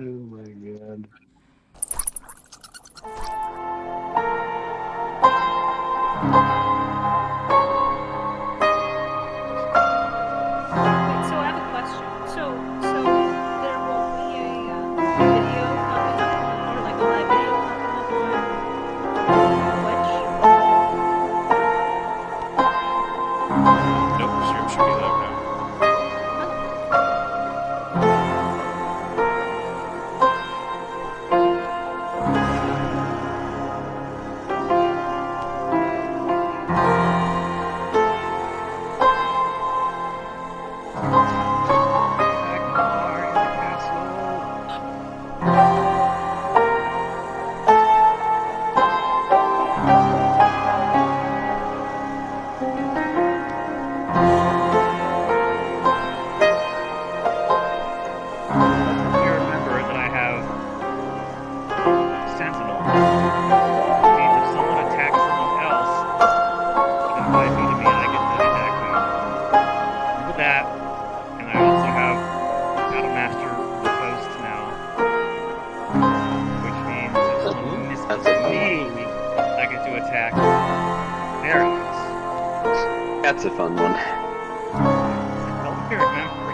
my god. Wait, so I have a question. So there will be a video popping up on, or like a live video popping up on Twitch. Nope, stream should be live now. You remember that I have Sentinel. Which means if someone attacks someone else within 5 feet of me, I get to attack them. Remember that, and I also have Battlemaster Riposte now, which means if someone misses That's a fun me, I get to attack their ass. That's a fun one. Don't remember.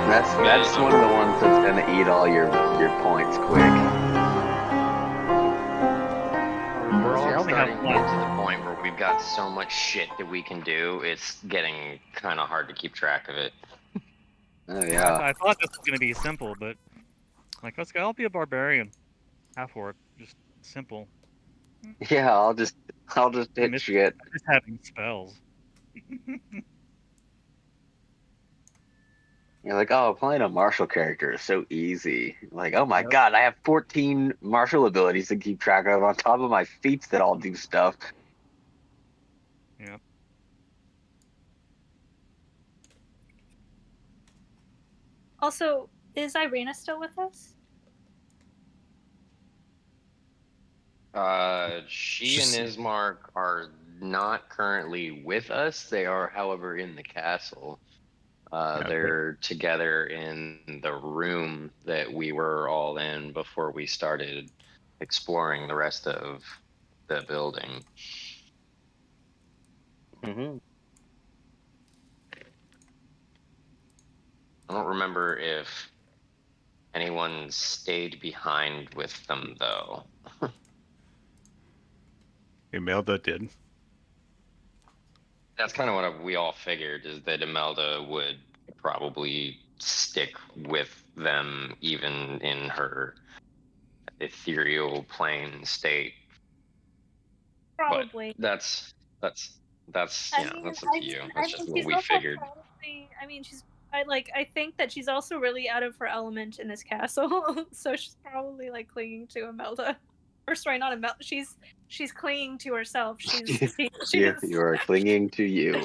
That's one of the ones that's gonna eat all your points quick. We're I all only starting have to one. get to the point where we've got so much shit that we can do, it's getting kind of hard to keep track of it. Oh yeah. I thought this was gonna be simple, but like, I'll be a barbarian. Half orc, just simple. Yeah, I'll just hit miss- shit. Just having spells. You're like, oh, playing a martial character is so easy. Like, oh my Yep. god, I have 14 martial abilities to keep track of on top of my feats that all do stuff. Yeah. Also, is Irina still with us? She and Ismark are not currently with us. They are, however, in the castle. They're together in the room that we were all in before we started exploring the rest of the building. Mm-hmm. I don't remember if anyone stayed behind with them, though. Imelda did. That's kind of what we all figured, is that Imelda would probably stick with them even in her ethereal plane state. Probably. But that's I you know, mean, that's up to you. I That's mean, just what she's we also figured. probably. I mean, I think that she's also really out of her element in this castle, so she's probably like clinging to Imelda, or sorry, not Imelda. She's clinging to herself. She's You are clinging to you.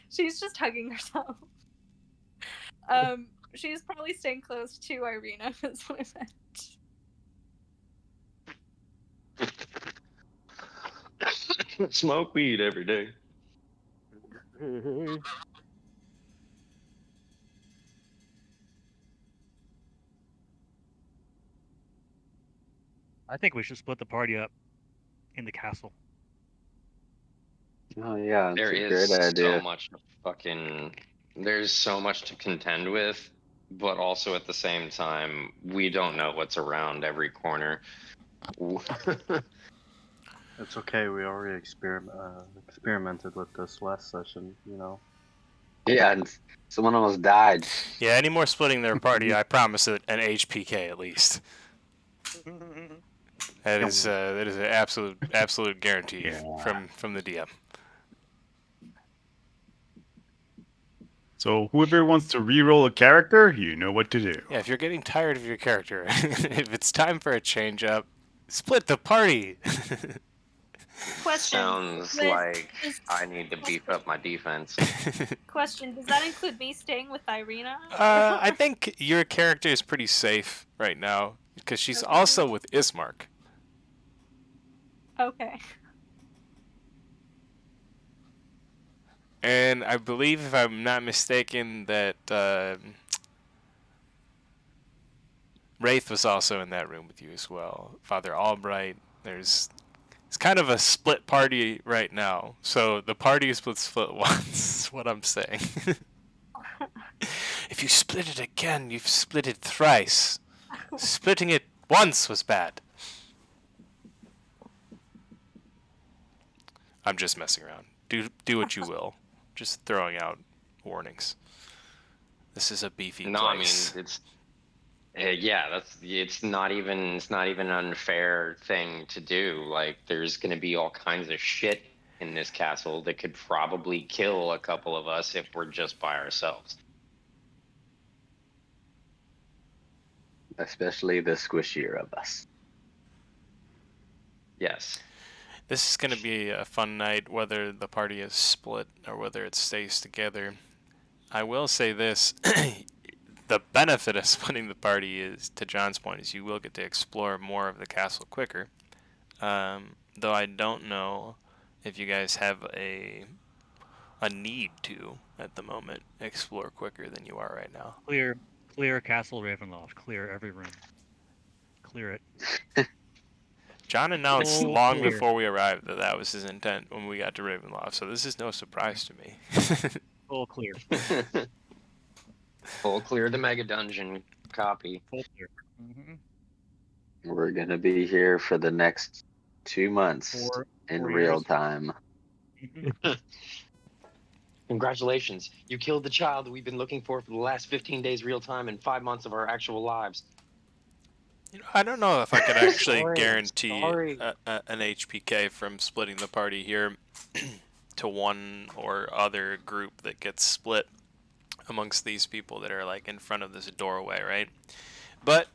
she's just hugging herself. She's probably staying close to Irina. Is what I meant. Smoke weed every day. I think we should split the party up in the castle. Oh yeah, that's There a is great idea. so much there's so much to contend with, but also at the same time, we don't know what's around every corner. It's okay. We already experimented with this last session. You know. Yeah, and someone almost died. Yeah, any more splitting their party, I promise it an HPK at least. That is an absolute guarantee from the DM. So whoever wants to re-roll a character, you know what to do. Yeah, if you're getting tired of your character, if it's time for a change up, split the party. Question. Sounds like I need to beef up my defense. Question: does that include me staying with Irina? I think your character is pretty safe right now because she's also with Ismark. Okay. And I believe, if I'm not mistaken, that Wraith was also in that room with you as well. Father Albright. It's kind of a split party right now. So the party is split once, is what I'm saying. If you split it again, you've split it thrice. Splitting it once was bad. I'm just messing around. Do what you will. Just throwing out warnings. This is a beefy No, place. I mean it's not even an unfair thing to do. Like, there's gonna be all kinds of shit in this castle that could probably kill a couple of us if we're just by ourselves. Especially the squishier of us. Yes. This is going to be a fun night, whether the party is split or whether it stays together. I will say this. The benefit of splitting the party is, to John's point, is you will get to explore more of the castle quicker. Though I don't know if you guys have a need to, at the moment, explore quicker than you are right now. Clear Castle Ravenloft. Clear every room. Clear it. John announced Full long clear. before we arrived that that was his intent when we got to Ravenloft, so this is no surprise to me. Full clear. Full clear the mega dungeon. Copy. Full clear. Mm-hmm. We're gonna be here for the next 2 months in 4 real years. time. Mm-hmm. Congratulations. You killed the child that we've been looking for the last 15 days real time and 5 months of our actual lives. You know, I don't know if I could actually Sorry, guarantee sorry. an HPK from splitting the party here to one or other group that gets split amongst these people that are like in front of this doorway, right? But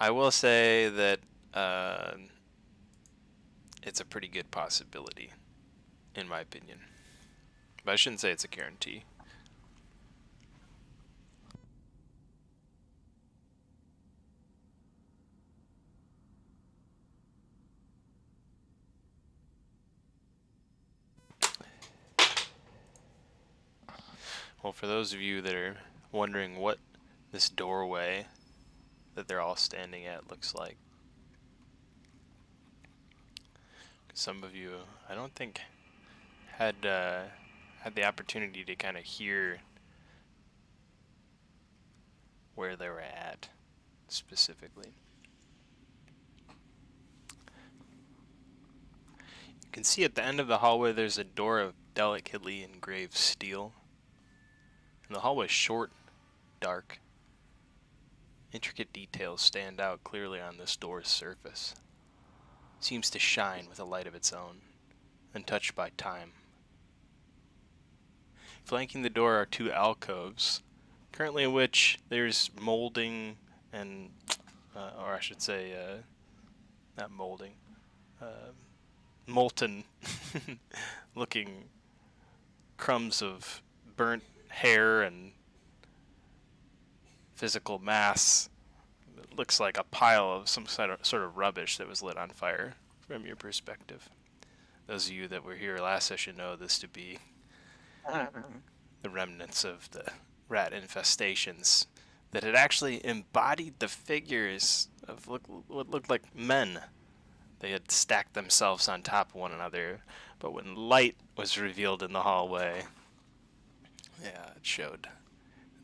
I will say that it's a pretty good possibility, in my opinion. But I shouldn't say it's a guarantee. Well, for those of you that are wondering what this doorway that they're all standing at looks like, some of you, I don't think, had the opportunity to kind of hear where they were at specifically. You can see at the end of the hallway there's a door of delicately engraved steel. And the hallway is short, dark. Intricate details stand out clearly on this door's surface. It seems to shine with a light of its own, untouched by time. Flanking the door are 2 alcoves, currently in which there's molding and, or I should say, not molding, molten looking crumbs of burnt hair and physical mass. It looks like a pile of some sort of rubbish that was lit on fire from your perspective. Those of you that were here last session know this to be the remnants of the rat infestations that had actually embodied the figures of what looked like men. They had stacked themselves on top of one another, but when light was revealed in the hallway, yeah, it showed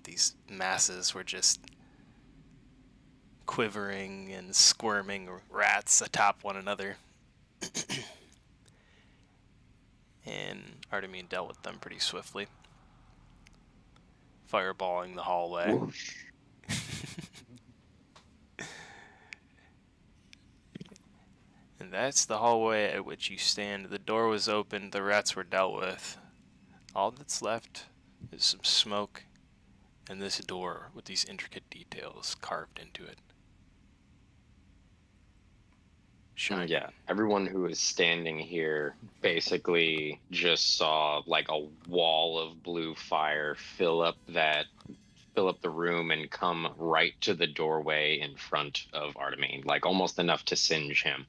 these masses were just quivering and squirming rats atop one another. And Artemine dealt with them pretty swiftly, fireballing the hallway. And that's the hallway at which you stand. The door was opened, the rats were dealt with. All that's left is some smoke and this door with these intricate details carved into it. Shining. Yeah, everyone who is standing here basically just saw like a wall of blue fire fill up the room and come right to the doorway in front of Artemine, like almost enough to singe him.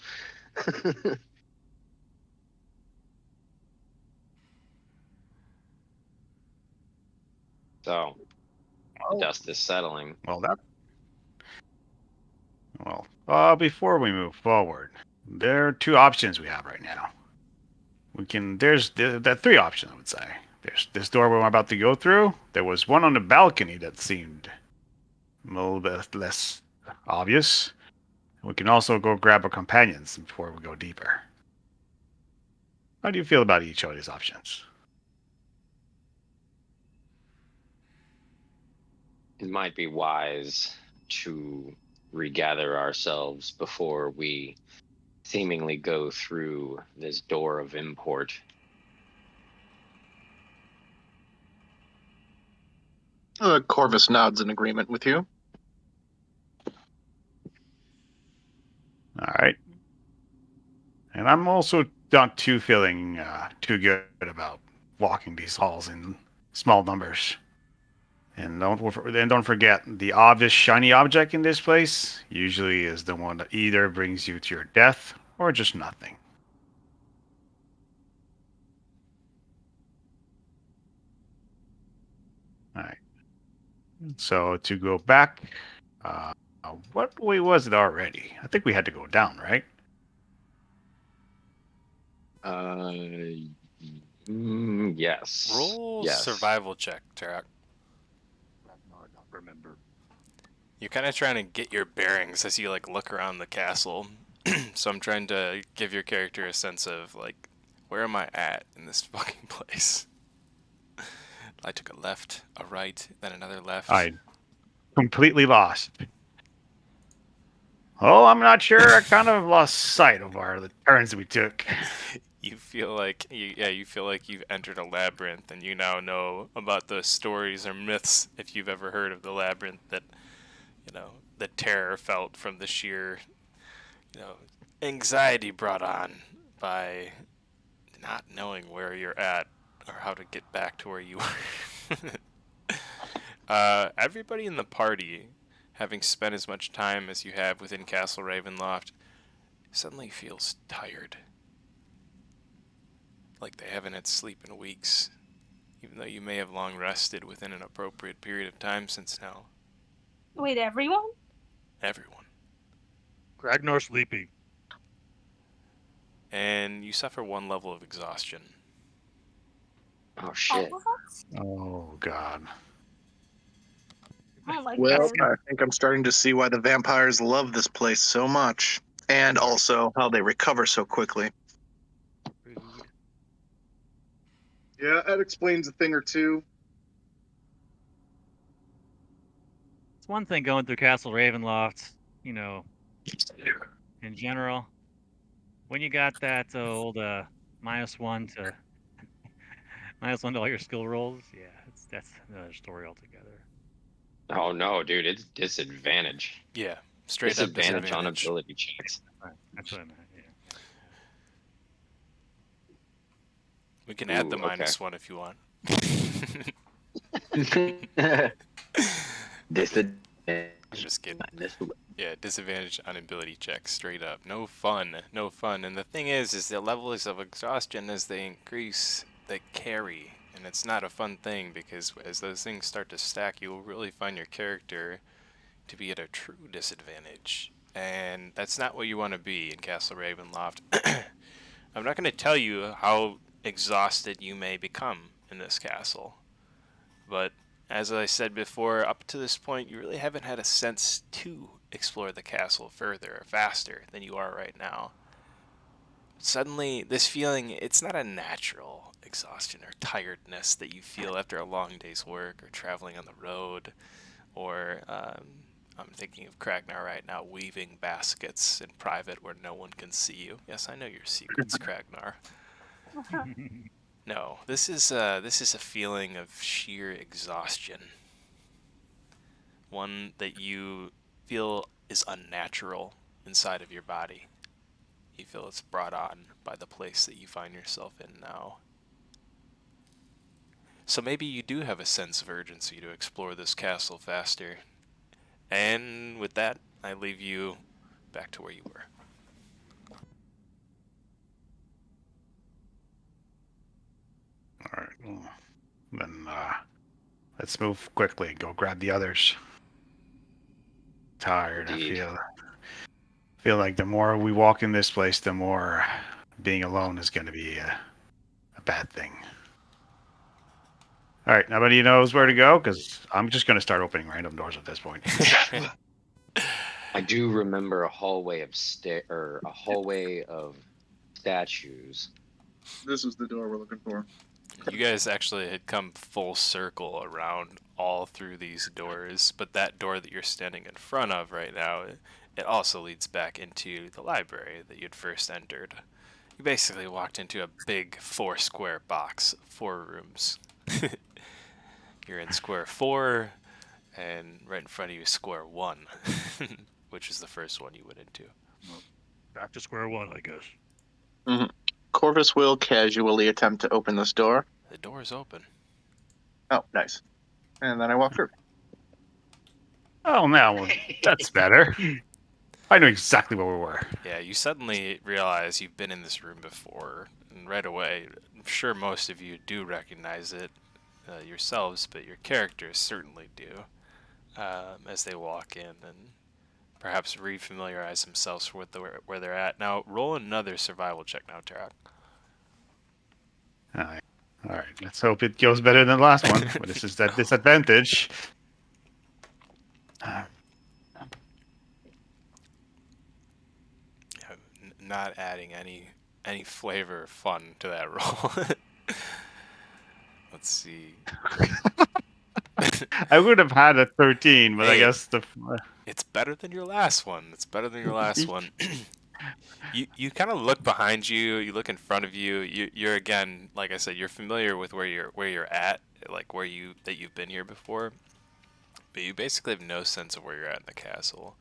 So, the dust is settling. Well, before we move forward, there are two options we have right now. There's the three options, I would say. There's this door we're about to go through. There was one on the balcony that seemed a little bit less obvious. We can also go grab our companions before we go deeper. How do you feel about each of these options? It might be wise to regather ourselves before we seemingly go through this door of import. Corvus nods in agreement with you. All right. And I'm also not feeling too good about walking these halls in small numbers. And don't forget, the obvious shiny object in this place usually is the one that either brings you to your death or just nothing. All right. So to go back, what way was it already? I think we had to go down, right? Yes. Roll Yes. survival check, Tarak. I don't remember. You're kind of trying to get your bearings as you like look around the castle. So I'm trying to give your character a sense of like, where am I at in this fucking place? I took a left, a right, then another left. I completely lost. Oh, I'm not sure. I kind of lost sight of the turns we took. You feel like you feel like you've entered a labyrinth, and you now know about the stories or myths, if you've ever heard of the labyrinth, that the terror felt from the sheer anxiety brought on by not knowing where you're at or how to get back to where you were. Everybody in the party, having spent as much time as you have within Castle Ravenloft, suddenly feels tired. Like they haven't had sleep in weeks, even though you may have long rested within an appropriate period of time since now. Wait, everyone? Everyone. Ragnar sleepy. And you suffer one level of exhaustion. Oh shit. Oh, God. I don't like Well, that. I think I'm starting to see why the vampires love this place so much, and also how they recover so quickly. Yeah, that explains a thing or two. It's one thing going through Castle Ravenloft, in general. When you got that old -1 to -1 to all your skill rolls, yeah, that's another story altogether. Oh no, dude, it's disadvantage. Yeah, straight up Disadvantage on disadvantage. ability checks. Right, that's what I meant. Yeah. We can add the Ooh, okay. -1 if you want. Disadvantage. I'm just kidding. Yeah, disadvantage on ability checks, straight up. No fun, no fun. And the thing is the levels of exhaustion, as they increase, they carry. And it's not a fun thing, because as those things start to stack, you will really find your character to be at a true disadvantage. And that's not what you want to be in Castle Ravenloft. I'm not going to tell you how exhausted you may become in this castle. But as I said before, up to this point, you really haven't had a sense to explore the castle further or faster than you are right now. Suddenly, this feeling, it's not a natural exhaustion or tiredness that you feel after a long day's work or traveling on the road, or I'm thinking of Kragnar right now, weaving baskets in private where no one can see you. Yes, I know your secrets, Kragnar. No, this is a feeling of sheer exhaustion. One that you feel is unnatural inside of your body. You feel it's brought on by the place that you find yourself in now. So maybe you do have a sense of urgency to explore this castle faster. And with that, I leave you back to where you were. All right. Well, then Let's move quickly. Go grab the others. Tired. Indeed. I feel like the more we walk in this place, the more being alone is going to be a bad thing. All right, nobody knows where to go because I'm just going to start opening random doors at this point. I do remember a hallway of statues. This is the door we're looking for. You guys actually had come full circle around all through these doors, but that door that you're standing in front of right now, it also leads back into the library that you'd first entered. You basically walked into a big 4-square box, 4 rooms. You're in square 4, and right in front of you is square 1, which is the first one you went into. Back to square one, I guess. Mm-hmm. Corvus will casually attempt to open this door. The door is open. Oh, nice. And then I walk through. Oh, now that's better. I know exactly where we were. Yeah, you suddenly realize you've been in this room before, and right away, I'm sure most of you do recognize it yourselves, but your characters certainly do as they walk in and perhaps refamiliarize themselves with where they're at. Now, roll another survival check now, Tarak. All right. Let's hope it goes better than the last one. But this is that disadvantage. Not adding any flavor or fun to that roll. Let's see. I would have had a 13, but I guess it's better than your last one. It's better than your last one. You kind of look behind you. You look in front of you. You're again, like I said, you're familiar with where you're at, like that you've been here before. But you basically have no sense of where you're at in the castle.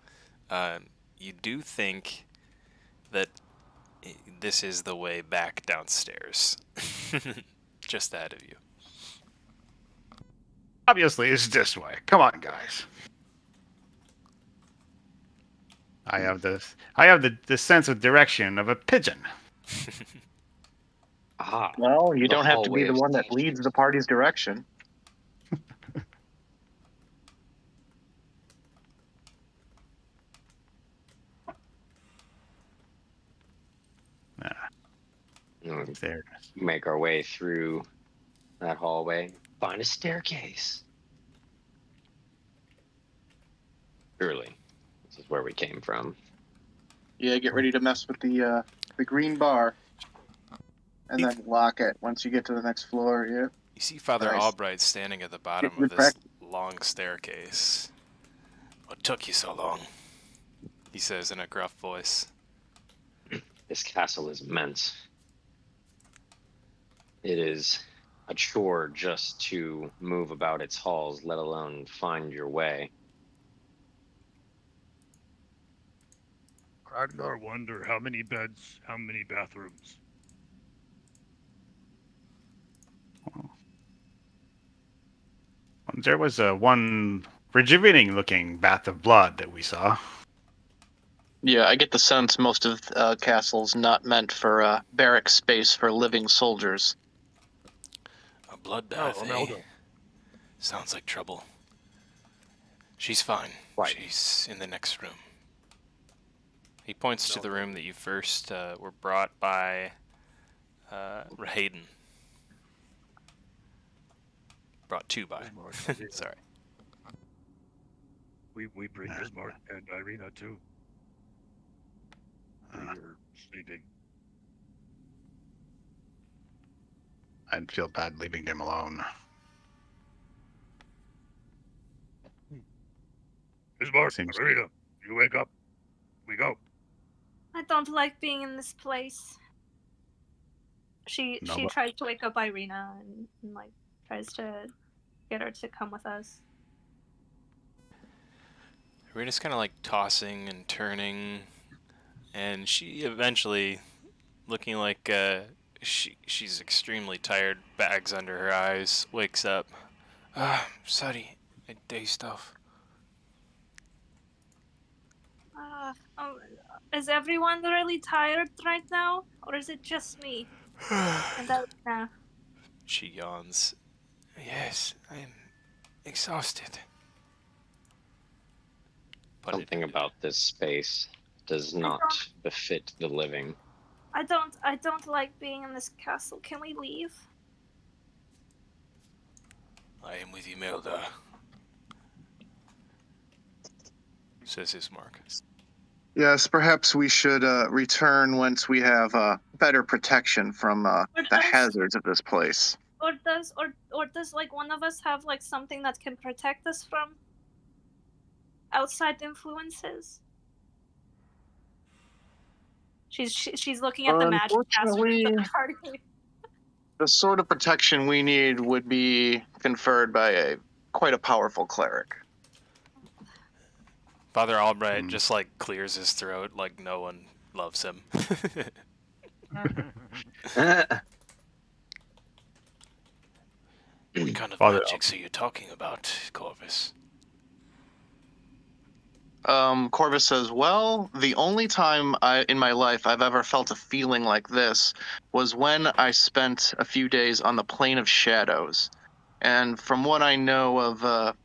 You do think that this is the way back downstairs, just ahead of you. Obviously, it's this way. Come on, guys. I have the sense of direction of a pigeon. Aha. Well, you The don't have to be hallway the of one that statues. leads the party's direction. There. Make our way through that hallway. Find a staircase. Surely, this is where we came from. Yeah, get ready to mess with the green bar, and then lock it once you get to the next floor. Yeah. You see Father Nice. Albright standing at the bottom of this long staircase. What took you so long? He says in a gruff voice. This castle is immense. It is a chore just to move about its halls, let alone find your way. Ragnar wonder how many beds, how many bathrooms. There was one rejuvenating-looking bath of blood that we saw. Yeah, I get the sense most of castle's not meant for barrack space for living soldiers. A bloodbath, eh? Sounds like trouble. She's fine. Right. She's in the next room. He points to the room that you first were brought by Hayden. Brought to by. Sorry. We bring Bismarck and Irina too. You're sleeping. I'd feel bad leaving them alone. Bismarck, Seems- Irina, you wake up. We go. I don't like being in this place. She tries to wake up Irina and like tries to get her to come with us. Irina's kind of like tossing and turning, and she eventually, looking like she's extremely tired, bags under her eyes, wakes up. Sorry, I dazed off. Is everyone really tired right now, or is it just me? And Irina. She yawns. Yes, exhausted. But Something about this space does not befit the living. I don't like being in this castle. Can we leave? I am with Imelda, says Ismark. Yes, perhaps we should return once we have better protection from the hazards of this place. Or does like one of us have like something that can protect us from outside influences? She's looking at the magic casters Unfortunately, at the party. the sort of protection we need would be conferred by quite a powerful cleric. Father Albright just like clears his throat like no one loves him. What kind of magics are you talking about, Corvus? Corvus says, well, the only time in my life I've ever felt a feeling like this was when I spent a few days on the plane of shadows. And from what I know of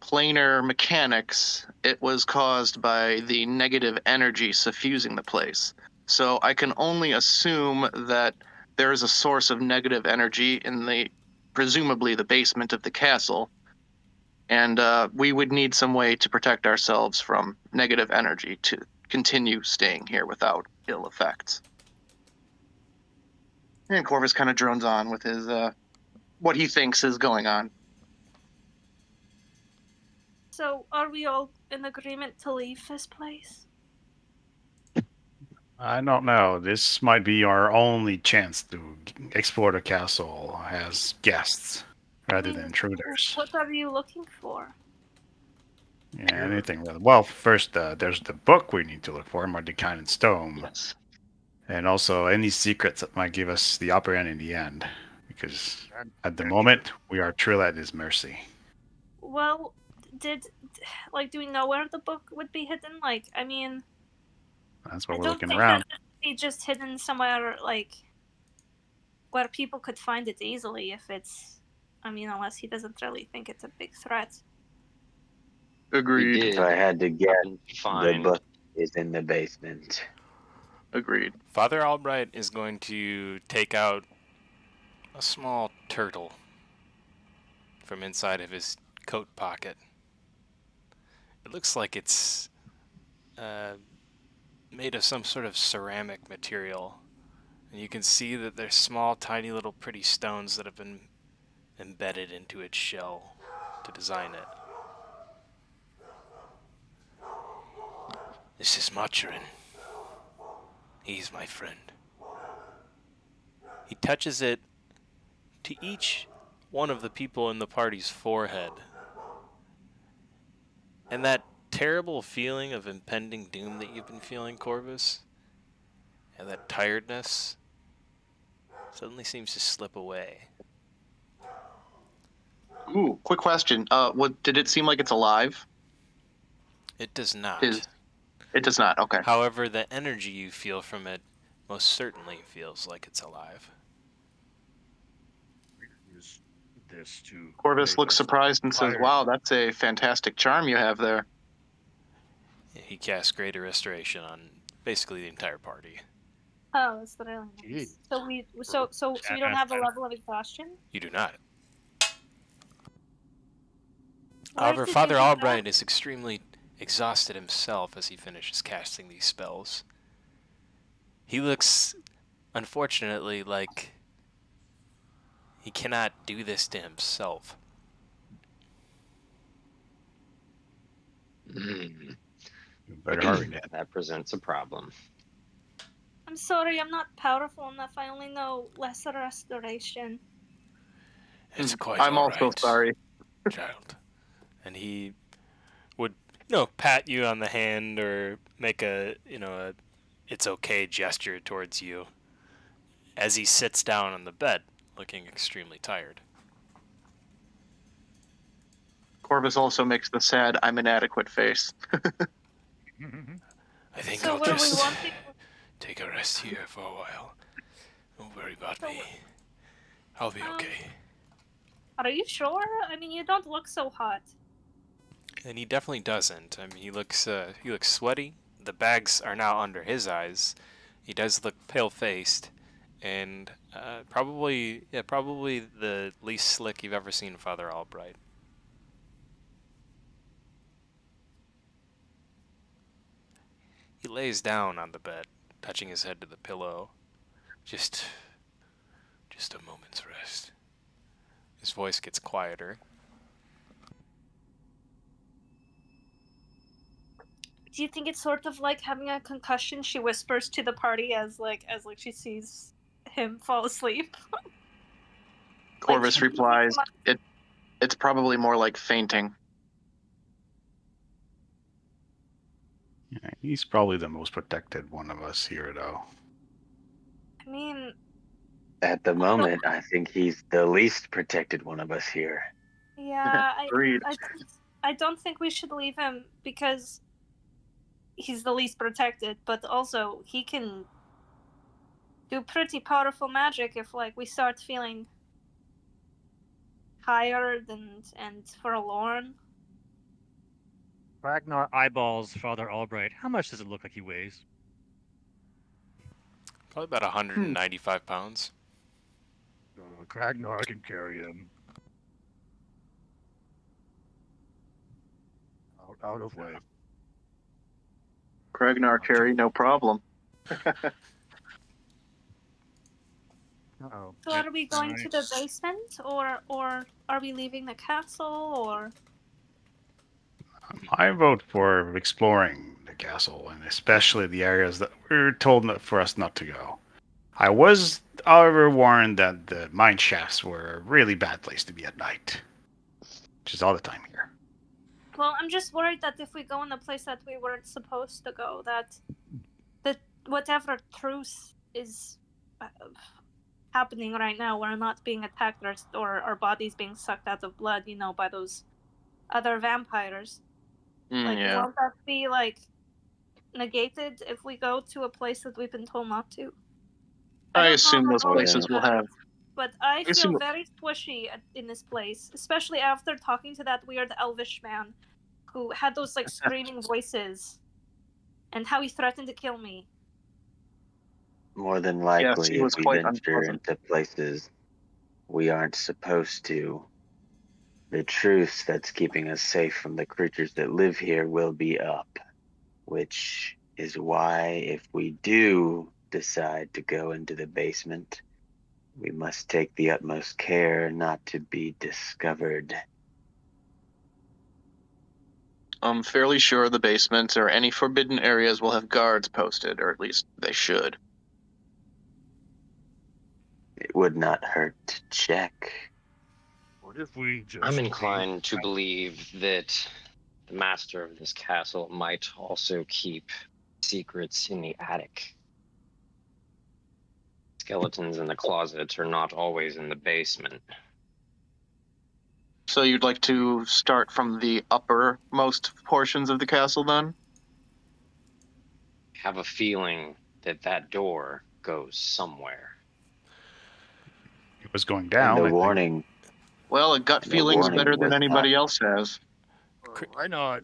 planar mechanics, it was caused by the negative energy suffusing the place. So I can only assume that there is a source of negative energy in presumably the basement of the castle. And we would need some way to protect ourselves from negative energy to continue staying here without ill effects. And Corvus kind of drones on with his what he thinks is going on. So are we all in agreement to leave this place? I don't know. This might be our only chance to explore the castle as guests rather than intruders. What are you looking for? Yeah, anything really. Well, first, there's the book we need to look for, Mordecai's Stone. Yes. And also any secrets that might give us the upper end in the end. Because at the moment, we are truly at his mercy. Well, do we know where the book would be hidden? Like, I mean... That's what I we're don't looking think around. that it would be just hidden somewhere, like, where people could find it easily if it's... I mean, unless he doesn't really think it's a big threat. Agreed. If I had to guess, the Fine. book is in the basement. Agreed. Father Albright is going to take out a small turtle from inside of his coat pocket. It looks like it's made of some sort of ceramic material. And you can see that there's small, tiny little pretty stones that have been embedded into its shell to design it. This is Machurin. He's my friend. He touches it to each one of the people in the party's forehead. And that terrible feeling of impending doom that you've been feeling, Corvus, and that tiredness suddenly seems to slip away. Ooh, quick question. Did it seem like it's alive? It does not. It does not. Okay. However, the energy you feel from it most certainly feels like it's alive. Use this to Corvus looks surprised and says, "Wow, that's a fantastic charm you have there." He casts Greater Restoration on basically the entire party. Oh, that's really nice. So we don't have a level of exhaustion? You do not. Where However, did Father you do Albright that? is extremely exhausted himself as he finishes casting these spells. He looks, unfortunately, like he cannot do this to himself. Better hurry, Dad. That presents a problem. I'm sorry, I'm not powerful enough. I only know lesser restoration. It's quite I'm all also right, sorry. child. And he would, pat you on the hand or make a it's okay gesture towards you as he sits down on the bed, looking extremely tired. Corvus also makes the sad "I'm inadequate" face. I think So I'll what are we just wanting? take a rest here for a while. Don't worry about me. I'll be okay. Are you sure? I mean, you don't look so hot. And he definitely doesn't. I mean, he looks sweaty. The bags are now under his eyes. He does look pale-faced, and probably the least slick you've ever seen Father Albright. He lays down on the bed, touching his head to the pillow. Just a moment's rest. His voice gets quieter. Do you think it's sort of like having a concussion? She whispers to the party as she sees him fall asleep. Corvus replies, "It's probably more like fainting." Yeah, he's probably the most protected one of us here, though. I mean, At the moment, I think he's the least protected one of us here. yeah, Agreed. I don't think we should leave him because he's the least protected, but also he can do pretty powerful magic if we start feeling tired and forlorn. Ragnar eyeballs Father Albright. How much does it look like he weighs? Probably about 195 pounds. Ragnar can carry him. Out of way. Kragnar carry, no problem. Uh-oh. So are we going to the basement, or are we leaving the castle, or? I vote for exploring the castle, and especially the areas that we're told for us not to go. I was, however, warned that the mine shafts were a really bad place to be at night, which is all the time here. Well, I'm just worried that if we go in the place that we weren't supposed to go, that whatever truce is happening right now, we're not being attacked or our bodies being sucked out of blood, by those other vampires. Yeah. Won't that be negated if we go to a place that we've been told not to? I don't assume know those how places to will about have. it, but I feel assume- very squishy in this place, especially after talking to that weird elvish man who had those screaming voices, and how he threatened to kill me. More than Yes, likely, he was if we quite venture unpleasant. into places we aren't supposed to, the truce that's keeping us safe from the creatures that live here will be up. Which is why, if we do decide to go into the basement, we must take the utmost care not to be discovered. I'm fairly sure the basements or any forbidden areas will have guards posted, or at least they should. It would not hurt to check. What if we just... I'm inclined to believe that the master of this castle might also keep secrets in the attic. Skeletons in the closets are not always in the basement. So you'd like to start from the uppermost portions of the castle, then? Have a feeling that that door goes somewhere. It was going And down. the I think. warning, Well, a gut The feeling's warning better than was anybody not- else has. Why not?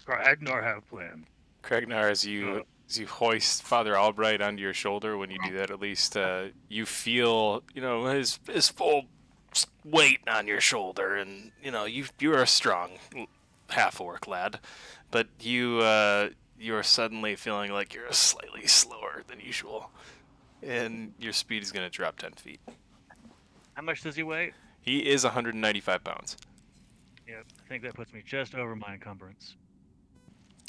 Ragnar have a plan. Kragnar, as you hoist Father Albright onto your shoulder, when you do that, at least you feel his full weight on your shoulder, and you're a strong half-orc lad, but you are suddenly feeling like you're slightly slower than usual, and your speed is going to drop 10 feet. How much does he weigh? He is 195 pounds. Yeah, I think that puts me just over my encumbrance.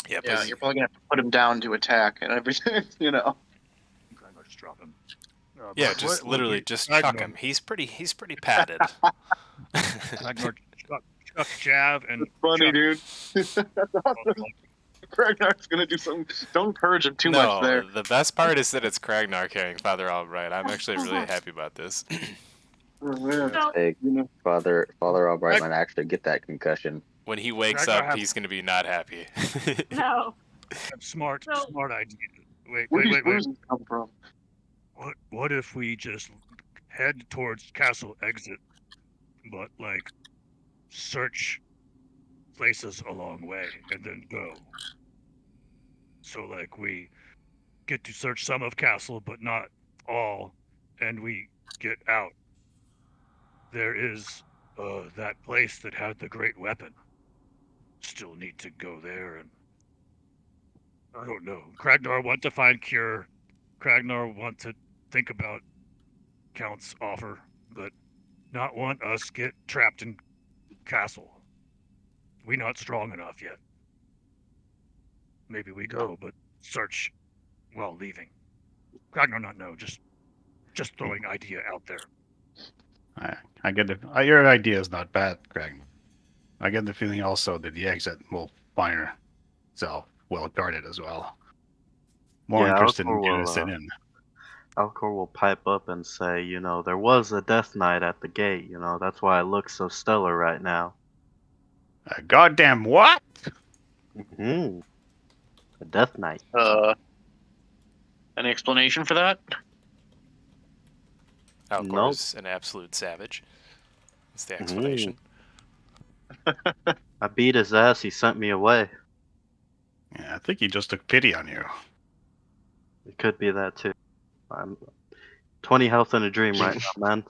Yep. Yeah, you're probably gonna have to put him down to attack and everything, Ragnar, just drop him. Yeah, But just what literally would just Ragnar- chuck him. He's pretty padded. Ragnar, chuck, jab, and It's funny, chuck. dude. That's awesome. Ragnar's gonna do something. Don't encourage him too much there. The best part is that it's Kragnar carrying Father Albright. I'm actually really happy about this. So, hey, Father Albright might actually get that concussion. When he wakes Ragnar up, have- he's going to be not happy. no. Smart No. idea. Wait. Where's this come from? What if we just head towards castle exit but like search places a long way and then go. So like we get to search some of castle, but not all, and we get out. There is that place that had the great weapon. Still need to go there, and I don't know. Kragnar want to find cure. Kragnar want to think about Count's offer, but not want us get trapped in castle. We not strong enough yet. Maybe we go, but search while leaving. Kragnar not know. Just throwing idea out there. I get the your idea is not bad, Greg. I get the feeling also that the exit will find itself well guarded as well. More Yeah, interested in Alcor getting will, us in. Alcor will pipe up and say, there was a Death Knight at the gate, that's why it looks so stellar right now. A goddamn what? Hmm. A Death Knight. Any explanation for that? Alcor's an absolute savage. That's the explanation. I beat his ass, he sent me away. Yeah, I think he just took pity on you. It could be that too. I'm 20 health in a dream right now, man.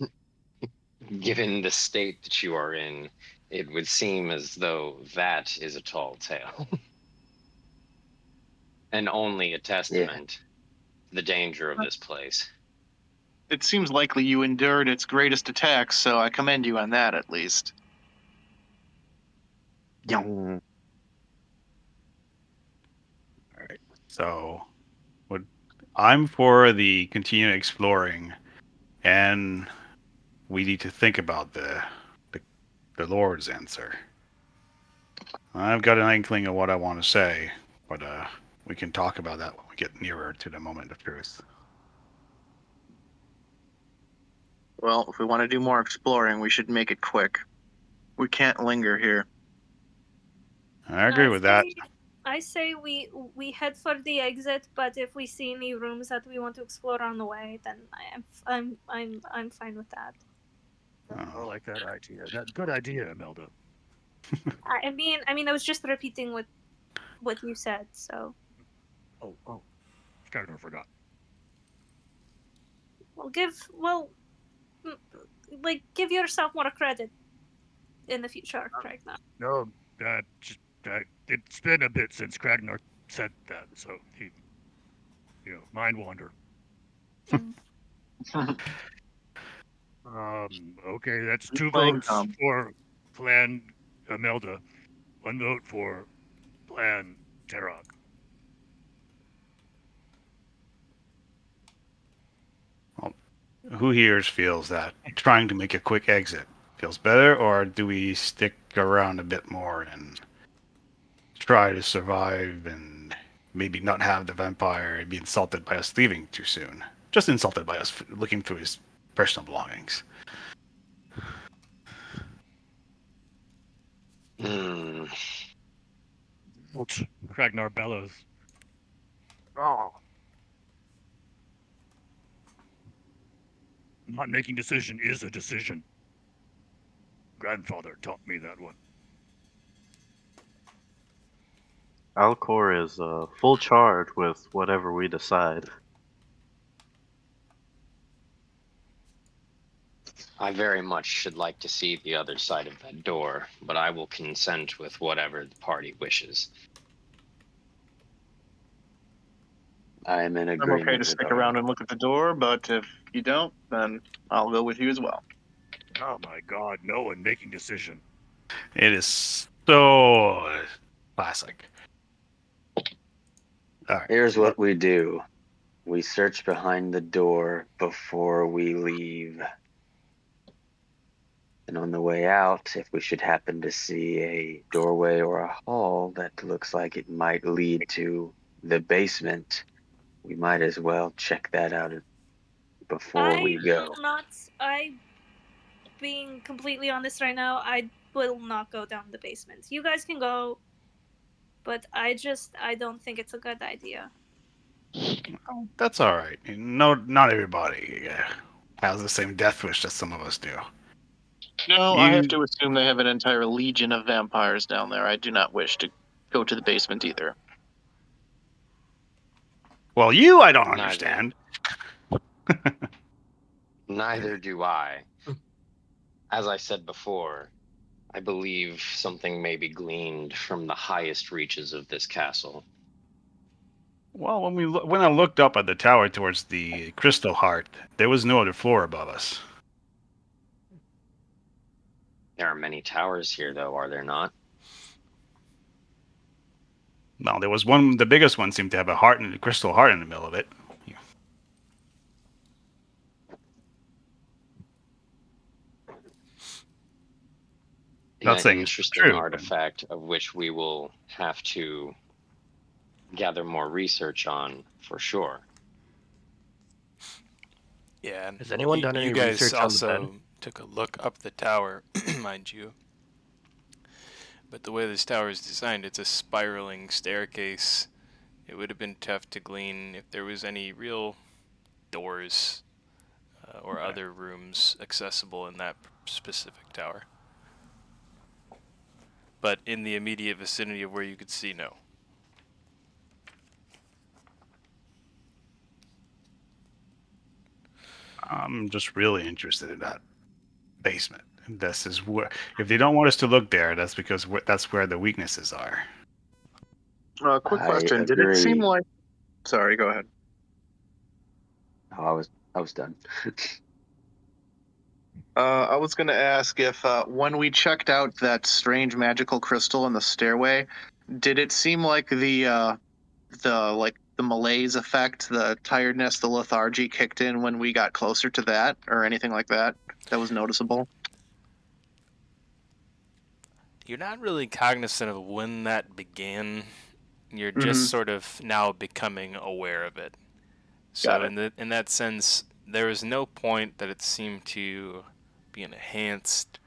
Given the state that you are in, it would seem as though that is a tall tale. And only a testament to the danger of this place. It seems likely you endured its greatest attacks, so I commend you on that at least. Young. Alright. So I'm for the continued exploring, and we need to think about the Lord's answer. I've got an inkling of what I want to say, but we can talk about that when we get nearer to the moment of truth. Well, if we want to do more exploring, we should make it quick. We can't linger here. I agree with that. I say we head for the exit, but if we see any rooms that we want to explore on the way, then I'm fine with that. I like that idea. That good idea, Imelda. I mean, I was just repeating what you said, so. Oh, Kragnar forgot. Give yourself more credit in the future, Kragnar. No, it's been a bit since Kragnar said that, so he, mind wander. Okay, that's 2 votes for Plan Imelda, 1 vote for Plan Terok. Well, who here feels that trying to make a quick exit feels better, or do we stick around a bit more and try to survive and maybe not have the vampire be insulted by us leaving too soon? Just insulted by us looking through his personal belongings. Kragnar bellows. Oh. Not making decision is a decision. Grandfather taught me that one. Alcor is full charge with whatever we decide. I very much should like to see the other side of that door, but I will consent with whatever the party wishes. I'm in agreement. I'm okay to stick around and look at the door, but if you don't, then I'll go with you as well. Oh my god, no one making decision. It is so classic. All right. Here's what we do. We search behind the door before we leave. And on the way out, if we should happen to see a doorway or a hall that looks like it might lead to the basement, we might as well check that out before we go. Being completely honest right now, I will not go down the basement. You guys can go, but I don't think it's a good idea. Oh, that's all right. No, not everybody has the same death wish that some of us do. No, I have to assume they have an entire legion of vampires down there. I do not wish to go to the basement either. Well, you, I don't Neither. understand. Neither do I. As I said before, I believe something may be gleaned from the highest reaches of this castle. Well, when I looked up at the tower towards the Crystal Heart, there was no other floor above us. There are many towers here, though, are there not? No, there was one. The biggest one seemed to have a crystal heart in the middle of it. Not saying An it's interesting true. artifact of which we will have to gather more research on for sure. Yeah, and Has anyone done any you guys research on the also bed? took a look up the tower, mind you. But the way this tower is designed, it's a spiraling staircase. It would have been tough to glean if there was any real doors or other rooms accessible in that specific tower. But in the immediate vicinity of where you could see, no. I'm just really interested in that basement. This is where, if they don't want us to look there, that's because that's where the weaknesses are. Quick I question: Did it seem agree. like? Sorry, go ahead. Oh, I was done. I was going to ask if when we checked out that strange magical crystal in the stairway, did it seem like the malaise effect, the tiredness, the lethargy kicked in when we got closer to that, or anything like that that was noticeable? You're not really cognizant of when that began. You're Mm-hmm. just sort of now becoming aware of it. So in that sense, there was no point that it seemed to be enhanced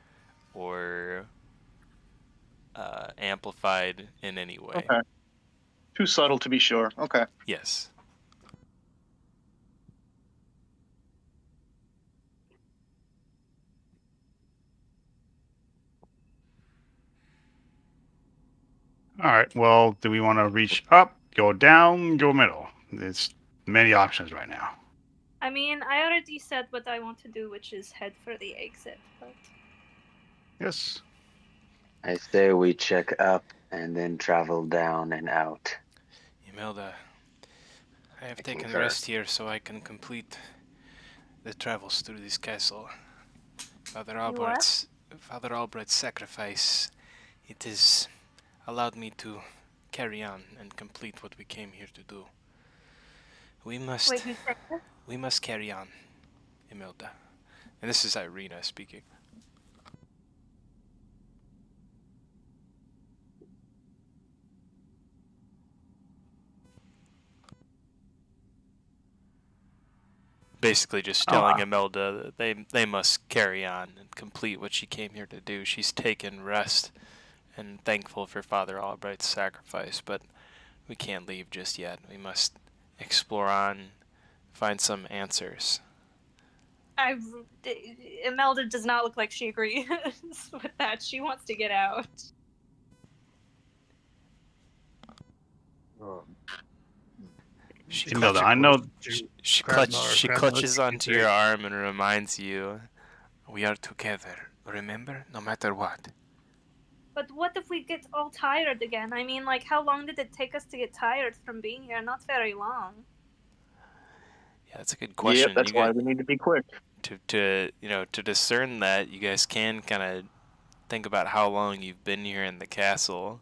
or amplified in any way. Okay. Too subtle to be sure. Okay. Yes. All right. Well, do we want to reach up, go down, go middle? There's many options right now. I mean, I already said what I want to do, which is head for the exit. But Yes. I say we check up and then travel down and out. Imelda, I have taken concur. rest here so I can complete the travels through this castle. Father Albright's sacrifice, it has allowed me to carry on and complete what we came here to do. We must carry on, Imelda. And this is Irina speaking. Basically just telling Imelda that they must carry on and complete what she came here to do. She's taken rest and thankful for Father Albright's sacrifice, but we can't leave just yet. We must explore on, find some answers. Imelda does not look like she agrees with that. She wants to get out. Imelda, I know. She clutches onto your arm and reminds you, we are together, remember? No matter what. But what if we get all tired again? I mean, like, how long did it take us to get tired from being here? Not very long. Yeah, that's a good question. Yep, that's why we need to be quick. To discern that, you guys can kind of think about how long you've been here in the castle.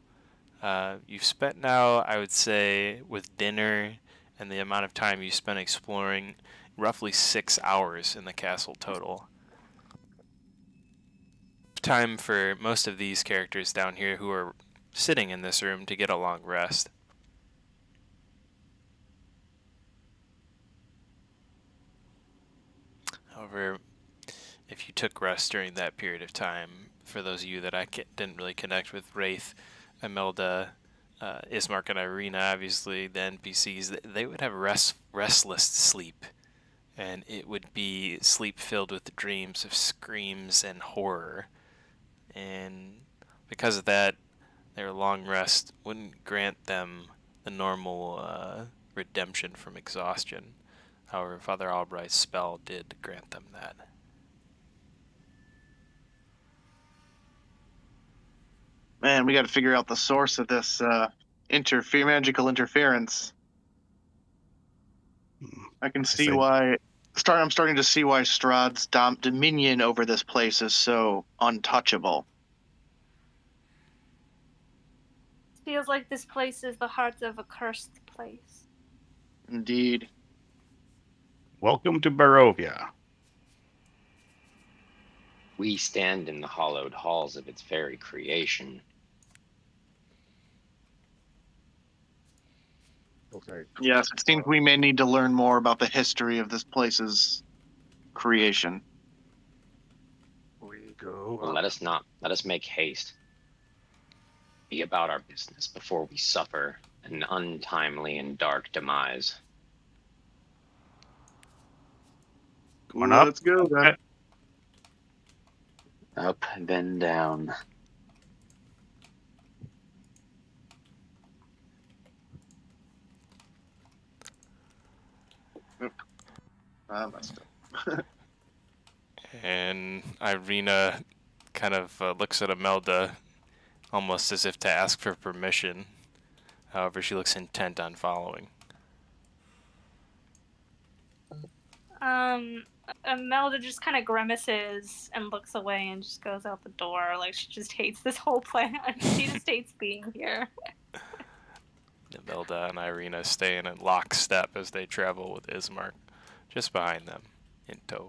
You've spent now, I would say, with dinner and the amount of time you spent exploring, roughly 6 hours in the castle total. Time for most of these characters down here who are sitting in this room to get a long rest. However, if you took rest during that period of time, for those of you that didn't really connect with Wraith, Imelda, Ismark, and Irina, obviously, the NPCs, they would have restless sleep and it would be sleep filled with dreams of screams and horror. And because of that, their long rest wouldn't grant them the normal redemption from exhaustion. However, Father Albright's spell did grant them that. Man, we got to figure out the source of this magical interference. I can see think- why. I'm starting to see why Strahd's dominion over this place is so untouchable. Feels like this place is the heart of a cursed place. Indeed. Welcome to Barovia. We stand in the hollowed halls of its very creation. Okay. Yes, it seems we may need to learn more about the history of this place's creation. We go. Well, let us make haste. Be about our business before we suffer an untimely and dark demise. Going up. Let's go then. Up, then down. I messed up. And Irina kind of looks at Imelda almost as if to ask for permission. However, she looks intent on following. Imelda just kind of grimaces and looks away and just goes out the door. Like, she just hates this whole plan. She just hates being here. Imelda and Irina stay in a lockstep as they travel with Ismark just behind them in tow.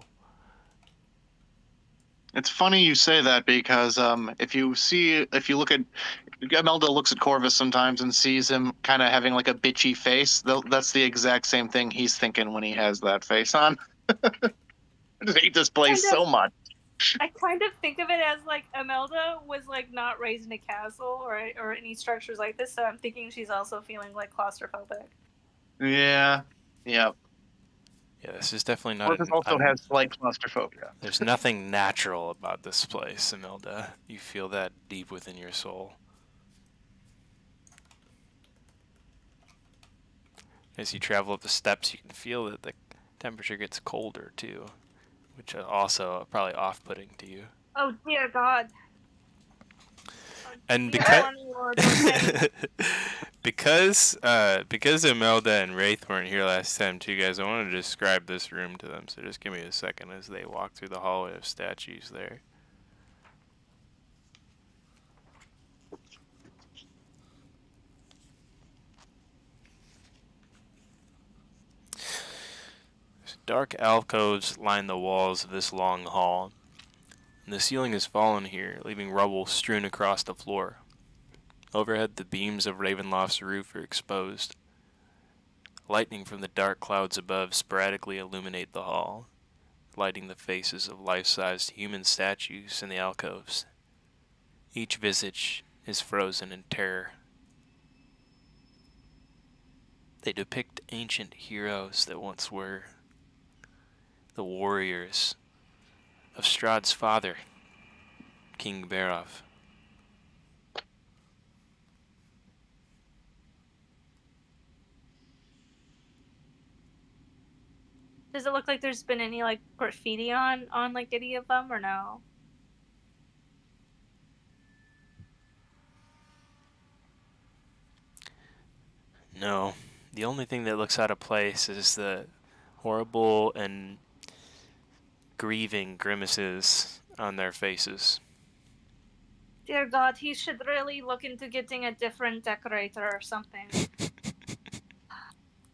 It's funny you say that because if you look at Imelda looks at Corvus sometimes and sees him kind of having like a bitchy face. That's the exact same thing he's thinking when he has that face on. I just hate this place so much. I kind of think of it as like Imelda was like not raised in a castle or any structures like this, so I'm thinking she's also feeling like claustrophobic. Yeah. Yep. Yeah, this is definitely not. Corvus also has slight claustrophobia. There's nothing natural about this place, Imelda. You feel that deep within your soul. As you travel up the steps, you can feel that the temperature gets colder too, which is also probably off-putting to you. Oh dear God! And Dear because Lord, Lord, okay. because Imelda and Wraith weren't here last time too, guys, I want to describe this room to them. So just give me a second as they walk through the hallway of statues there. Dark alcoves line the walls of this long hall, and the ceiling has fallen here, leaving rubble strewn across the floor. Overhead, the beams of Ravenloft's roof are exposed. Lightning from the dark clouds above sporadically illuminate the hall, lighting the faces of life-sized human statues in the alcoves. Each visage is frozen in terror. They depict ancient heroes that once were, the warriors of Strahd's father, King Barov. Does it look like there's been any like graffiti on like any of them or no? No, the only thing that looks out of place is the horrible and grieving grimaces on their faces. Dear God, he should really look into getting a different decorator or something.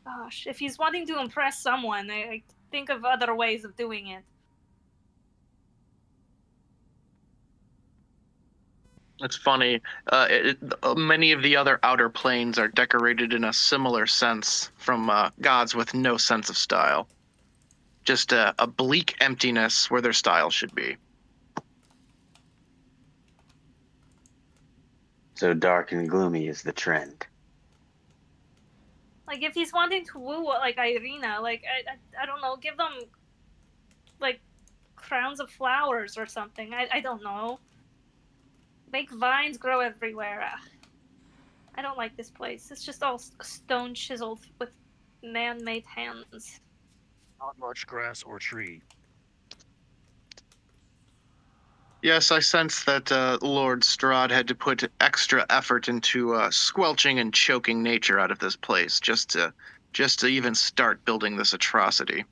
Gosh, if he's wanting to impress someone, I think of other ways of doing it. It's funny. Many of the other outer planes are decorated in a similar sense from gods with no sense of style. Just a bleak emptiness where their style should be. So dark and gloomy is the trend. Like, if he's wanting to woo, like, Irina, like, I don't know, give them, like, crowns of flowers or something. I don't know. Make vines grow everywhere. I don't like this place. It's just all stone chiseled with man-made hands. Not much grass or tree. Yes, I sense that Lord Strahd had to put extra effort into squelching and choking nature out of this place just to even start building this atrocity.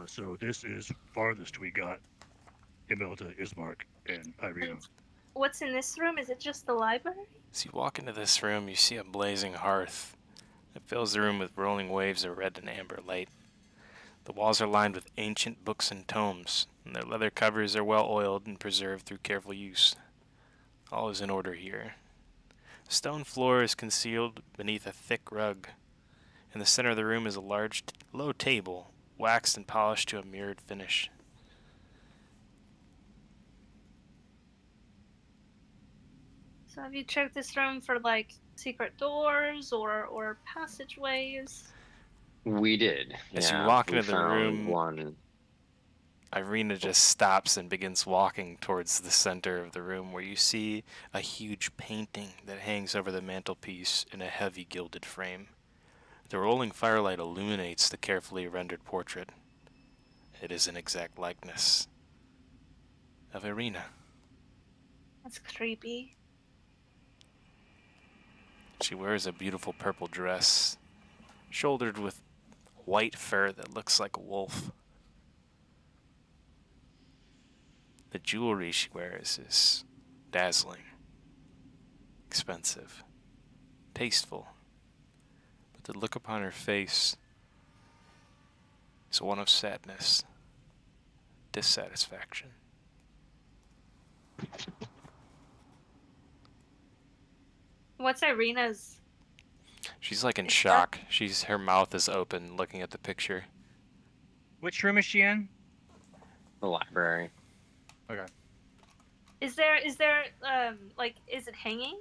So this is farthest we got. Imelda, Ismark, and Irina. What's in this room? Is it just the library? As you walk into this room, you see a blazing hearth. It fills the room with rolling waves of red and amber light. The walls are lined with ancient books and tomes, and their leather covers are well oiled and preserved through careful use. All is in order here. The stone floor is concealed beneath a thick rug. In the center of the room is a large, low table, waxed and polished to a mirrored finish. So have you checked this room for, like, secret doors or passageways? We did. As you Yeah, walk we into the found room, one. Irina just stops and begins walking towards the center of the room where you see a huge painting that hangs over the mantelpiece in a heavy gilded frame. The rolling firelight illuminates the carefully rendered portrait. It is an exact likeness of Irina. That's creepy. She wears a beautiful purple dress, shouldered with white fur that looks like a wolf. The jewelry she wears is dazzling, expensive, tasteful, but the look upon her face is one of sadness, dissatisfaction. What's Irina's? She's like in shock. Her mouth is open looking at the picture. Which room is she in? The library. Okay. Is there like, is it hanging?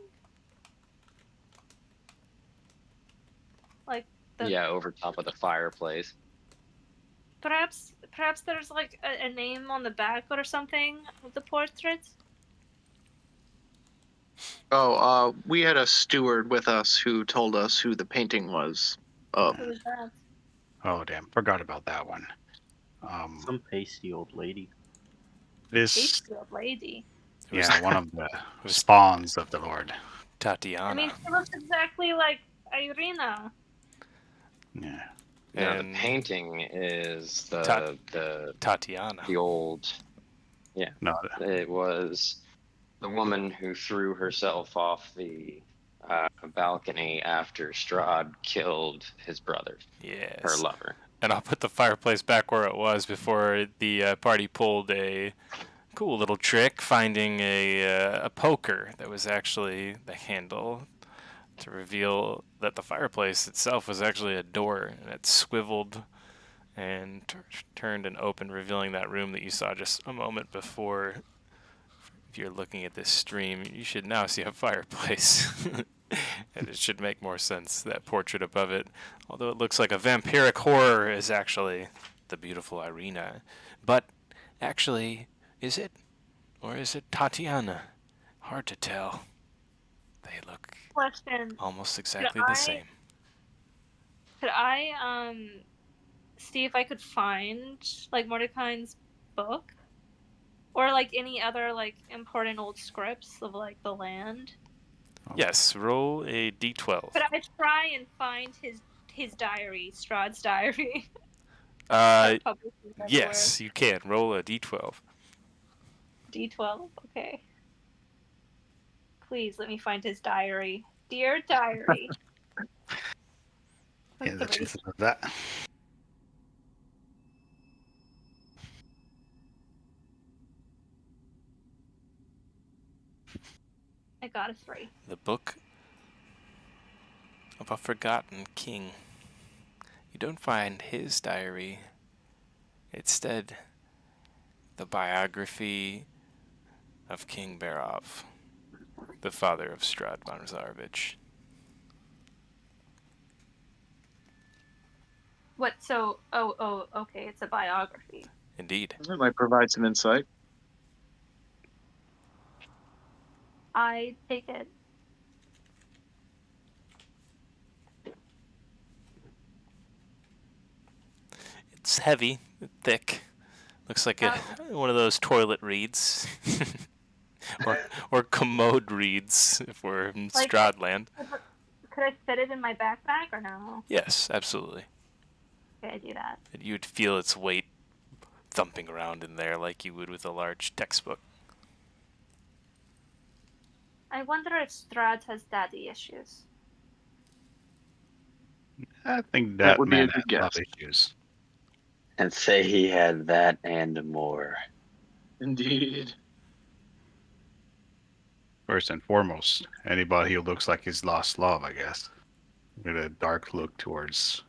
Like, Yeah, over top of the fireplace. perhaps there's, like, a name on the back or something of the portrait? Oh, we had a steward with us who told us who the painting was of. Who is that? Oh, damn. Forgot about that one. Some pasty old lady. This, Tasty old lady. yeah, one of the spawns of the Lord. Tatiana. I mean, she looks exactly like Irina. Yeah. No, the And painting is the Tatiana. old. Yeah, No, it was the woman who threw herself off the balcony after Strahd killed his brother, Yes. her lover. And I'll put the fireplace back where it was before the party pulled a cool little trick, finding a poker that was actually the handle to reveal that the fireplace itself was actually a door, and it swiveled and turned and opened, revealing that room that you saw just a moment before. If you're looking at this stream, you should now see a fireplace. And it should make more sense, that portrait above it. Although it looks like a vampiric horror, is actually the beautiful Irina. But actually, is it? Or is it Tatiana? Hard to tell. They look Question. almost exactly the same. Could I see if I could find, like, Mordecai's book? Or, like, any other, like, important old scripts of, like, the land? Yes, roll a d12. Could I try and find his diary, Strahd's diary? Yes, you can. Roll a d12. D12? Okay. Please let me find his diary. Dear diary. yeah, the chances of that. I got a 3. The Book of a Forgotten King. You don't find his diary. Instead, The biography of King Barov, the father of Strahd Manzarovich. What? So, okay, it's a biography. Indeed. That might provide some insight. I take it. It's heavy, thick. Looks like one of those toilet reeds. or commode reeds, if we're in Like, Strahdland. Could I fit it in my backpack or no? Yes, absolutely. Okay, I do that. You'd feel its weight thumping around in there like you would with a large textbook. I wonder if Strahd has daddy issues. I think That that would be a man good has a lot guess. of issues. And say he had that and more. Indeed. First and foremost, anybody who looks like he's lost love, I guess. With a dark look towards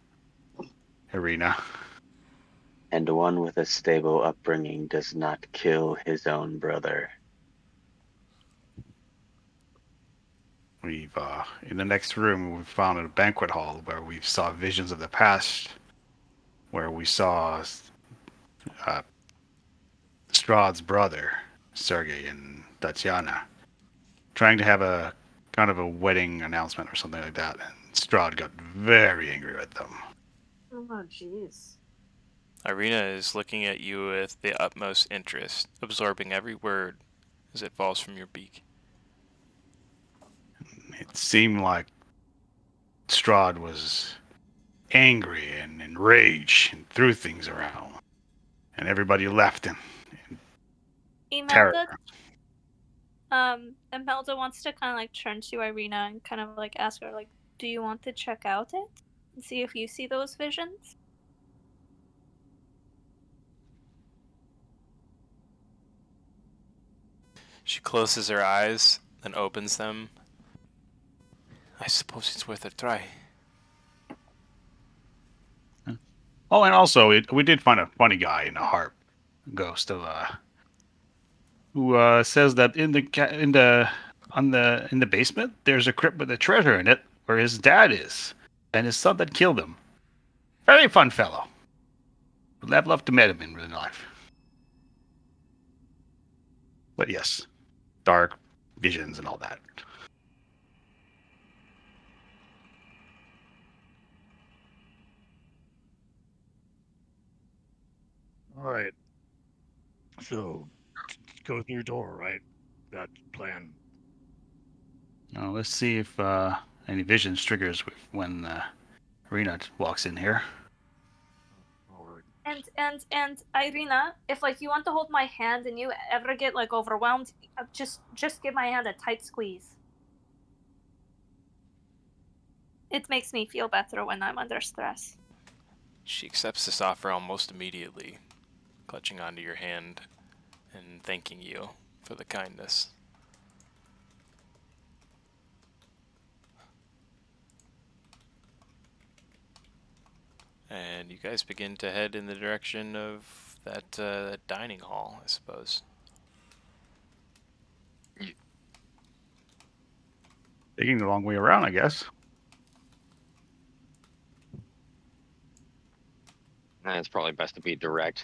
Irina. And one with a stable upbringing does not kill his own brother. We've, in the next room, we found a banquet hall where we saw visions of the past, where we saw Strahd's brother, Sergei, and Tatiana, trying to have a kind of a wedding announcement or something like that. And Strahd got very angry with them. Oh, jeez. Irina is looking at you with the utmost interest, absorbing every word as it falls from your beak. It seemed like Strahd was angry and enraged and threw things around. And everybody left him in terror. Imelda wants to kind of like turn to Irina and kind of like ask her, like, do you want to check out it and see if you see those visions? She closes her eyes, then opens them. I suppose it's worth a try. Oh, and also, we did find a funny guy in a harp ghost of who says that in the basement there's a crypt with a treasure in it where his dad is and his son that killed him. Very fun fellow. Would have loved to meet him in real life. But yes, dark visions and all that. All right. So, go through door, right? That's the plan. Now, let's see if any visions triggers when Rena walks in here. Forward. And Irina, if like you want to hold my hand and you ever get like overwhelmed, just give my hand a tight squeeze. It makes me feel better when I'm under stress. She accepts this offer almost immediately, clutching onto your hand and thanking you for the kindness. And you guys begin to head in the direction of that dining hall, I suppose. Taking the long way around, I guess. It's probably best to be direct.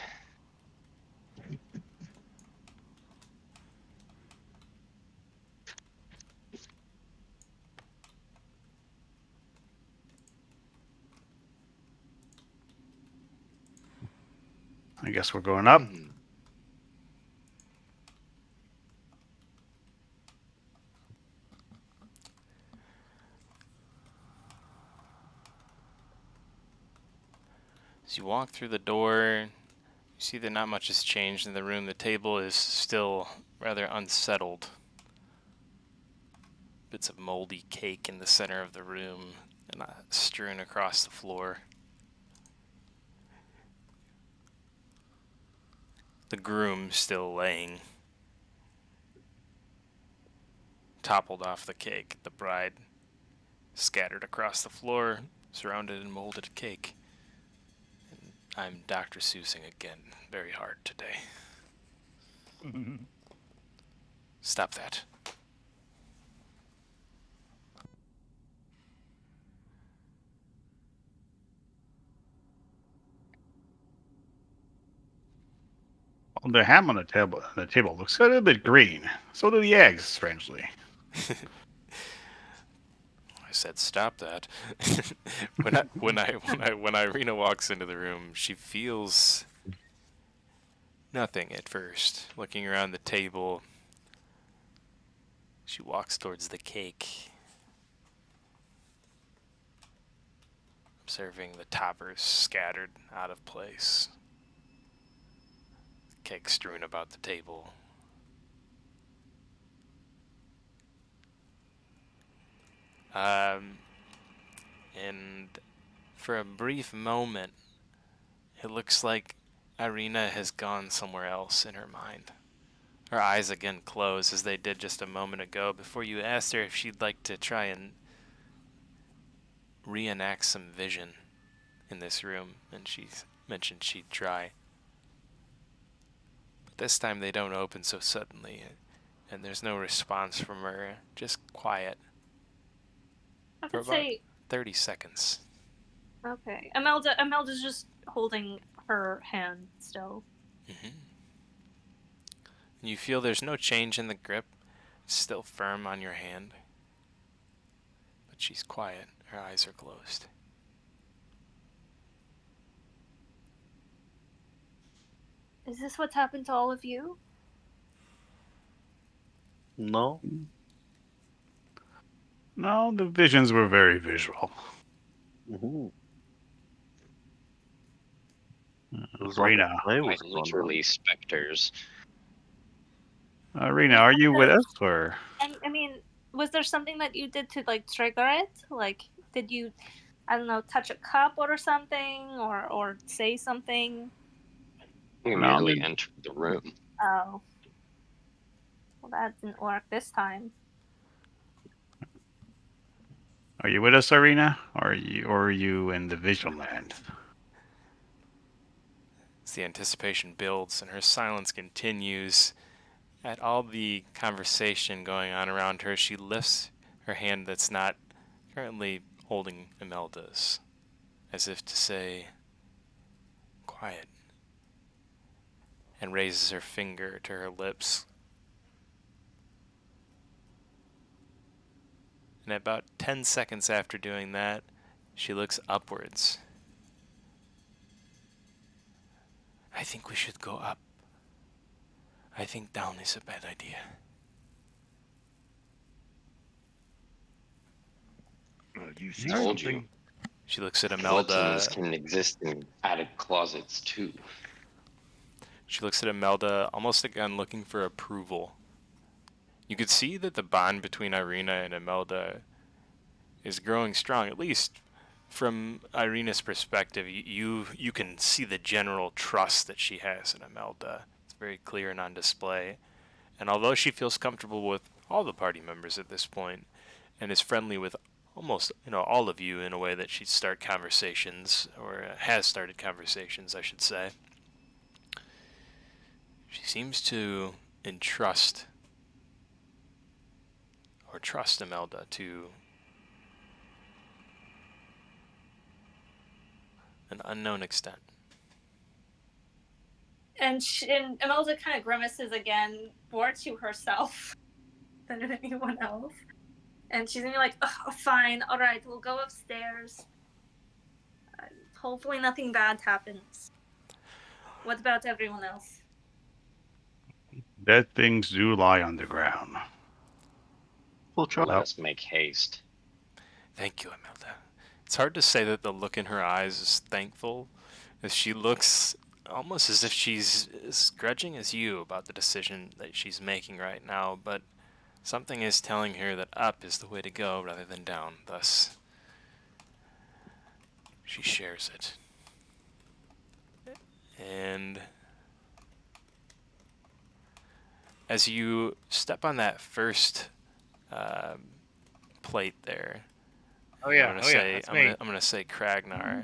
I guess we're going up. As you walk through the door, you see that not much has changed in the room. The table is still rather unsettled. Bits of moldy cake in the center of the room and strewn across the floor. The groom still laying, toppled off the cake. The bride scattered across the floor, surrounded in molded cake. And I'm Dr. Seussing again, very hard today. Stop that. Well, the ham on the table looks a little bit green. So do the eggs, strangely. I said stop that. When Irina walks into the room, she feels nothing at first. Looking around the table, she walks towards the cake, observing the toppers scattered out of place. Cake strewn about the table. And for a brief moment, it looks like Irina has gone somewhere else in her mind. Her eyes again close as they did just a moment ago before you asked her if she'd like to try and reenact some vision in this room, and she mentioned she'd try. But this time they don't open so suddenly, and there's no response from her, just quiet. I For would about say 30 seconds. okay. Imelda's just holding her hand still. You feel there's no change in the grip. It's still firm on your hand. But she's quiet. Her eyes are closed. Is this what's happened to all of you? No. No, the visions were very visual. Mm-hmm. It was like Rena. a play was Quite going on. literally specters. Rena, are you with us, or? I mean, was there something that you did to like trigger it? Like, did you, I don't know, touch a cup or something, or say something? We No, merely entered the room. Oh, well, that didn't work this time. Are you with us, Irina? Or are you in the visual land? As the anticipation builds and her silence continues, at all the conversation going on around her, she lifts her hand that's not currently holding Imelda's, as if to say, quiet, and raises her finger to her lips. And about 10 seconds after doing that, she looks upwards. I think we should go up. I think down is a bad idea. You see Told something? you. She looks at Skeletons Imelda. can exist in attic closets too. She looks at Imelda, almost again looking for approval. You could see that the bond between Irina and Imelda is growing strong, at least from Irina's perspective. You can see the general trust that she has in Imelda. It's very clear and on display. And although she feels comfortable with all the party members at this point, and is friendly with almost all of you in a way that she'd start conversations, or has started conversations, I should say, she seems to trust Imelda to an unknown extent. And Imelda kind of grimaces again, more to herself than to anyone else. And she's gonna be like, oh, fine, all right, we'll go upstairs. Hopefully nothing bad happens. What about everyone else? Dead things do lie on the ground. We'll try. Let us make haste. Thank you, Imelda. It's hard to say that the look in her eyes is thankful, as she looks almost as if she's as grudging as you about the decision that she's making right now, but something is telling her that up is the way to go rather than down. Thus, she shares it. And as you step on that first plate there, Oh yeah, I'm that's me. gonna say Kragnar.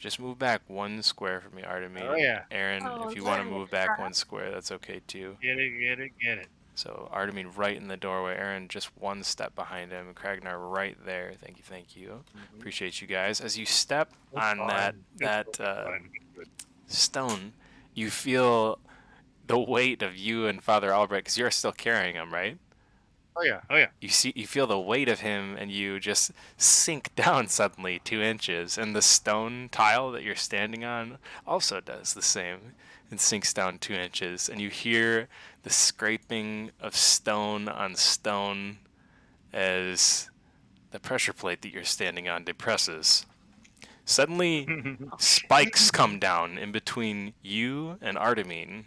Just move back 1 square from me, Artemis. Oh, yeah. Aaron, Oh, if you want to yeah. move back 1 square, that's okay too. Get it. So Artemis right in the doorway. Aaron just 1 step behind him. Kragnar right there. Thank you. Appreciate you guys. As you step on that stone, you feel the weight of you and Father Albright, because you're still carrying him, right? Oh yeah. You feel the weight of him, and you just sink down suddenly 2 inches, and the stone tile that you're standing on also does the same. It sinks down 2 inches, and you hear the scraping of stone on stone as the pressure plate that you're standing on depresses. Suddenly, spikes come down in between you and Artemine.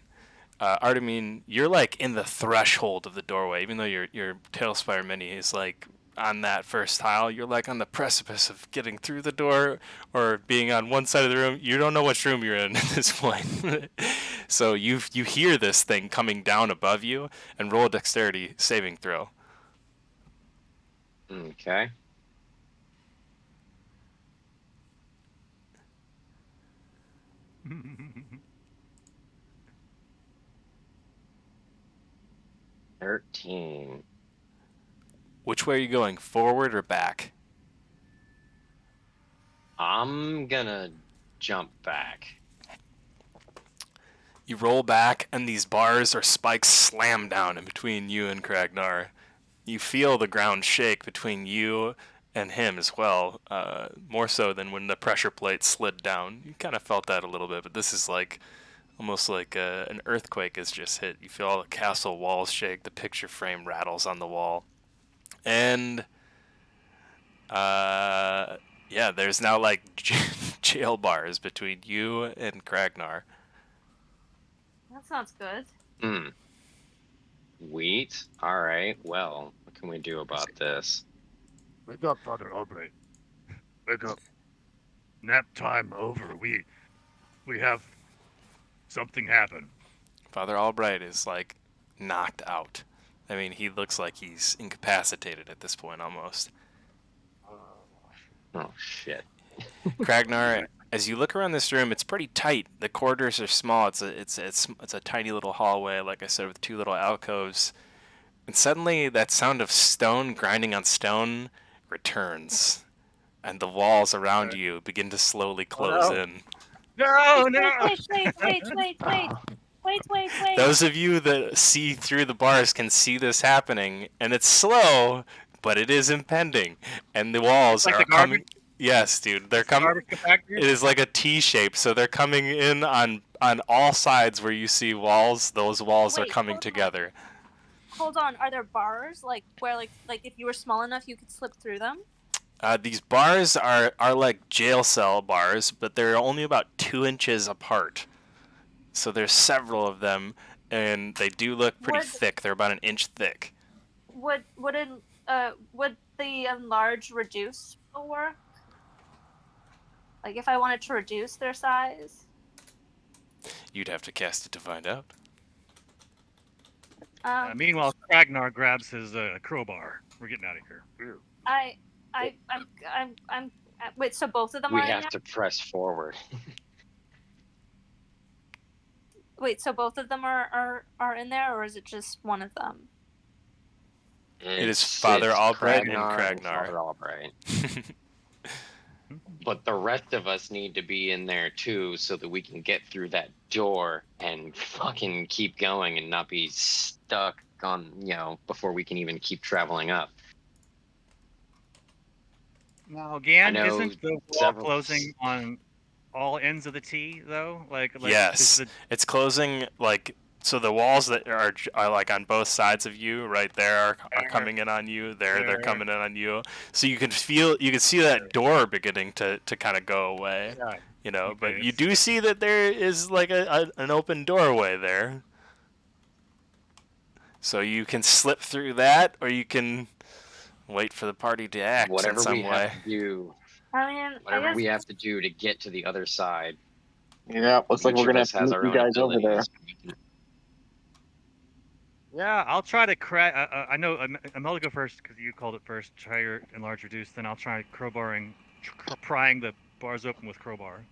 Artemine, you're like in the threshold of the doorway, even though your Tailspire Mini is like on that first tile. You're like on the precipice of getting through the door or being on one side of the room. You don't know which room you're in at this point. So you hear this thing coming down above you, and roll a dexterity saving throw. Okay. $13. Which way are you going, forward or back? I'm gonna jump back. You roll back, and these bars or spikes slam down in between you and Kragnar. You feel the ground shake between you and him as well, more so than when the pressure plate slid down. You kind of felt that a little bit, but this is like almost like an earthquake has just hit. You feel all the castle walls shake, the picture frame rattles on the wall. And, yeah, there's now like jail bars between you and Kragnar. That sounds good. Wheat? Alright, well, what can we do about this? Wake up, Father Albright. Wake up. Nap time over. We have something happen. Father Albright is like knocked out. I mean, he looks like he's incapacitated at this point almost. Oh, shit. Kragnar, as you look around this room, it's pretty tight. The corridors are small. It's a tiny little hallway, like I said, with 2 little alcoves. And suddenly, that sound of stone grinding on stone returns, and the walls around you begin to slowly close in. No. Wait. Those of you that see through the bars can see this happening, and it's slow, but it is impending. And the walls Like are the coming. garbage? Yes, dude, they're coming. Garbage compactor? It is like a T shape, so they're coming in on all sides where you see walls. Those walls are Wait, coming hold on. together. Hold on. Are there bars like where like if you were small enough you could slip through them? These bars are like jail cell bars, but they're only about 2 inches apart. So there's several of them, and they do look pretty thick. They're about 1 inch thick. Would the enlarge reduce work? Like if I wanted to reduce their size? You'd have to cast it to find out. Meanwhile, Kragnar grabs his crowbar. We're getting out of here. I'm wait, so both of them We are in have there? to press forward. Wait, so both of them are in there, or is it just one of them? It is Father Albright and Kragnar Kragnar. Father Albright. But the rest of us need to be in there too, so that we can get through that door and fucking keep going and not be stuck on, before we can even keep traveling up. Now, again, I know isn't the wall several- closing on all ends of the T though? Like Yes, is it's closing like so. The walls that are like on both sides of you, right there, are coming in on you. They're coming in on you. So you can see that door beginning to kind of go away. Yeah. But you do see that there is like an open doorway there. So you can slip through that, or you can wait for the party to act Whatever in some we way. have to do, I mean, whatever I guess we have to do to get to the other side. Yeah, looks like Each we're of gonna us have to has meet our you own guys over there. abilities. Yeah, I'll try to I know Imelda go first because you called it first. Try your enlarge reduce, then I'll try prying the bars open with crowbar.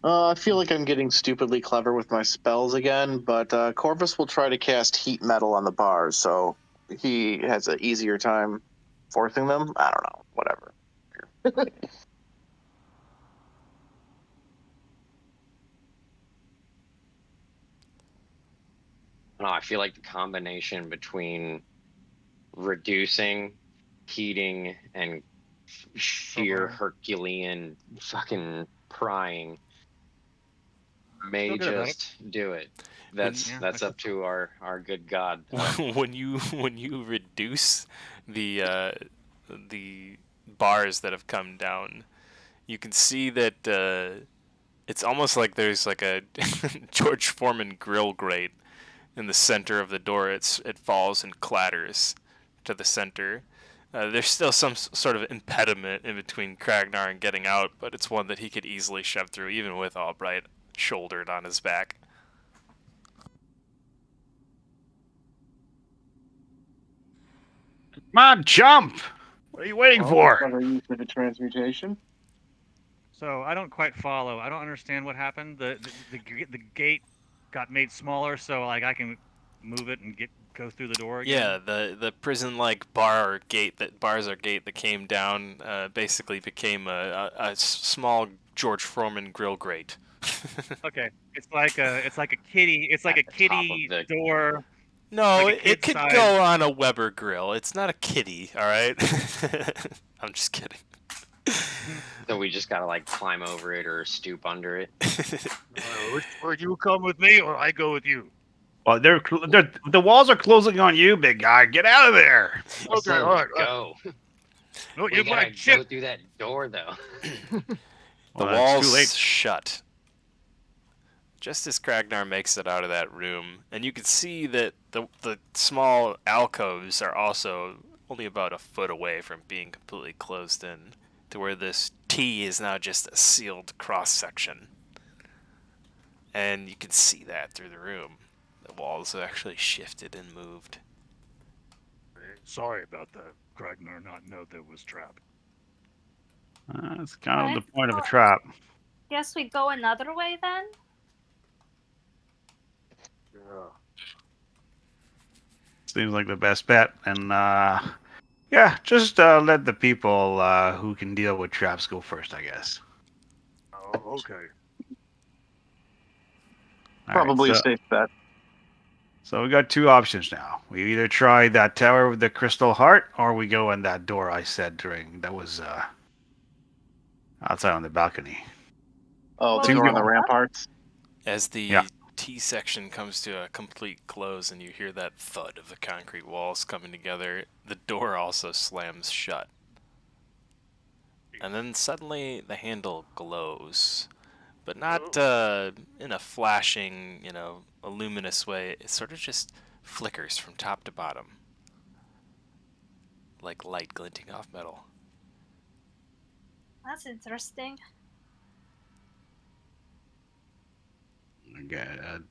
I feel like I'm getting stupidly clever with my spells again, but Corvus will try to cast heat metal on the bars, so he has an easier time forcing them. I don't know, whatever. No, I feel like the combination between reducing, heating, and sheer Herculean fucking prying may Feel good about it. just do it. When- That's up to our good God. when you reduce the bars that have come down, you can see that it's almost like there's like a George Foreman grill grate in the center of the door. It falls and clatters to the center. There's still some sort of impediment in between Kragnar and getting out, but it's one that he could easily shove through, even with Albright shouldered on his back. Come on, jump! What are you waiting for? Clever use of a transmutation. So I don't quite follow. I don't understand what happened. The gate got made smaller, so like I can move it and go through the door again. Yeah, the prison-like bars or gate that came down basically became a small George Foreman grill grate. Okay. It's like a kitty. It's like At a the top kitty of the- door. No, Like a it could kid-size- go on a Weber grill. It's not a kitty, all right? I'm just kidding. So we just gotta like climb over it or stoop under it. Or you come with me, or I go with you. Well, the walls are closing on you, big guy. Get out of there. Okay, So all right. go. No, We you're gotta my go ship. through that door though. The Well, it's too wall's late. shut. Just as Kragnar makes it out of that room, and you can see that the small alcoves are also only about a foot away from being completely closed in, to where this T is now just a sealed cross-section. And you can see that through the room. The walls have actually shifted and moved. Sorry about that. Kragnar not know there was trap. That's kind of Okay. the point of a trap. Guess we go another way then? Yeah. Seems like the best bet. And yeah, just let the people who can deal with traps go first, I guess. Oh, okay. All right, Probably a so, safe bet. so we got two options now. We either try that tower with the crystal heart, or we go in that door I said that was outside on the balcony. Oh, the Well, door on the yeah. ramparts. As the Yeah. T section comes to a complete close and you hear that thud of the concrete walls coming together, the door also slams shut. And then suddenly the handle glows. But not in a flashing, a luminous way. It sort of just flickers from top to bottom. Like light glinting off metal. That's interesting. Again,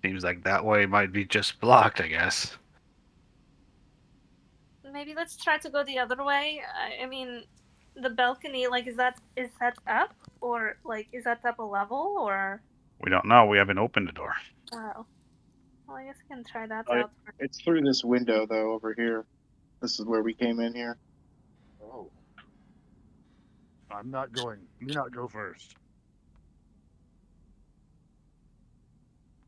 seems like that way might be just blocked, I guess. Maybe let's try to go the other way. I mean, the balcony, like, is that up, or like, is that up a level, or? We don't know. We haven't opened the door. Oh, well, I guess I can try that Oh, out. It's through this window though over here. This is where we came in here. Oh. I'm not going. You not go first.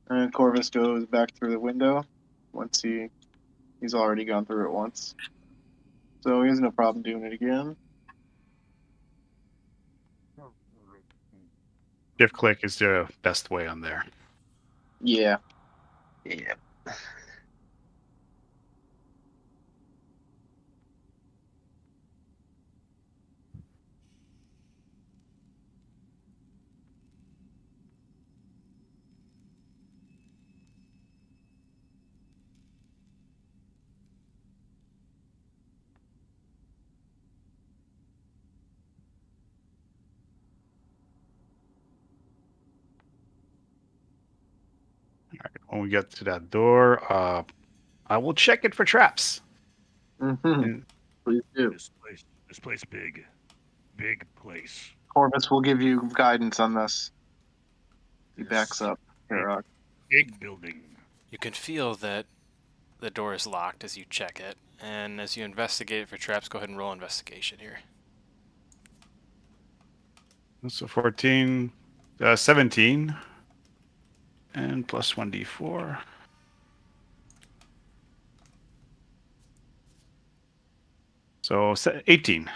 And Corvus goes back through the window once he's already gone through it once. So he has no problem doing it again. Shift click is the best way on there. Yeah. Yeah. When we get to that door, I will check it for traps. Mm-hmm. Please do. This place big place. Corvus will give you guidance on this. He backs up. Terok. Big building. You can feel that the door is locked as you check it, and as you investigate for traps, go ahead and roll investigation here. So 14, 17, and plus 1d4. So 18.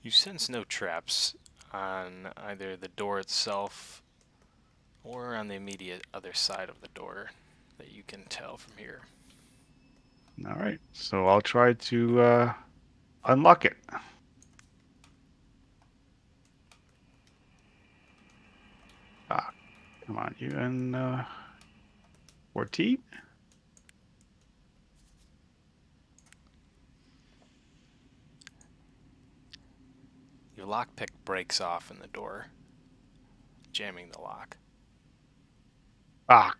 You sense no traps on either the door itself or on the immediate other side of the door that you can tell from here. All right. So I'll try to unlock it. Ah, come on, you and 14. Your lockpick breaks off in the door, jamming the lock. Ah,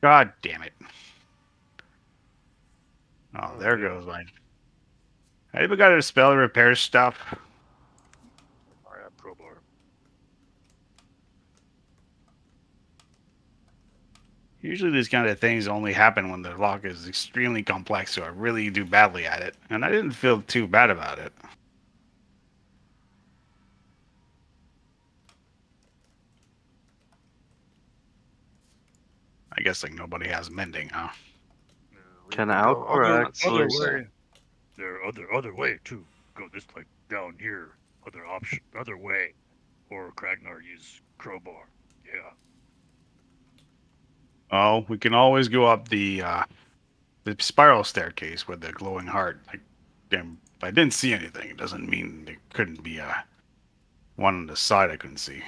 god damn it. Oh, there goes mine. I even got a spell to repair stuff. I have crowbar. Usually these kind of things only happen when the lock is extremely complex, so I really do badly at it. And I didn't feel too bad about it. I guess like nobody has mending, huh? We Can could go Alcor other actually... way. There are other way too. Go this like down here. Other option, other way. Or Kragnar use crowbar. Yeah. Oh, we can always go up the spiral staircase with the glowing heart. Like, damn, if I didn't see anything, it doesn't mean there couldn't be one on the side I couldn't see.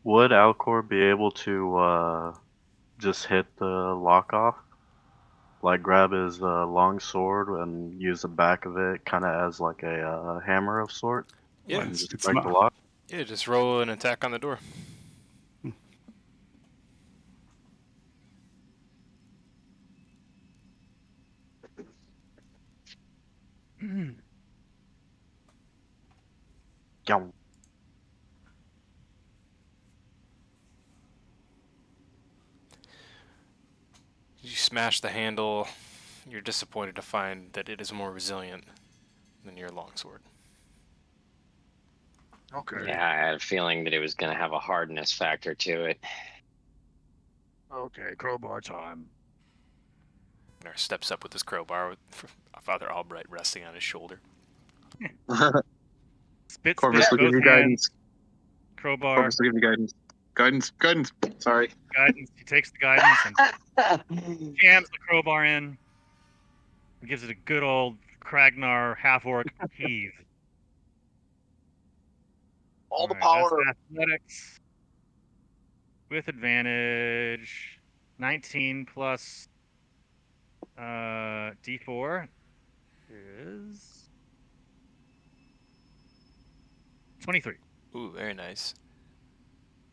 Would Alcor be able to just hit the lock off? Like grab his long sword and use the back of it kind of as like a hammer of sorts? Yeah, And just it's break the not. lock? Yeah, just roll an attack on the door. Yow. You smash the handle. You're disappointed to find that it is more resilient than your longsword. Okay. Yeah, I had a feeling that it was going to have a hardness factor to it. Okay, crowbar time. Gunnar steps up with his crowbar with Father Albright resting on his shoulder. Spit, Corvus will spit, give both you hands. guidance. Crowbar. Corvus will give you guidance. Guidance. Sorry. Guidance. He takes the guidance and jams the crowbar in. And gives it a good old Kragnar half-orc heave. All the Alright, power. that's athletics. With advantage. 19 plus D4 is 23. Ooh, very nice.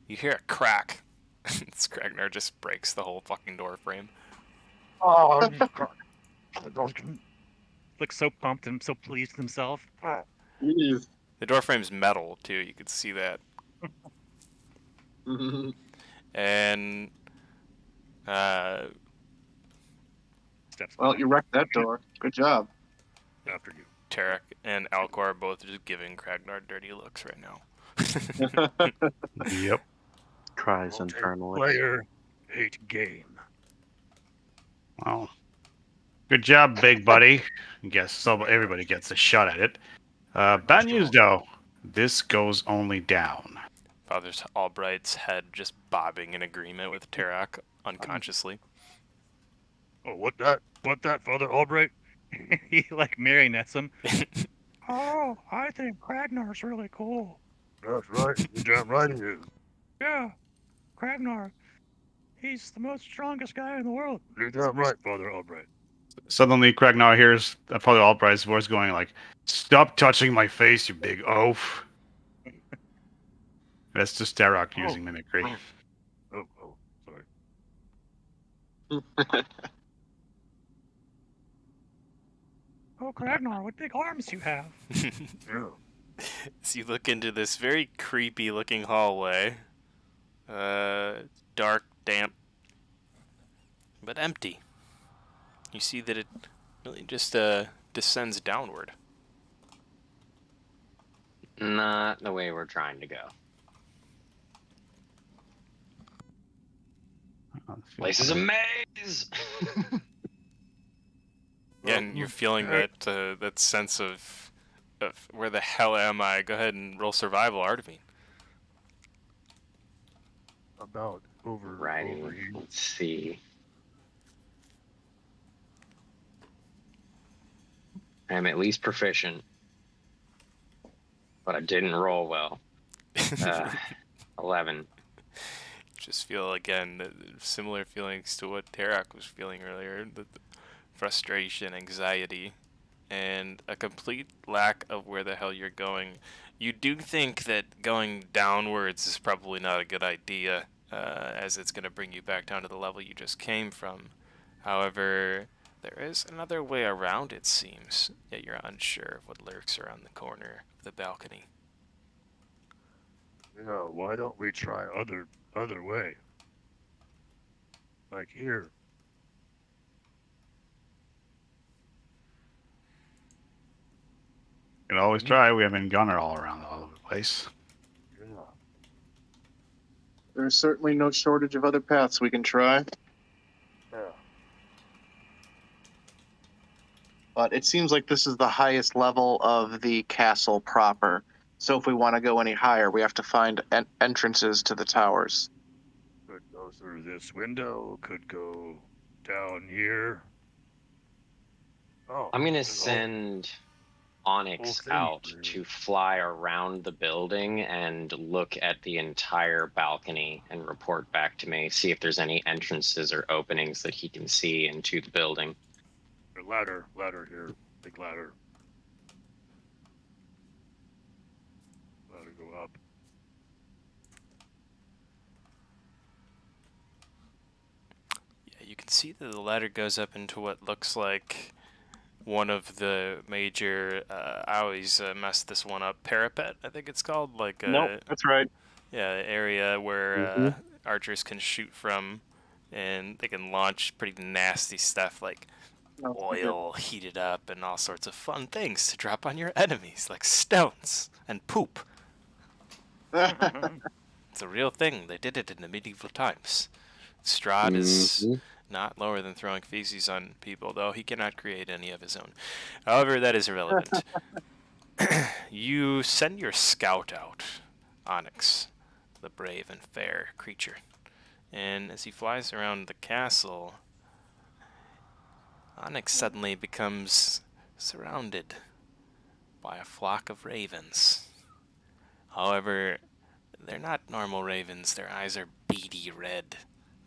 You hear a crack. Skragnar just breaks the whole fucking door frame. Oh, looks so pumped and so pleased with himself. Jeez. The door frame's metal too. You can see that. And Steps Well, back. you wrecked that door. Good job. After you. Tarek and Alcor are both just giving Kragnar dirty looks right now. Yep. Cries internally. Player, hate game. Well, good job, big buddy. I guess so everybody gets a shot at it. Bad news, though. This goes only down. Father Albright's head just bobbing in agreement with Tarek unconsciously. Oh, what that, Father Albright? He like marionettes him. Oh, I think Kragnar's really cool. That's right. You damn right he is. Yeah, Kragnar. He's the most strongest guy in the world. You're damn right, Father Albright. Suddenly, Kragnar hears Father Albright's voice going like, "Stop touching my face, you big oaf." That's just Darok using mimicry. Oh, sorry. Oh, Kragnar, what big arms you have. As you look into this very creepy looking hallway, dark, damp, but empty. You see that it really just descends downward. Not the way we're trying to go. Place is a maze. Again, you're feeling that that sense of where the hell am I? Go ahead and roll survival, Artevine. About over Righty. here. Let's see. I'm at least proficient, but I didn't roll well. 11. Just feel again similar feelings to what Tarak was feeling earlier: the frustration, anxiety, and a complete lack of where the hell you're going. You do think that going downwards is probably not a good idea, as it's going to bring you back down to the level you just came from. However, there is another way around, it seems, yet you're unsure of what lurks around the corner of the balcony. Yeah, why don't we try other way? Like here. You can always try. We haven't gone all around all over the place. Yeah. There's certainly no shortage of other paths we can try. Yeah. But it seems like this is the highest level of the castle proper. So if we want to go any higher, we have to find entrances to the towers. Could go through this window, could go down here. Oh, I'm going to there's a whole- send Onyx thing out here. to fly around the building and look at the entire balcony and report back to me, see if there's any entrances or openings that he can see into the building. a ladder here. Big ladder. Ladder go up. Yeah, you can see that the ladder goes up into what looks like one of the major, I always mess this one up, parapet, I think it's called. Like, Nope, that's right. yeah, area where archers can shoot from, and they can launch pretty nasty stuff like oil heated up and all sorts of fun things to drop on your enemies, like stones and poop. It's a real thing. They did it in the medieval times. Strahd is not lower than throwing feces on people, though he cannot create any of his own. However, that is irrelevant. You send your scout out, Onyx, the brave and fair creature. And as he flies around the castle, Onyx suddenly becomes surrounded by a flock of ravens. However, they're not normal ravens. Their eyes are beady red.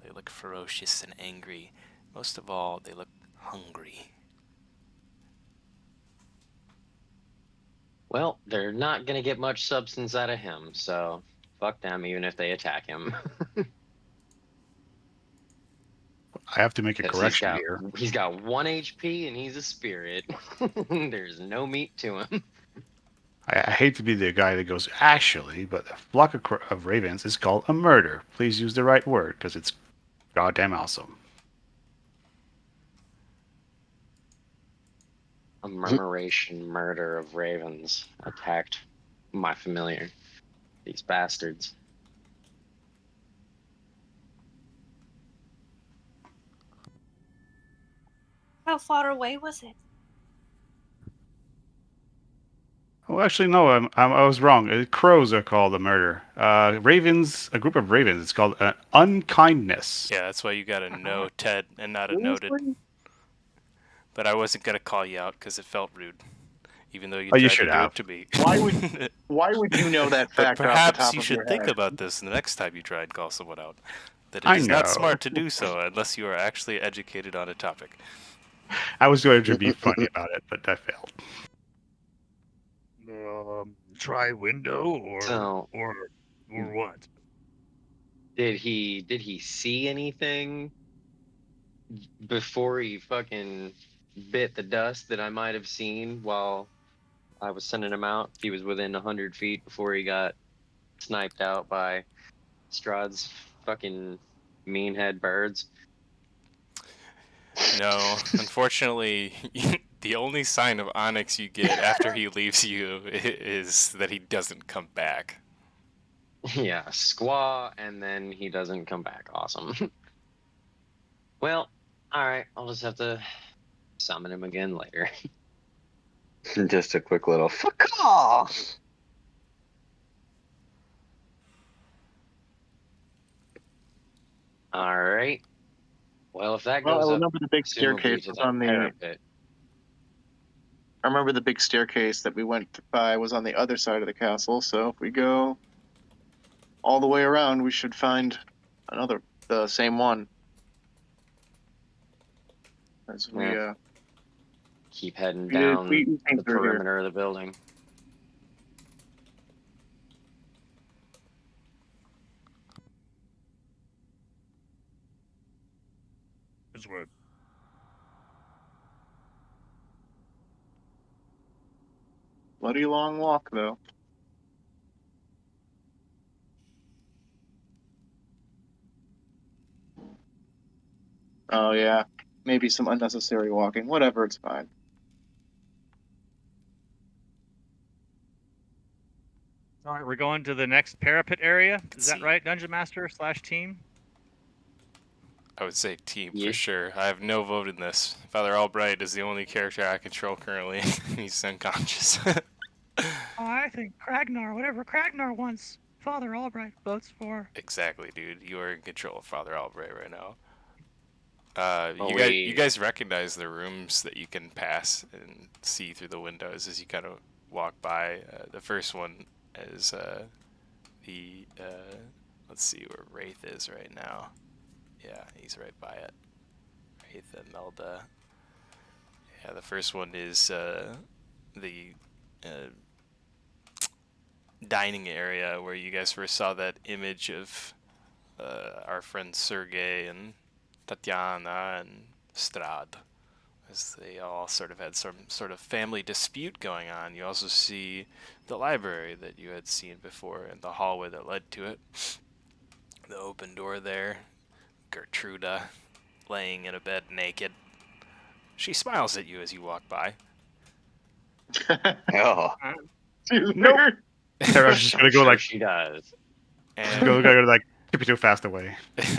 They look ferocious and angry. Most of all, they look hungry. Well, they're not going to get much substance out of him, so fuck them even if they attack him. I have to make a 'Cause correction here. He's got 1 HP and he's a spirit. There's no meat to him. I hate to be the guy that goes, actually, but a flock of ravens is called a murder. Please use the right word, because it's goddamn awesome. A murmuration murder of ravens attacked my familiar. These bastards. How far away was it? Oh, actually, no, I was wrong. Crows are called a murder. Ravens, a group of ravens, it's called an unkindness. Yeah, that's why you got a no, Ted, and not a noted. But I wasn't going to call you out because it felt rude, even though you tried should to have. do it to me. Why would you know that But fact off the perhaps top you of your should think head? about this the next time you try and call someone out. That it I is not know. smart to do so unless you are actually educated on a topic. I was going to be funny about it, but I failed. Try window So- or what? Did he see anything? before he fucking bit the dust that I might have seen while I was sending him out, he was within 100 feet before he got sniped out by Strahd's fucking mean-head birds. No, unfortunately, the only sign of Onyx you get after he leaves you is that he doesn't come back. Yeah, squaw, and then he doesn't come back. Awesome. Well, alright, I'll just have to summon him again later. Just a quick little fuck off. Alright. Well, if that Well, goes I up, remember the big presumably staircase to was that on the. parapet. I remember the big staircase that we went by was on the other side of the castle. So if we go all the way around, we should find the same one. As we Yeah. Keep heading we down came the through here. perimeter of the building. His word. Bloody long walk though. Oh yeah, maybe some unnecessary walking. Whatever, it's fine. All right, we're going to the next parapet area. Is that see. right, Dungeon Master / team? I would say team Yeah. for sure. I have no vote in this. Father Albright is the only character I control currently. He's unconscious. I think whatever Kragnar wants, Father Albright votes for. Exactly, dude. You are in control of Father Albright right now. Oh, You guys recognize the rooms that you can pass and see through the windows as you kind of walk by. The first one is let's see where Wraith is right now. Yeah, he's right by it. Wraith and Melda. Yeah, the first one is the dining area where you guys first saw that image of our friends Sergey and Tatiana and Strahd, as they all sort of had some sort of family dispute going on. You also see the library that you had seen before and the hallway that led to it. The open door there. Gertruda laying in a bed naked. She smiles at you as you walk by. Oh, Nope. Tara's just gonna go Sure like she does. And go like too fast away.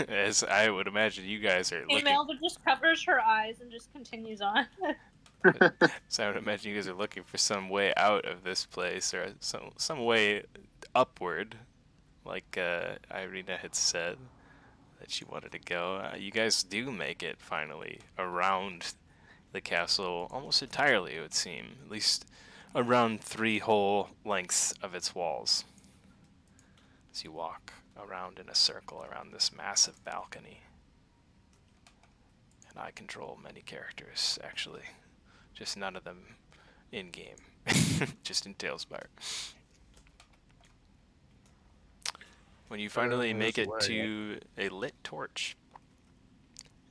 as I would imagine you guys are looking, Imelda just covers her eyes and just continues on. so I would imagine you guys are looking for some way out of this place or some way upward, like Irina had said that she wanted to go. You guys do make it finally around the castle almost entirely, it would seem, at least around 3 whole lengths of its walls. As you walk around in a circle around this massive balcony. And I control many characters, actually. Just none of them in-game. Just in Tailspire. When you finally make it to a lit torch,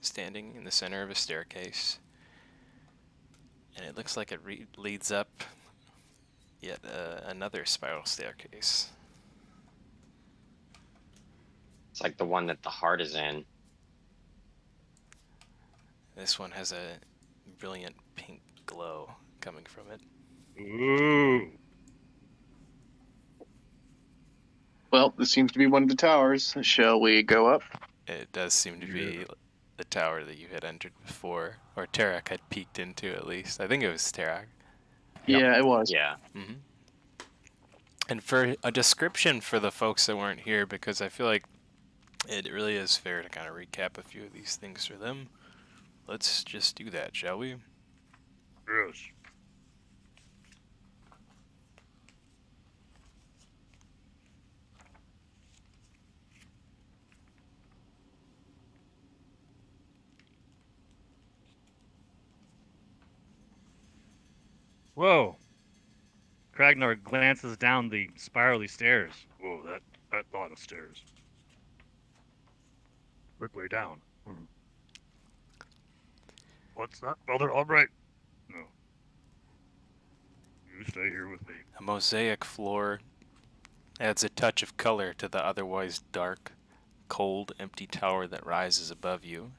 standing in the center of a staircase, and it looks like it leads up yet another spiral staircase. It's like the one that the heart is in. This one has a brilliant pink glow coming from it. Ooh. Well, this seems to be one of the towers. Shall we go up? It does seem to be the tower that you had entered before, or Tarak had peeked into at least. I think it was Tarak. Yeah, it was. Yeah. Mm-hmm. And for a description for the folks that weren't here, because I feel like it really is fair to kind of recap a few of these things for them. Let's just do that, shall we? Yes. Whoa. Kragnar glances down the spirally stairs. Whoa, that lot of stairs. Quick way down. What's that, Brother Albright? No. You stay here with me. A mosaic floor adds a touch of color to the otherwise dark, cold, empty tower that rises above you.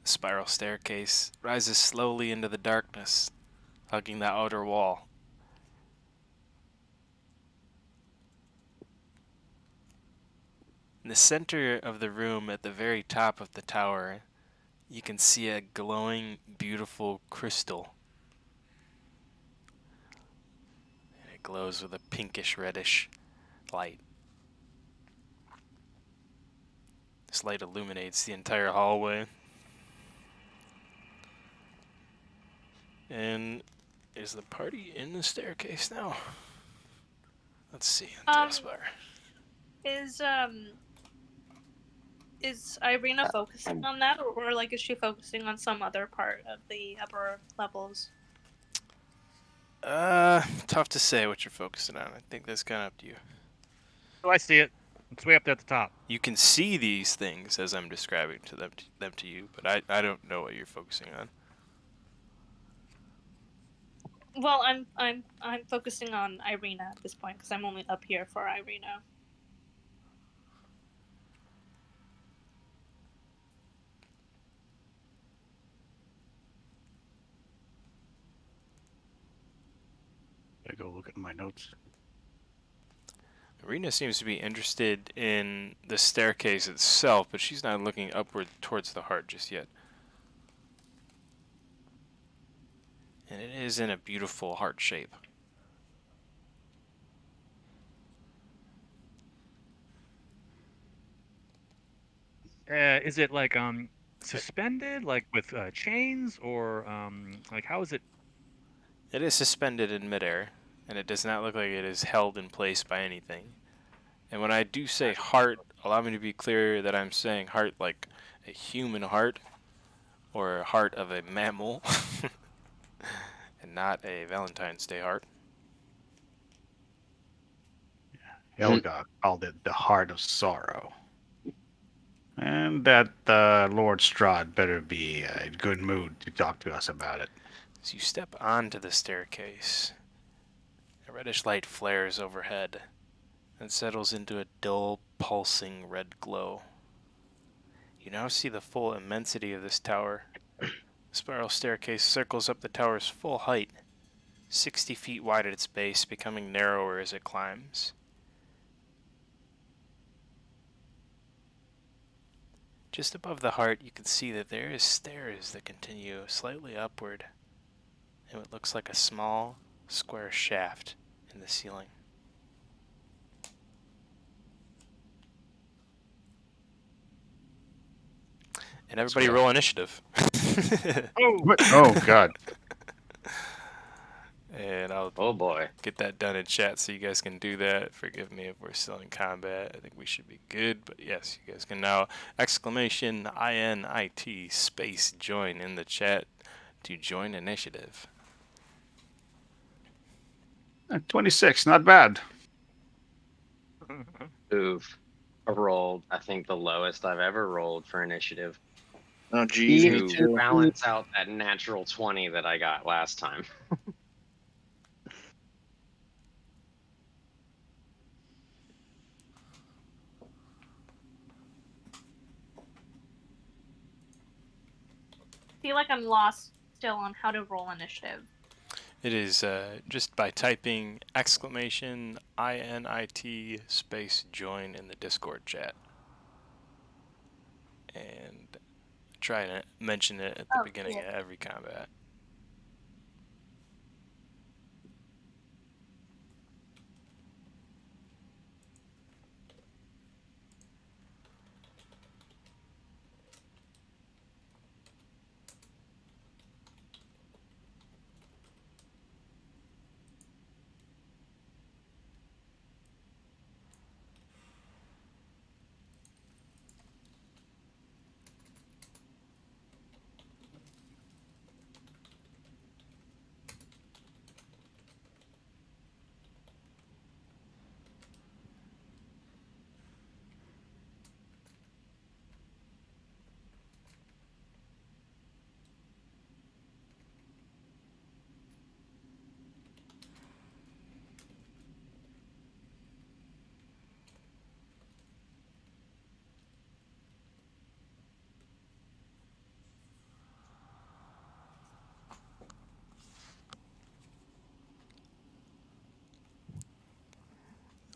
The spiral staircase rises slowly into the darkness, hugging the outer wall. In the center of the room, at the very top of the tower, you can see a glowing, beautiful crystal. And it glows with a pinkish reddish light. This light illuminates the entire hallway. And is the party in the staircase now? Let's see. Tailspire. Is Irina focusing on that, or like is she focusing on some other part of the upper levels? Tough to say what you're focusing on. I think that's kind of up to you. Oh, I see it. It's way up there at the top. You can see these things as I'm describing them to you, but I don't know what you're focusing on. Well, I'm focusing on Irina at this point because I'm only up here for Irina. I go look at my notes. Irina seems to be interested in the staircase itself, but she's not looking upward towards the heart just yet. And it is in a beautiful heart shape. Is it like suspended, like with chains, or like how is it? It is suspended in midair, and it does not look like it is held in place by anything. And when I do say heart, allow me to be clear that I'm saying heart like a human heart, or a heart of a mammal, and not a Valentine's Day heart. Helga called it the heart of sorrow. And that Lord Strahd better be in good mood to talk to us about it. As you step onto the staircase, a reddish light flares overhead and settles into a dull, pulsing red glow. You now see the full immensity of this tower. The spiral staircase circles up the tower's full height, 60 feet wide at its base, becoming narrower as it climbs. Just above the heart, you can see that there is stairs that continue slightly upward in what looks like a small, square shaft in the ceiling. And everybody roll initiative. Oh, God. And I'll Oh boy. get that done in chat so you guys can do that. Forgive me if we're still in combat. I think we should be good, but yes, you guys can now exclamation INIT space join in the chat to join initiative. 26, not bad. Oof. I rolled, I think, the lowest I've ever rolled for initiative. Oh, geez, me To too. balance out that natural 20 that I got last time. I feel like I'm lost still on how to roll initiative. It is just by typing exclamation INIT space join in the Discord chat. And try to mention it at the beginning of every combat.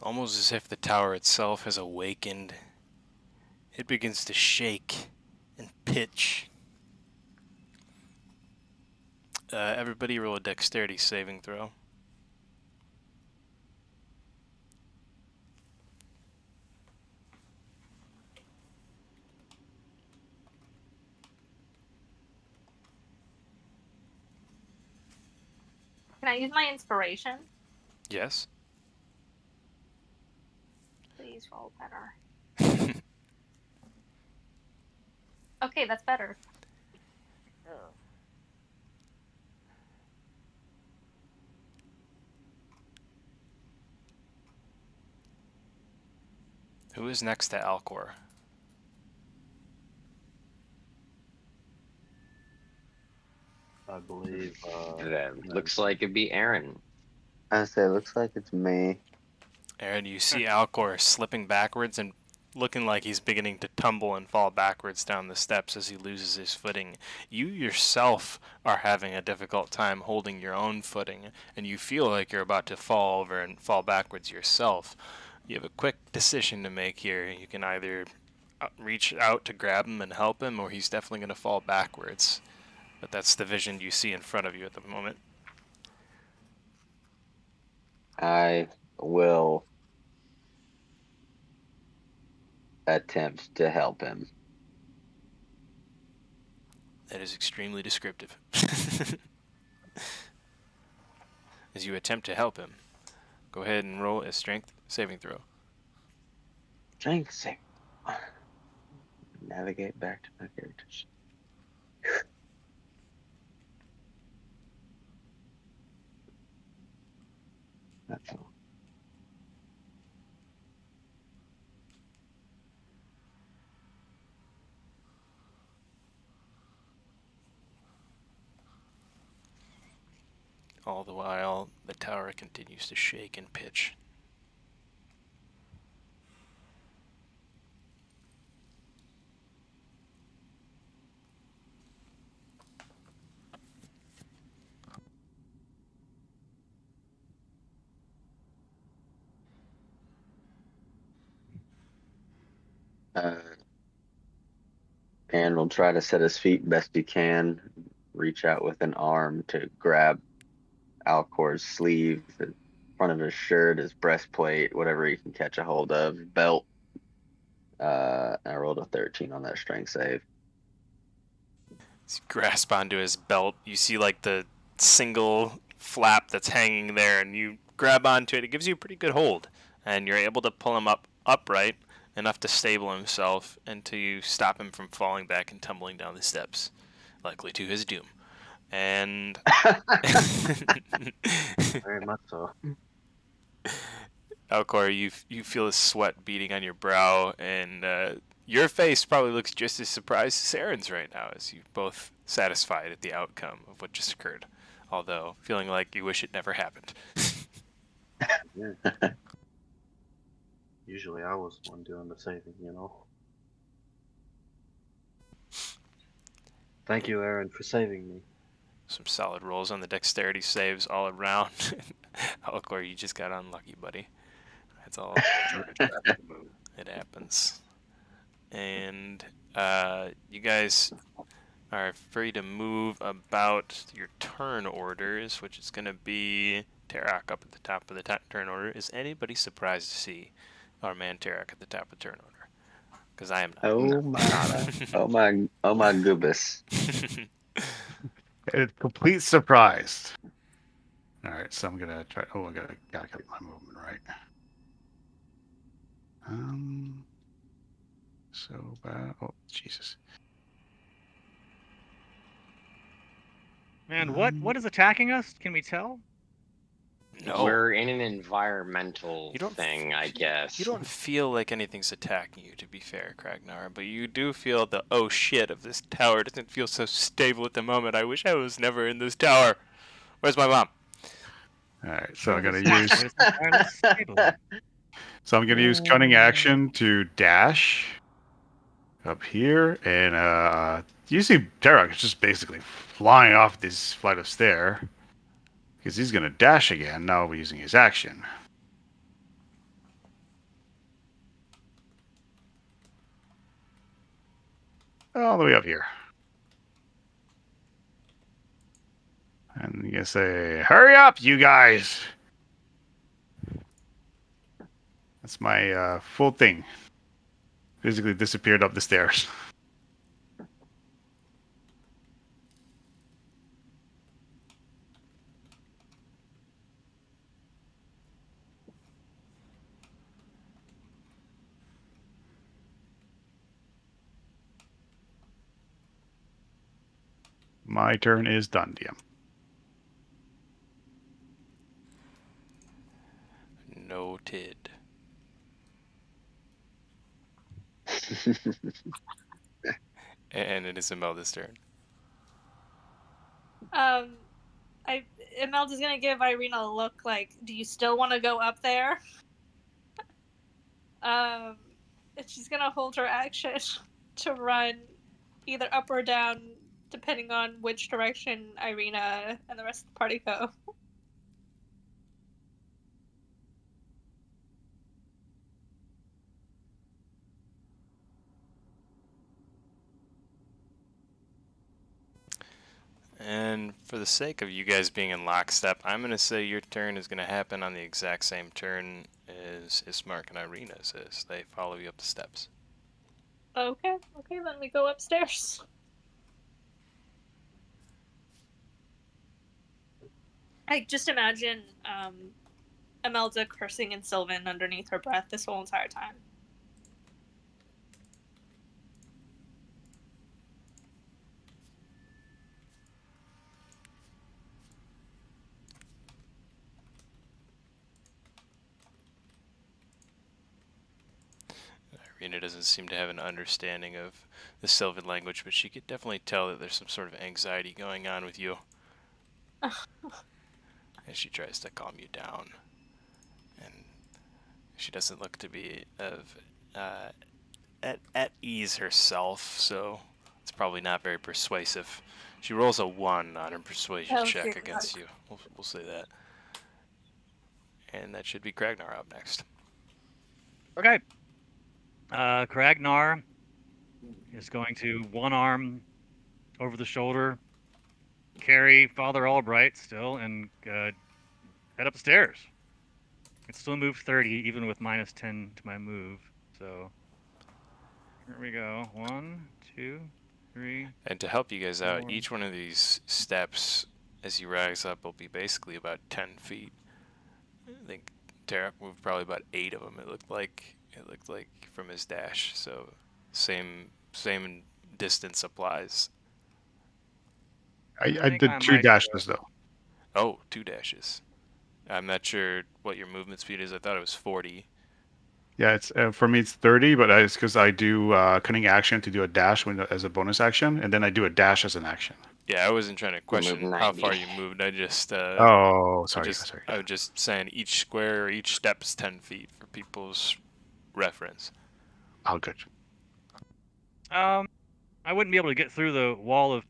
Almost as if the tower itself has awakened. It begins to shake and pitch. Everybody roll a dexterity saving throw. Can I use my inspiration? Yes. Please roll better. Okay, that's better. Who is next to Alcor? I believe. That looks like it'd be Aaron. I say, looks like it's me. Aaron, you see Alcor slipping backwards and looking like he's beginning to tumble and fall backwards down the steps as he loses his footing. You yourself are having a difficult time holding your own footing, and you feel like you're about to fall over and fall backwards yourself. You have a quick decision to make here. You can either reach out to grab him and help him, or he's definitely going to fall backwards. But that's the vision you see in front of you at the moment. I will attempt to help him. That is extremely descriptive. As you attempt to help him, go ahead and roll a strength saving throw. Strength save. Navigate back to my characters. That's all. All the while, the tower continues to shake and pitch. And will try to set his feet best he can. Reach out with an arm to grab Alcor's sleeve, the front of his shirt, his breastplate, whatever he can catch a hold of, belt. I rolled a 13 on that strength save. As you grasp onto his belt, you see like the single flap that's hanging there, and you grab onto it. It gives you a pretty good hold, and you're able to pull him up upright enough to stable himself and to stop him from falling back and tumbling down the steps, likely to his doom. And Very much so. Alcor, you feel the sweat beading on your brow, and your face probably looks just as surprised as Aaron's right now, as you both satisfied at the outcome of what just occurred, although feeling like you wish it never happened. Yeah. Usually I was the one doing the saving, you know. Thank you, Aaron, for saving me. Some solid rolls on the dexterity saves all around. Alcor, you just got unlucky, buddy. That's all. It happens. And you guys are free to move about your turn orders, which is going to be Tarak up at the top of the turn order. Is anybody surprised to see our man Tarak at the top of the turn order? Because I am not. Oh my, oh my goodness. It's complete surprise. All right, so I'm gonna try. Oh, I gotta get my movement right. So oh Jesus. Man, what is attacking us? Can we tell? No. We're in an environmental You don't thing, I guess. You don't feel like anything's attacking you, to be fair, Kragnar, but you do feel the oh shit of this tower doesn't feel so stable at the moment. I wish I was never in this tower. Where's my mom? All right, so I'm gonna use. So I'm gonna use cunning action to dash up here, and you see Tarak is just basically flying off this flight of stair because he's gonna dash again. Now we're using his action. all the way up here. And you say, hurry up, you guys. That's my full thing. Physically disappeared up the stairs. My turn is done, DM. Noted. And it is Imelda's turn. Imelda's gonna give Irina a look like, do you still want to go up there? And she's gonna hold her action to run either up or down, depending on which direction Irina and the rest of the party go. And for the sake of you guys being in lockstep, I'm going to say your turn is going to happen on the exact same turn as Ismark and Irina's as they follow you up the steps. Okay, then we go upstairs. I just imagine Imelda cursing in Sylvan underneath her breath this whole entire time. Irina doesn't seem to have an understanding of the Sylvan language, but she could definitely tell that there's some sort of anxiety going on with you. And she tries to calm you down. And she doesn't look to be at ease herself, so it's probably not very persuasive. She rolls a 1 on her persuasion check against you. We'll say that. And that should be Kragnar up next. Okay. Kragnar is going to one arm over the shoulder, carry Father Albright still, and head up the stairs. I can still move 30, even with minus 10 to my move. So here we go. 1, 2, 3. And to help you guys out, 4. each one of these steps as he rise up will be basically about 10 feet. I think Tarek moved probably about 8 of them. It looked like from his dash. So same distance applies. I did 2 dashes, though. Oh, 2 dashes. I'm not sure what your movement speed is. I thought it was 40. Yeah, it's for me it's 30, but it's because I do cunning action to do a dash as a bonus action, and then I do a dash as an action. Yeah, I wasn't trying to question how 90. far you moved. I just Sorry. I was just saying each square or each step is 10 feet for people's reference. Oh, good. I wouldn't be able to get through the wall of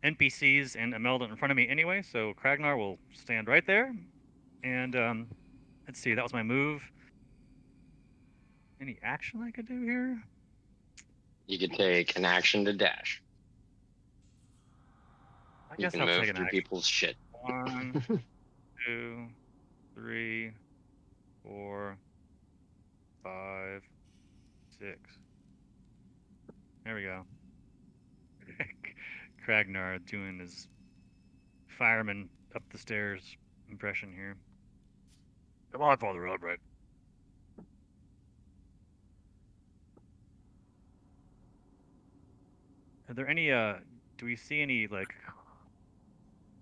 NPCs and Imelda in front of me anyway, so Kragnar will stand right there. And let's see, that was my move. Any action I could do here? You could take an action to dash. I You guess can I'll move take an through action. people's shit. 1, 2, 3, 4, 5, 6. There we go. Kragnar doing his fireman up the stairs impression here. Come on, Father Albright. Are there any, do we see any, like,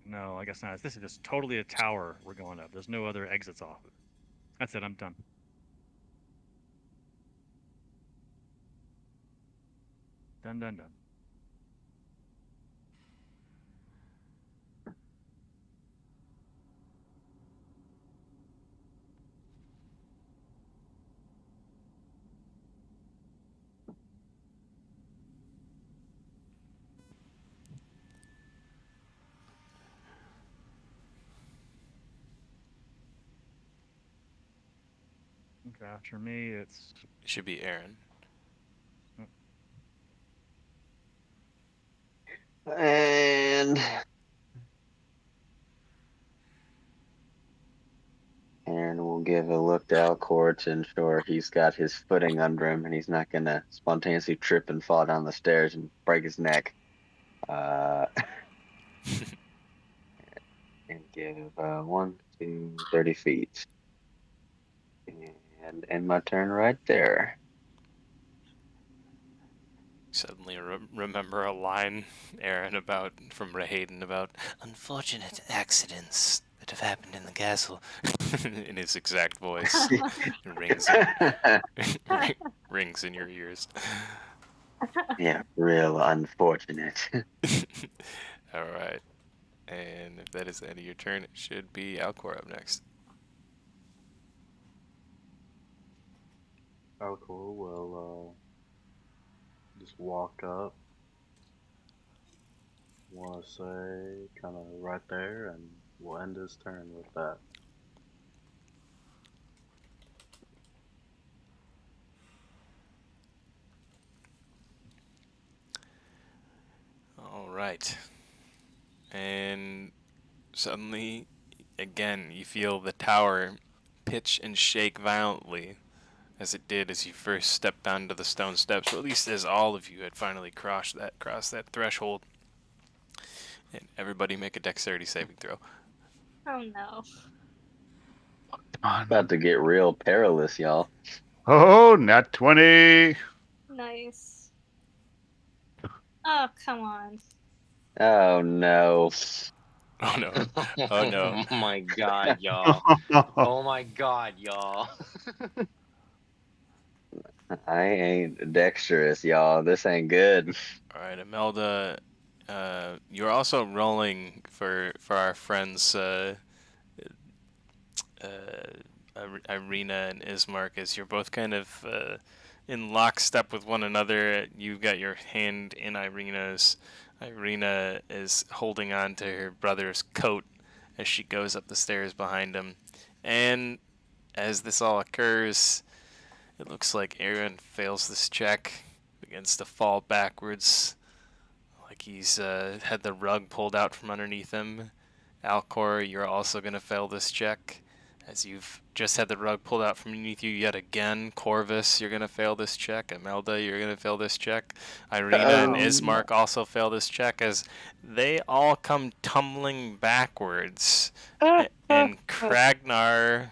no, I guess not. This is just totally a tower we're going up. There's no other exits off it. That's it, I'm done. Done. Okay, after me, it's It should be Aaron. And we'll give a look to Alcor to ensure he's got his footing under him and he's not gonna spontaneously trip and fall down the stairs and break his neck. And give 1, 2, 30 feet. And end my turn right there. Suddenly remember a line, Aaron, about from Hayden about unfortunate accidents that have happened in the castle, in his exact voice. It rings in your ears. Yeah, real unfortunate. All right, and if that is the end of your turn, it should be Alcor up next. Alcor will just walk up. Want to say kind of right there, and we'll end his turn with that. All right, and suddenly, again, you feel the tower pitch and shake violently, as it did as you first stepped onto the stone steps, or at least as all of you had finally crossed that threshold. And everybody make a dexterity saving throw. Oh no. About to get real perilous, y'all. Oh, nat 20. Nice. Oh, come on. Oh no. Oh no. Oh no. Oh my god, y'all. Oh my god, y'all. I ain't dexterous, y'all. This ain't good. Alright, Imelda, you're also rolling for our friends Irina and Ismark, as you're both kind of in lockstep with one another. You've got your hand in Irina's. Irina is holding on to her brother's coat as she goes up the stairs behind him. And as this all occurs, it looks like Aaron fails this check, begins to fall backwards, like he's had the rug pulled out from underneath him. Alcor, you're also going to fail this check, as you've just had the rug pulled out from underneath you yet again. Corvus, you're going to fail this check. Imelda, you're going to fail this check. Irina and Ismark also fail this check, as they all come tumbling backwards. And Kragnar,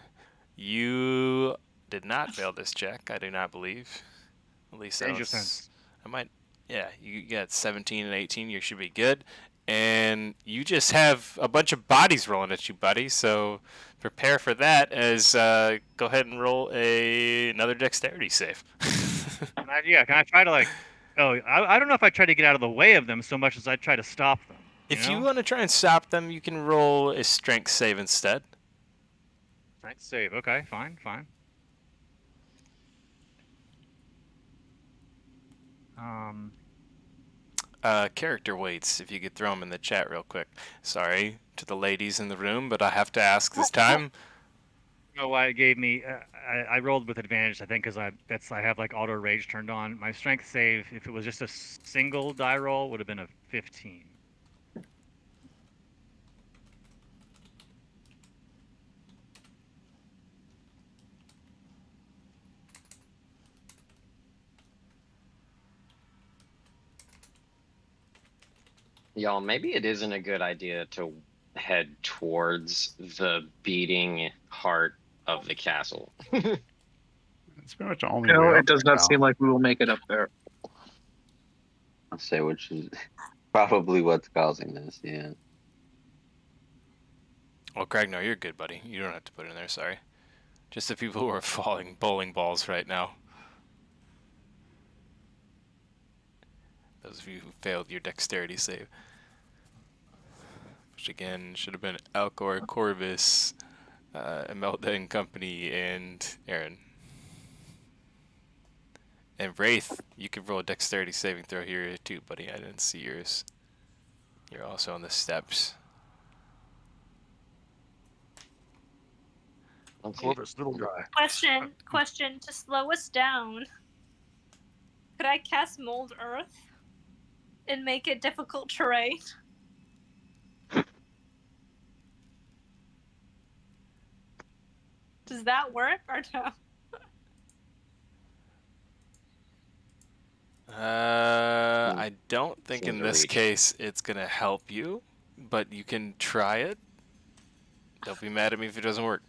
you did not fail this check, I do not believe. At least Danger sense. I might. Yeah, you got 17 and 18. You should be good. And you just have a bunch of bodies rolling at you, buddy. So prepare for that. As go ahead and roll another dexterity save. Can I try to I don't know if I try to get out of the way of them so much as I try to stop them. If you want to try and stop them, you can roll a strength save instead. Strength save. Okay, fine. Character weights, if you could throw them in the chat real quick. Sorry to the ladies in the room, but I have to ask this time. You know why it gave me? I rolled with advantage, I think, because I have like auto rage turned on. My strength save, if it was just a single die roll, would have been a 15. Y'all, maybe it isn't a good idea to head towards the beating heart of the castle. It's pretty much the only No, way it up does there not now. seem like we will make it up there. I'll say which is probably what's causing this, yeah. Well, Kragnar, you're good, buddy. You don't have to put it in there, sorry. Just the people who are falling bowling balls right now. Those of you who failed your dexterity save. Which again should have been Alcor, Corvus, Imelda and company, and Aaron. And Wraith, you can roll a dexterity saving throw here too, buddy. I didn't see yours. You're also on the steps. Corvus, little guy. Question to slow us down. Could I cast Mold Earth and make it difficult terrain. Does that work or no? I don't think Seems in a this reach. case it's gonna help you, but you can try it. Don't be mad at me if it doesn't work.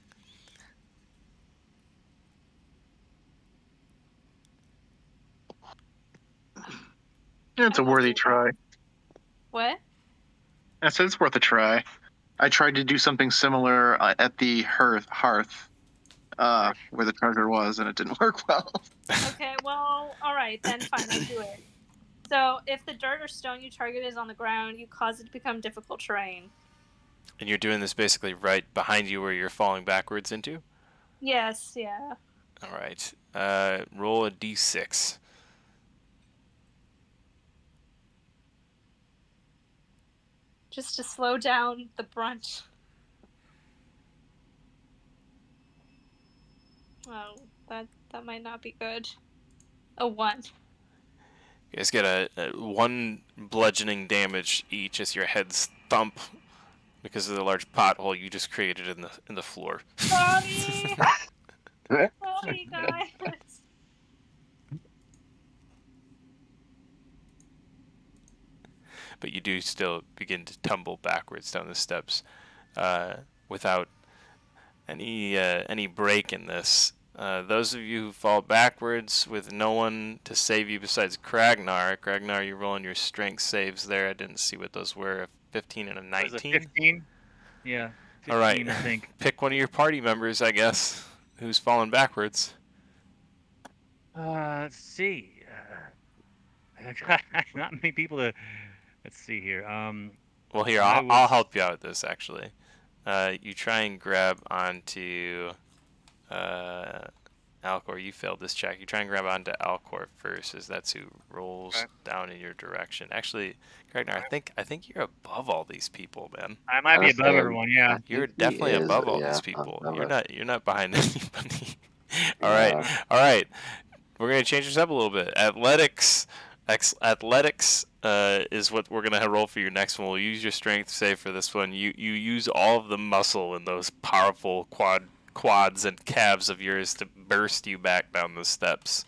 It's a worthy try. What? I said it's worth a try. I tried to do something similar at the hearth, where the treasure was, and it didn't work well. Okay, well, alright, then fine, I'll do it. So, if the dirt or stone you target is on the ground, you cause it to become difficult terrain. And you're doing this basically right behind you where you're falling backwards into? Yes, yeah. Alright. Roll a d6. Just to slow down the brunt. Oh, that might not be good. A 1. You guys get a 1 bludgeoning damage each as your heads thump because of the large pothole you just created in the floor. Sorry! Sorry, guys. But you do still begin to tumble backwards down the steps without any break in this. Those of you who fall backwards with no one to save you besides Kragnar. Kragnar, you're rolling your strength saves there. I didn't see what those were. A 15 and a Was it 19? 15? Yeah. 15, All right. I think. Pick one of your party members, I guess, who's fallen backwards. Let's see. Not many people to. Let's see here. Well, here, I'll help you out with this, actually. You try and grab onto Alcor. You failed this check. You try and grab onto Alcor first, as that's who rolls down in your direction. Actually, Gregnar, I think you're above all these people, man. I might be above everyone. Yeah. You're definitely above all these people. You're not behind anybody. All right. We're gonna change this up a little bit. Athletics is what we're gonna roll for your next one. We'll use your strength save for this one. You use all of the muscle in those powerful quads and calves of yours to burst you back down the steps.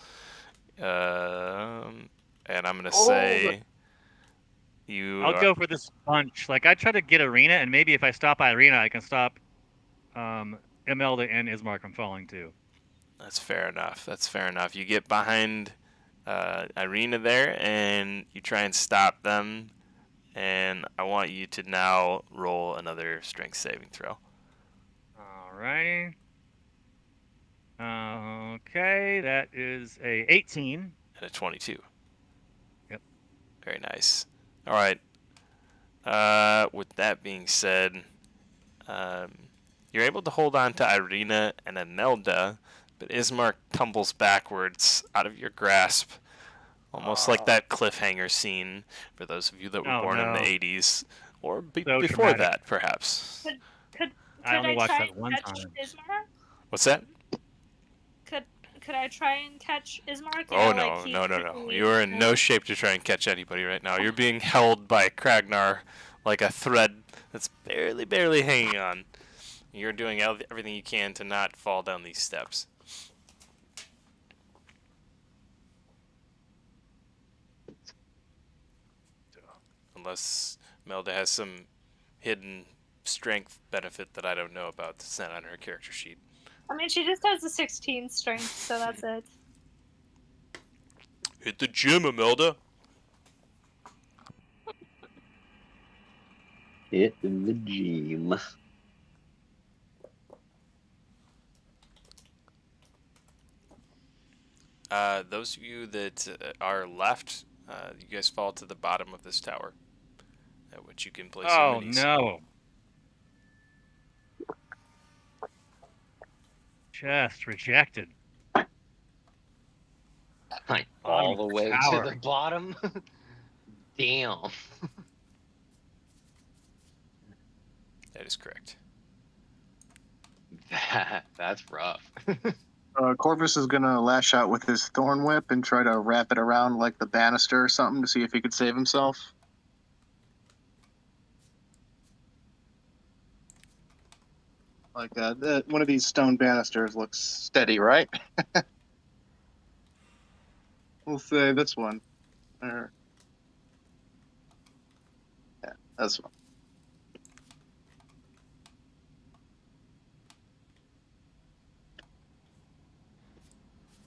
And I'm gonna say I'll go for this bunch. Like I try to get Arena, and maybe if I stop Irina, I can stop Imelda and Ismark from falling too. That's fair enough. You get behind Irina there, and you try and stop them. And I want you to now roll another strength saving throw. Alrighty. Okay, that is a 18. And a 22. Yep. Very nice. All right. With that being said, you're able to hold on to Irina and Imelda, but Ismark tumbles backwards out of your grasp, almost like that cliffhanger scene for those of you that were born in the 80s, or before dramatic. that, perhaps. Could I only watched try that and one catch time. Ismark? What's that? Could I try and catch Ismark? Oh, no. You are in no shape to try and catch anybody right now. You're being held by Kragnar like a thread that's barely hanging on. You're doing everything you can to not fall down these steps. Unless Melda has some hidden strength benefit that I don't know about that's not on her character sheet. I mean, she just has a 16 strength, so that's it. Hit the gym, Imelda. Hit the gym. Those of you that are left, you guys fall to the bottom of this tower, at which you can place your Oh minis. no! Just rejected. Like Bottom all the way tower. to the bottom. Damn. That is correct. That's rough. Corvus is gonna lash out with his thorn whip and try to wrap it around like the banister or something to see if he could save himself. Like one of these stone banisters looks steady, right? We'll say this one. Or, yeah, this one.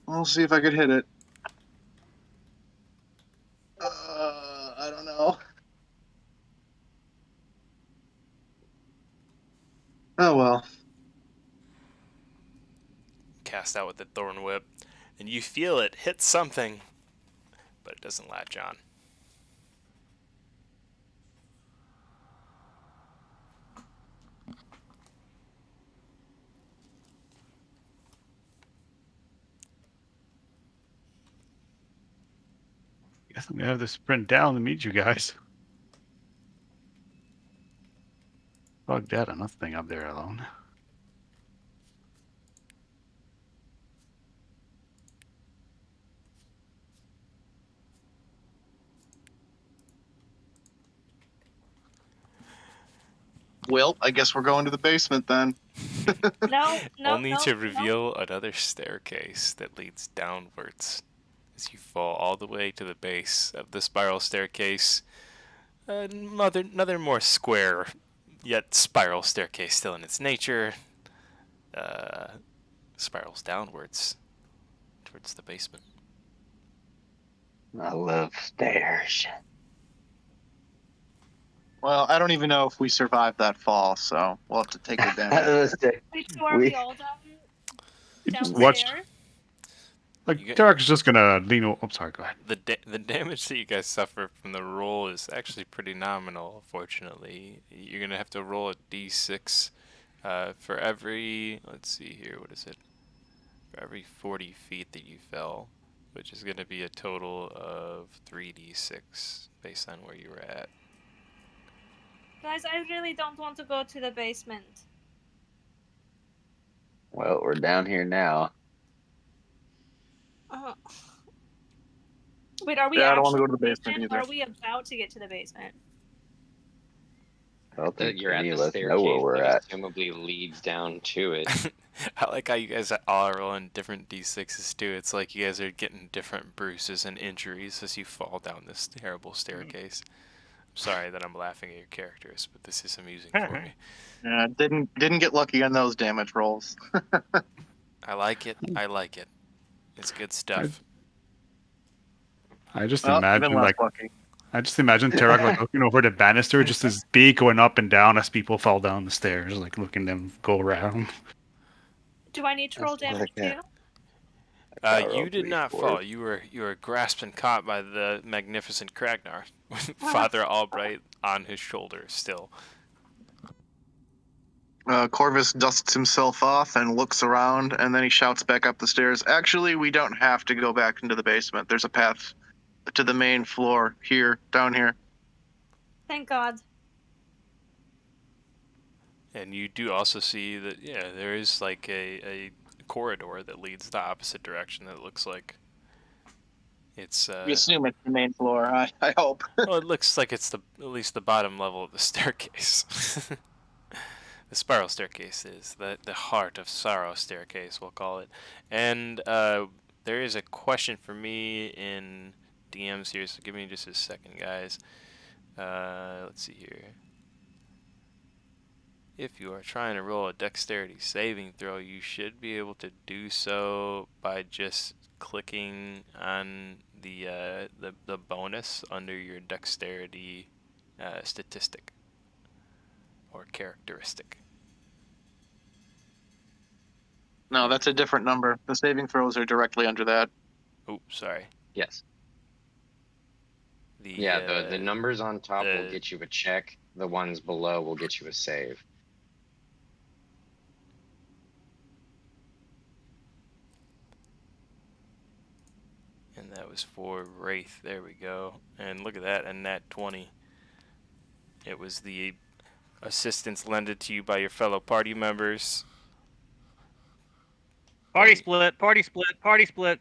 We'll see if I could hit it. I don't know. Oh well. Cast out with the thorn whip, and you feel it hit something, but it doesn't latch on. Guess I'm gonna have to sprint down to meet you guys. Fuck that, I'm not staying up there alone. Well, I guess we're going to the basement then. No, Only no, to no. reveal another staircase that leads downwards. As you fall all the way to the base of the spiral staircase, another more square, yet spiral staircase still in its nature, spirals downwards towards the basement. I love stairs. Well, I don't even know if we survived that fall, so we'll have to take advantage. Wait, so are we all Just watch. downstairs? Like, You get- Tarek's just gonna lean over. I'm sorry, go ahead. The damage that you guys suffer from the roll is actually pretty nominal, fortunately. You're going to have to roll a d6 for every, let's see here, what is it? For every 40 feet that you fell, which is going to be a total of 3d6 based on where you were at. Guys, I really don't want to go to the basement. Well, we're down here now. Wait, are we Yeah, I don't actually want to go to the in basement basement, or either. are we about to get to the basement? I don't think You're at any the of us know where staircase we're that at. presumably leads down to it. I like how you guys all are rolling different d6s too. It's like you guys are getting different bruises and injuries as you fall down this terrible staircase. I'm sorry that I'm laughing at your characters, but this is amusing for me. Yeah, didn't get lucky on those damage rolls. I like it. I like it. It's good stuff. I just Well, imagine even less like lucky. I just imagine Tarak like looking over the banister, just his beak going up and down as people fall down the stairs, like looking them go around. Do I need to roll That's damage like too? You did not fall. You were grasped and caught by the magnificent Kragnar, with Father Albright on his shoulder still. Corvus dusts himself off and looks around, and then he shouts back up the stairs. Actually, we don't have to go back into the basement. There's a path to the main floor here, down here. Thank God. And you do also see that, yeah, there is like a corridor that leads the opposite direction that looks like it's We assume it's the main floor. I hope. well, it looks like it's at least the bottom level of the staircase. The spiral staircase is the heart of sorrow staircase, we'll call it. And there is a question for me in DMs here, so give me just a second, guys. Let's see here. If you are trying to roll a dexterity saving throw, you should be able to do so by just clicking on the bonus under your dexterity statistic or characteristic. No, that's a different number. The saving throws are directly under that. Oops, sorry. Yes. The numbers on top will get you a check. The ones below will get you a save. And that was for Wraith. There we go. And look at that, a nat 20. It was the assistance lended to you by your fellow party members. Party split. Party split. Party split.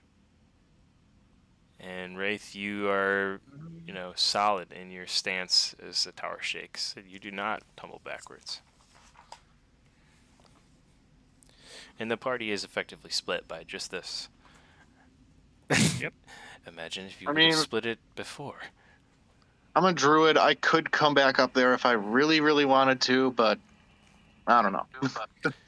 And Wraith, you are, solid in your stance as the tower shakes. You do not tumble backwards. And the party is effectively split by just this. Yep. Imagine if you I would have mean- split it before. I'm a druid. I could come back up there if I really, really wanted to, but I don't know.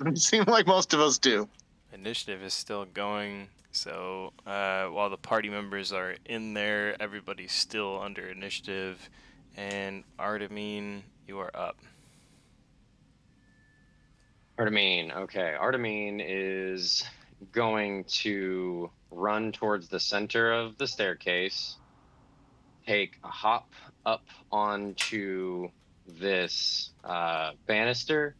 It seems like most of us do. Initiative is still going, so while the party members are in there, everybody's still under initiative. And Artemine, you are up. Artemine, okay. Artemine is going to run towards the center of the staircase, take a hop up onto this banister,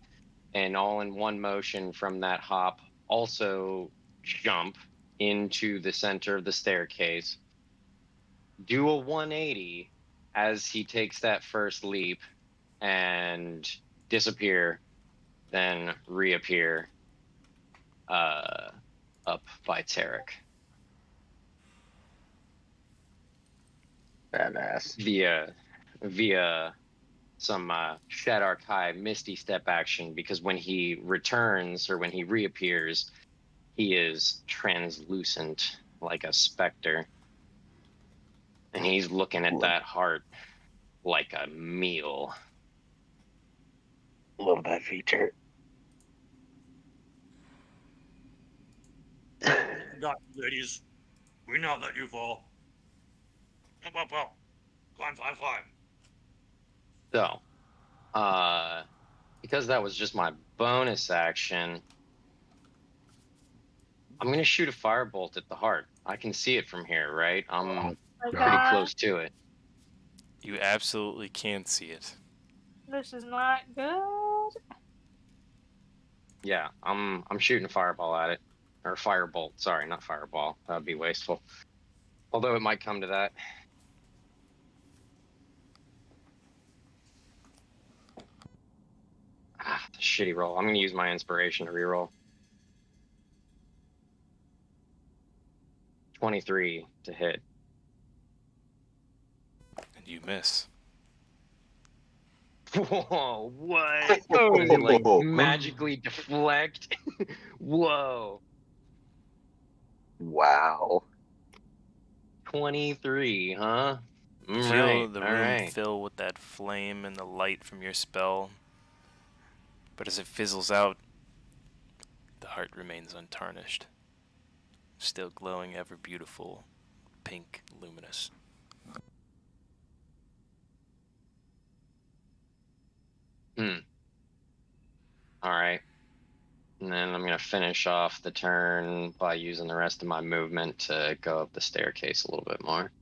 and all in one motion from that hop, also jump into the center of the staircase, do a 180 as he takes that first leap, and disappear, then reappear up by Tarek Badass. via some Shadark High Misty Step action, because when he returns, or when he reappears, he is translucent like a specter, and he's looking at that heart like a meal. Love that feature. Not, ladies. We not let you fall. Up. Climb. So, because that was just my bonus action, I'm gonna shoot a firebolt at the heart. I can see it from here, right? I'm My pretty God, close to it. You absolutely can see it. this is not good. Yeah, I'm shooting a fireball at it, or firebolt. Sorry, not fireball. That would be wasteful. Although it might come to that. Shitty roll. I'm gonna use my inspiration to reroll. 23 to hit. And you miss. Whoa, what? Does it like magically deflect? Whoa. Wow. 23, huh? You feel Right, the all room right. fill with that flame and the light from your spell. But as it fizzles out, the heart remains untarnished. Still glowing ever beautiful, pink, luminous. All right. And then I'm going to finish off the turn by using the rest of my movement to go up the staircase a little bit more.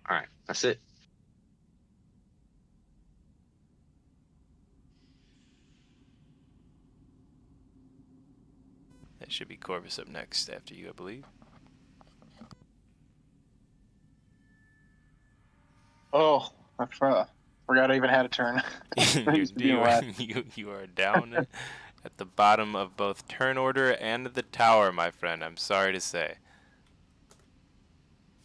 All right, that's it. That should be Corvus up next after you, I believe. Oh, I forgot I even had a turn. You are down at the bottom of both turn order and the tower, my friend. I'm sorry to say.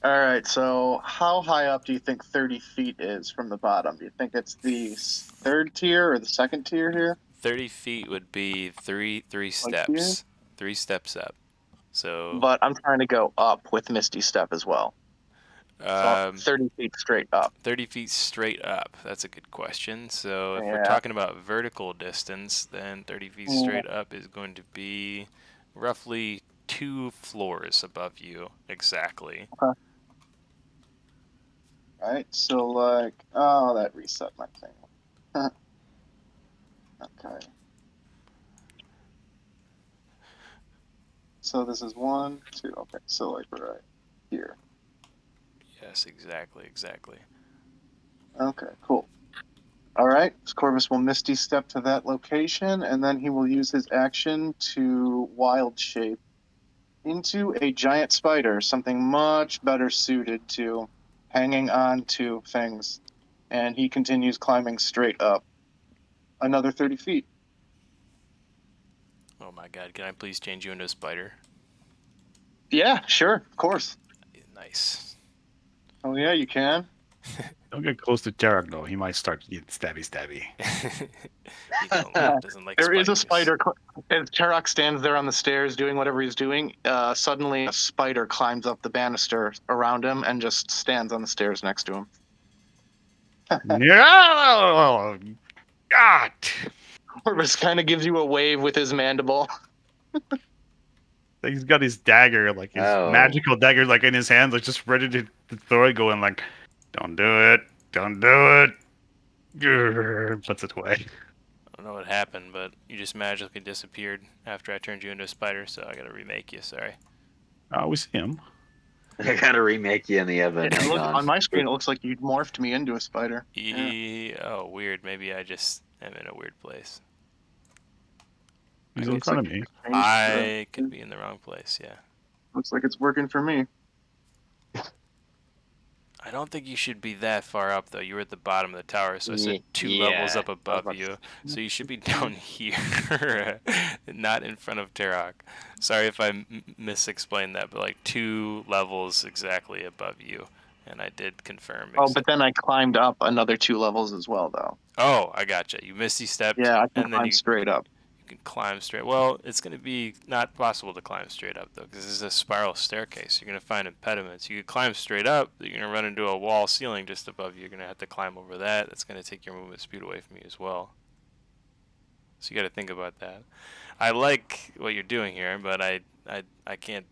All right, so how high up do you think 30 feet is from the bottom? Do you think it's the third tier or the second tier here? 30 feet would be three steps. here? 3 steps up. So But I'm trying to go up with Misty Step as well. So 30 feet straight up. 30 feet straight up. That's a good question. So if we're Yeah. talking about vertical distance, then 30 feet straight up is going to be roughly 2 floors above you exactly. Okay. Right, so like, oh, that reset my thing. Okay. So this is 1, 2, okay, so like right here. Yes, exactly. Okay, cool. All right, so Corvus will Misty Step to that location, and then he will use his action to wild shape into a giant spider, something much better suited to hanging on to things. and he continues climbing straight up another 30 feet. Oh my god, can I please change you into a spider? Yeah, sure, of course. Nice. Oh yeah, you can. Don't get close to Tarek though. He might start to get stabby. He doesn't like There is a spiders. spider. As Tarok stands there on the stairs doing whatever he's doing, suddenly a spider climbs up the banister around him and just stands on the stairs next to him. No! God! Corvus kind of gives you a wave with his mandible. He's got his dagger, like his Oh. magical dagger, like in his hands, like just ready to throw it, going like, "Don't do it! Don't do it!" Grrr, puts it away. I don't know what happened, but you just magically disappeared after I turned you into a spider, so I gotta remake you, sorry. Oh, we see him. I gotta remake you in the oven. Hang Look, on. on my screen, it looks like you morphed me into a spider. Yeah. Oh, weird. Maybe I just am in a weird place. He's in front of me. I could be in the wrong place, yeah. Looks like it's working for me. I don't think you should be that far up, though. You were at the bottom of the tower, so I said two Yeah, levels up I was above about to you. So you should be down here, not in front of Tarok. Sorry if I misexplained that, but like 2 levels exactly above you. And I did confirm. Oh, but then I climbed up another 2 levels as well, though. Oh, I gotcha. You misty stepped, Yeah, I can and then climb straight up. You can climb straight. Well, it's going to be not possible to climb straight up, though, because this is a spiral staircase. You're going to find impediments. You could climb straight up, but you're going to run into a wall ceiling just above you. You're going to have to climb over that. That's going to take your movement speed away from you as well. So you got to think about that. I like what you're doing here, but I can't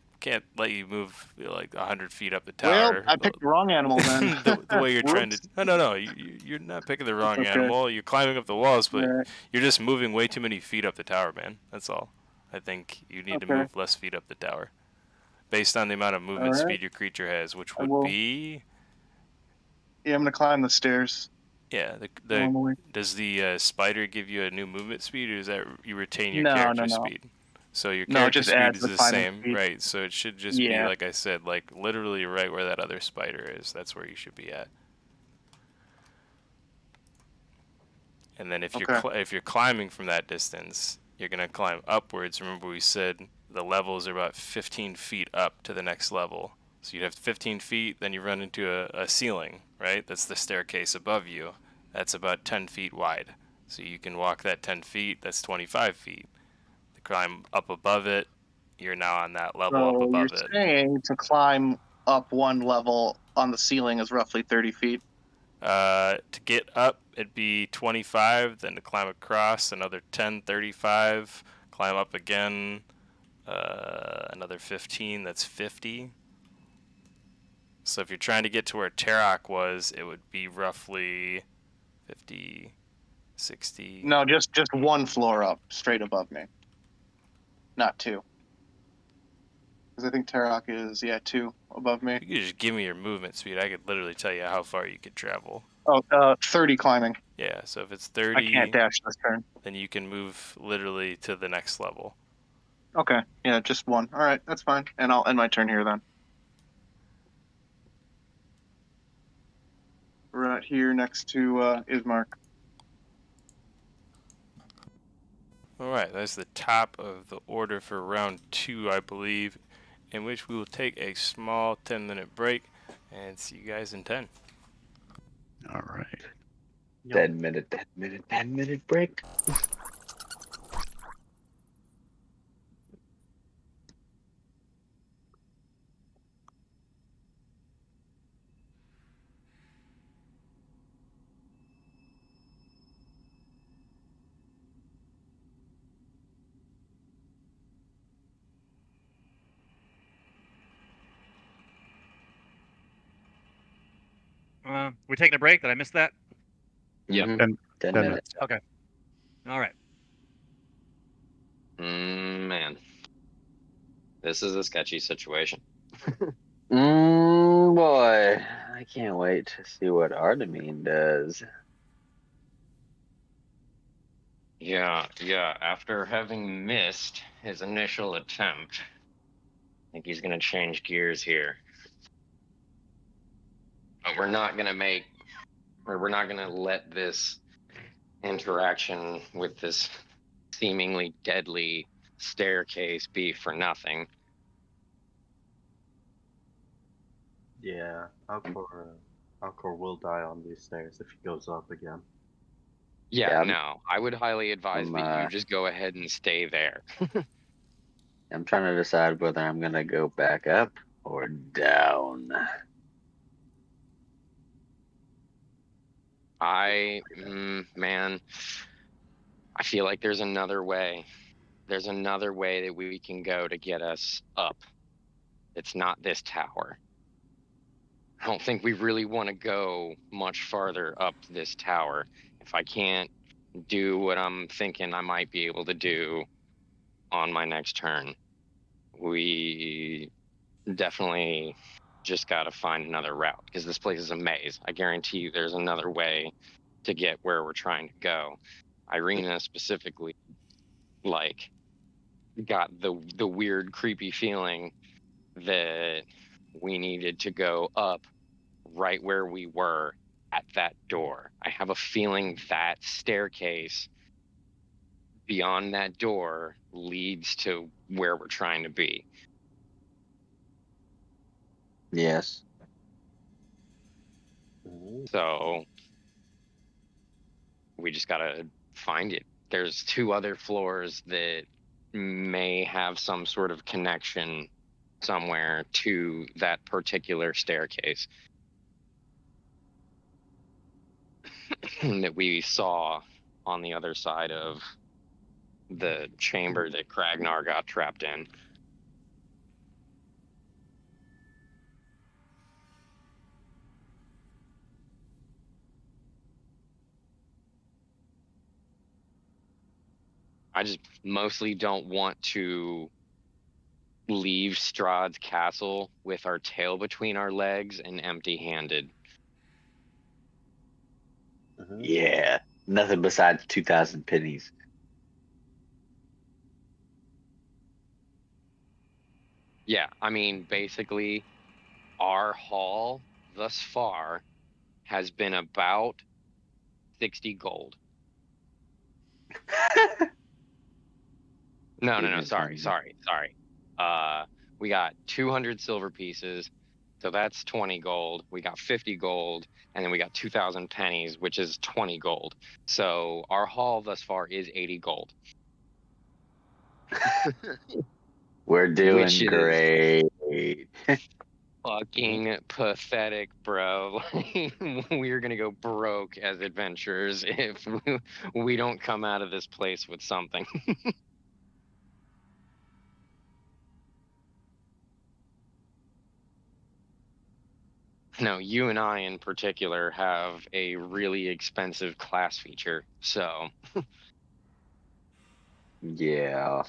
let you move like 100 feet up the tower. Well, I picked the wrong animal then. the way you're trying to. No. You're not picking the wrong animal. You're climbing up the walls, but you're just moving way too many feet up the tower, man. That's all. I think you need to move less feet up the tower, based on the amount of movement speed your creature has, which would be. Yeah, I'm gonna climb the stairs. Yeah. Normally. Does the spider give you a new movement speed, or does that you retain your No, character no. speed? So your No, it character just speed adds is the the climbing same, speed. right? So it should just be, Yeah. like I said, like literally right where that other spider is. That's where you should be at. And then if you're climbing from that distance, you're gonna climb upwards. Remember we said the levels are about 15 feet up to the next level. So you'd have 15 feet, then you run into a ceiling, right? That's the staircase above you. That's about 10 feet wide. So you can walk that 10 feet. That's 25 feet. To climb up above it, you're now on that level up So above you're it. saying to climb up 1 level on the ceiling is roughly 30 feet? To get up, it'd be 25, then to climb across, another 10, 35, climb up again, another 15, that's 50. So if you're trying to get to where Tarok was, it would be roughly 50, 60. No, just 1 floor up, straight above me. Not 2. Because I think Tarok is, 2 above me. You could just give me your movement speed. I could literally tell you how far you could travel. Oh, 30 climbing. Yeah, so if it's 30, I can't dash this turn. then you can move literally to the next level. Okay, yeah, just 1. All right, that's fine. And I'll end my turn here then. Right here next to Ismark. Alright, that's the top of the order for round 2, I believe, in which we will take a small 10-minute break and see you guys in 10. All right. 10 minute break. We taking a break? Did I miss that? Yep. Mhm. 10 minutes. Okay. All right. Man. This is a sketchy situation. Boy, I can't wait to see what Artemine does. Yeah. After having missed his initial attempt, I think he's going to change gears here. But we're not going to make or we're not gonna let this interaction with this seemingly deadly staircase be for nothing. Yeah, Alcor will die on these stairs if he goes up again. Yeah, Yeah, no, I would highly advise that you just go ahead and stay there. I'm trying to decide whether I'm gonna go back up or down. Man, I feel like there's another way. There's another way that we can go to get us up. It's not this tower. I don't think we really want to go much farther up this tower. If I can't do what I'm thinking I might be able to do on my next turn, we definitely just got to find another route, because this place is a maze. I guarantee you there's another way to get where we're trying to go. Irina specifically, like, got the weird, creepy feeling that we needed to go up right where we were at that door. I have a feeling that staircase beyond that door leads to where we're trying to be. Yes. So we just gotta find it. There's 2 other floors that may have some sort of connection somewhere to that particular staircase that we saw on the other side of the chamber that Kragnar got trapped in. I just mostly don't want to leave Strahd's castle with our tail between our legs and empty-handed. Yeah. Nothing besides 2,000 pennies. Yeah, I mean, basically, our haul thus far has been about 60 gold. No, sorry. We got 200 silver pieces, so that's 20 gold. We got 50 gold, and then we got 2,000 pennies, which is 20 gold. So our haul thus far is 80 gold. We're doing Which is great. fucking pathetic, bro. We're gonna go broke as adventurers if we don't come out of this place with something. No, you and I in particular have a really expensive class feature, so Yeah.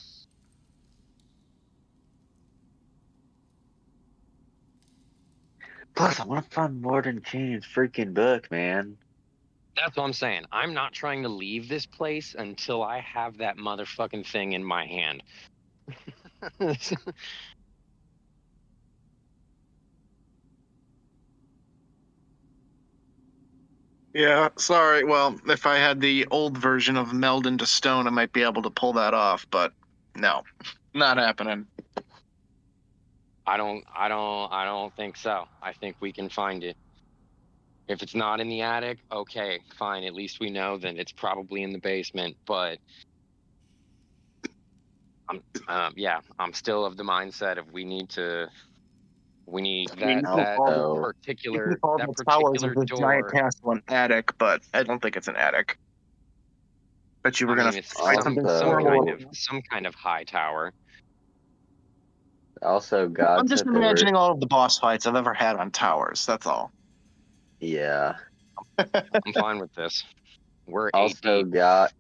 Plus, I want to find Morton Kane's freaking book, man. that's what I'm saying. I'm not trying to leave this place until I have that motherfucking thing in my hand. Yeah, sorry. Well, if I had the old version of Meld into Stone, I might be able to pull that off, but no, not happening. I don't think so. I think we can find it. If it's not in the attic, okay, fine. At least we know that it's probably in the basement. But I'm still of the mindset of we need I mean, that you can call the, you can particular call the towers of the giant door. castle an attic, but I don't think it's an attic. Bet you were I gonna mean, it's find something Also- some kind of high tower. Also, God I'm just said there were. imagining all of the boss fights I've ever had on towers. That's all. Yeah. I'm fine with this. We're 8 Also, deep.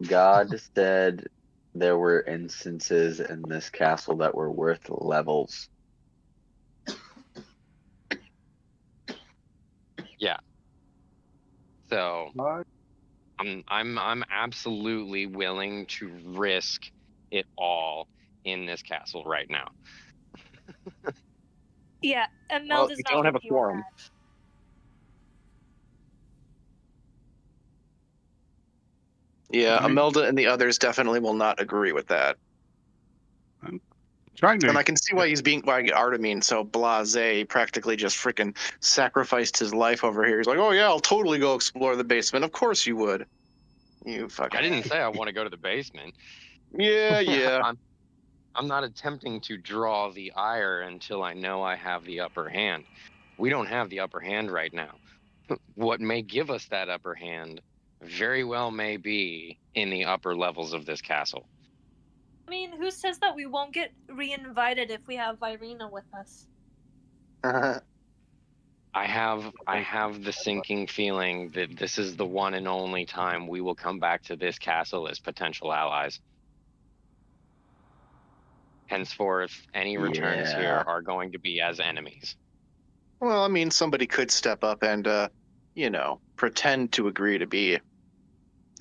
God said there were instances in this castle that were worth levels. Yeah. So I'm absolutely willing to risk it all in this castle right now. Yeah, and Well, Melda's you not don't have with a you on quorum. that. Yeah, I mean- Imelda and the others definitely will not agree with that. Trying to. And I can see why Artemine so blasé, practically just freaking sacrificed his life over here. He's like, oh yeah, I'll totally go explore the basement. Of course you would. You fucking. I didn't say I want to go to the basement. Yeah. I'm not attempting to draw the ire until I know I have the upper hand. We don't have the upper hand right now. What may give us that upper hand very well may be in the upper levels of this castle. I mean, who says that we won't get re-invited if we have Irina with us? I have the sinking feeling that this is the one and only time we will come back to this castle as potential allies. Henceforth, any returns here are going to be as enemies. Well, I mean, somebody could step up and, pretend to agree to be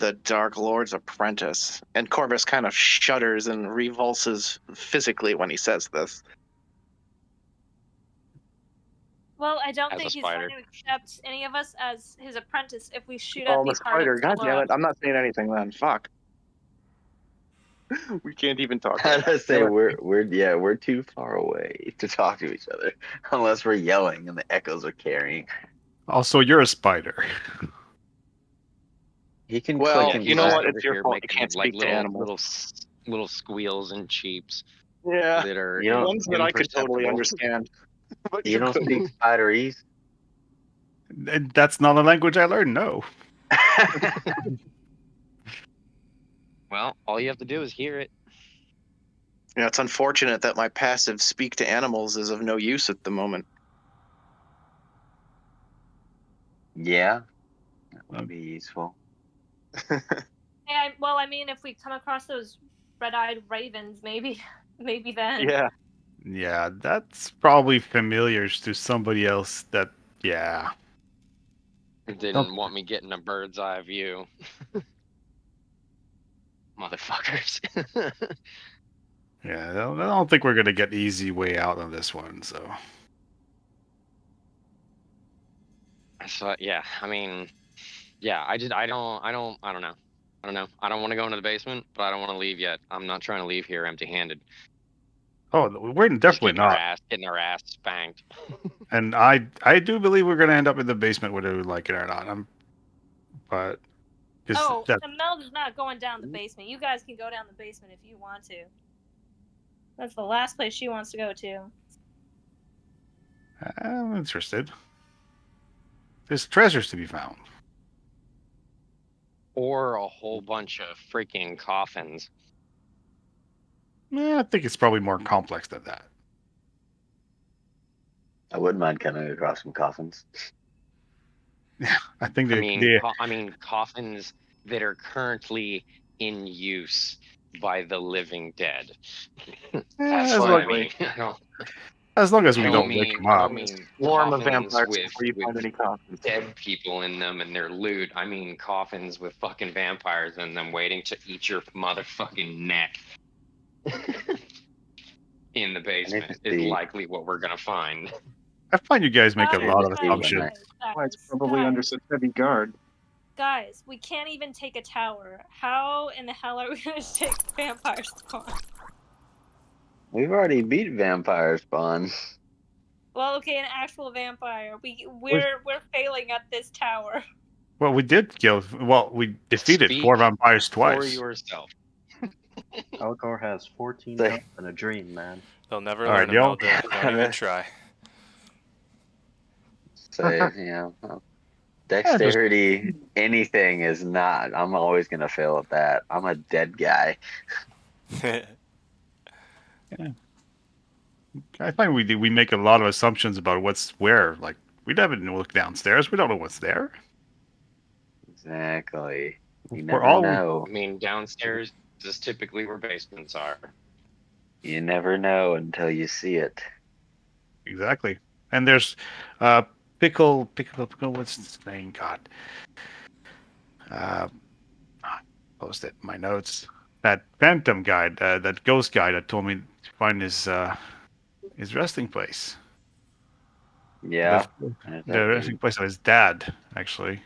the Dark Lord's apprentice. And Corvus kind of shudders and revulses physically when he says this. Well, I don't As think a he's spider. going to accept any of us as his apprentice if we shoot Oh, at the the heart spider. of God damn Telora. it. I'm not saying anything then. Fuck. We can't even talk. I Right now. gotta say Damn it. we're too far away to talk to each other unless we're yelling and the echoes are carrying. Also, you're a spider. He can Well, click and you know drag. what? Over It's your here fault. You making, can't like, speak to animals. little squeals and cheeps Yeah. that are You know- Ones that I could totally imperceptible. understand. But You don't couldn't. speak spiderese. That's not a language I learned. No. Well, all you have to do is hear it. Yeah, it's unfortunate that my passive speak to animals is of no use at the moment. Yeah, that would be useful. Yeah, well, I mean, if we come across those red-eyed ravens, maybe then. Yeah. Yeah, that's probably familiar to somebody else. That yeah. Didn't want me getting a bird's eye view. Motherfuckers. Yeah, I don't think we're gonna get the easy way out on this one. So So yeah, I mean, yeah, I don't know. I don't know. I don't want to go into the basement, but I don't want to leave yet. I'm not trying to leave here empty-handed. we're Just definitely getting our not. ass spanked. And I do believe we're gonna end up in the basement whether we like it or not. But Oh, that Imelda's not going down the basement. You guys can go down the basement if you want to. That's the last place she wants to go to. I'm interested. There's treasures to be found. Or a whole bunch of freaking coffins. I think it's probably more complex than that. I wouldn't mind coming across some coffins. I think I mean, coffins that are currently in use by the living dead. That's as what long- I mean. as long as we I don't mean, wake them I up. don't mean Swarm of coffins vampires with before you find any coffins. dead people in them and their loot. I mean coffins with fucking vampires in them waiting to eat your motherfucking neck. In the basement is see. likely what we're gonna find. I find you guys make a Guys, lot of guys, assumptions. Why it's probably under such heavy guard. Guys, we can't even take a tower. How in the hell are we going to take vampire spawn? We've already beat vampire spawn. Well, okay, an actual vampire. We're failing at this tower. Well, we did kill. Well, we defeated Speak 4 vampires For twice. yourself. Alcor has 14 Say- health and a dream, man. They'll never All learn, right, y'all. Imelda. Don't even try. So dexterity, anything is not. I'm always gonna fail at that. I'm a dead guy. I find we make a lot of assumptions about what's where. Like we haven't looked downstairs. We don't know what's there. Exactly. You We're never all- know. I mean, downstairs is typically where basements are. You never know until you see it. Exactly. And there's pickle. What's his name? God. Post it in my notes. That phantom guy, that ghost guy that told me to find his resting place. Yeah. The resting place of his dad, actually.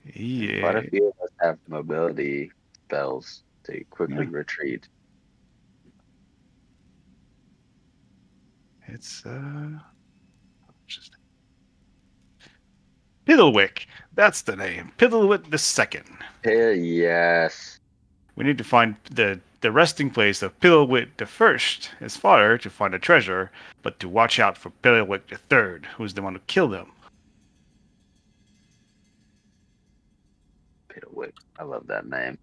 Quite a Yeah. few of us have mobility spells to quickly Yeah. retreat. It's Piddlewick. That's the name. Piddlewick the Second. Yes. We need to find the resting place of Piddlewick the First, his father, to find the treasure, but to watch out for Piddlewick the Third, who's the one who killed him. Piddlewick. I love that name.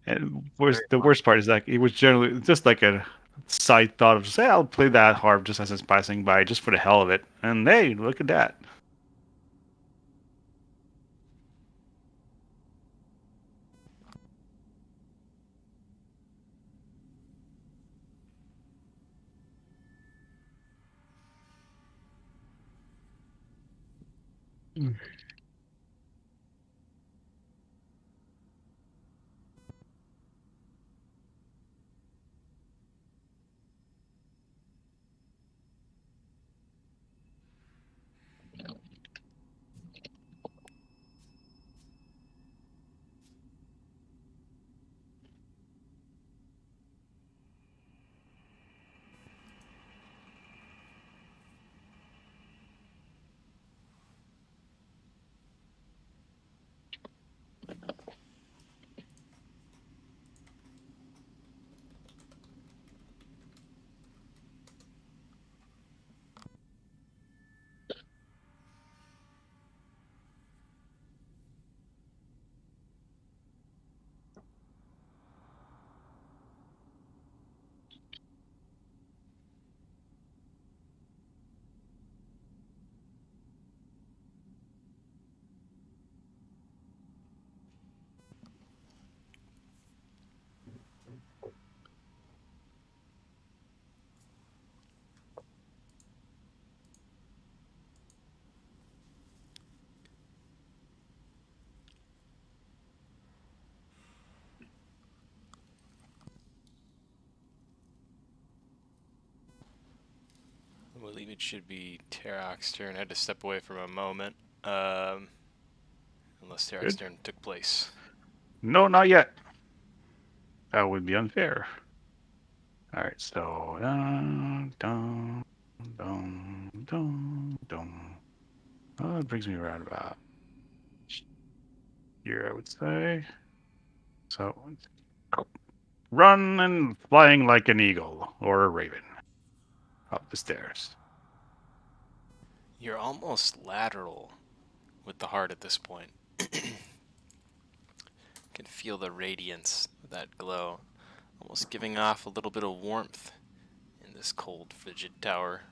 And the worst part is that it was generally just like a side thought of say, I'll play that harp just as it's passing by, just for the hell of it. And hey, look at that. I believe it should be Terok's turn. I had to step away from a moment. Unless Terok's Good. turn took place. No, not yet. That would be unfair. All right, so dun, dun, dun, dun, dun. Oh, it brings me around about here, I would say. So run and flying like an eagle or a raven up the stairs. You're almost lateral with the heart at this point. Can feel the radiance of that glow, almost giving off a little bit of warmth in this cold, frigid tower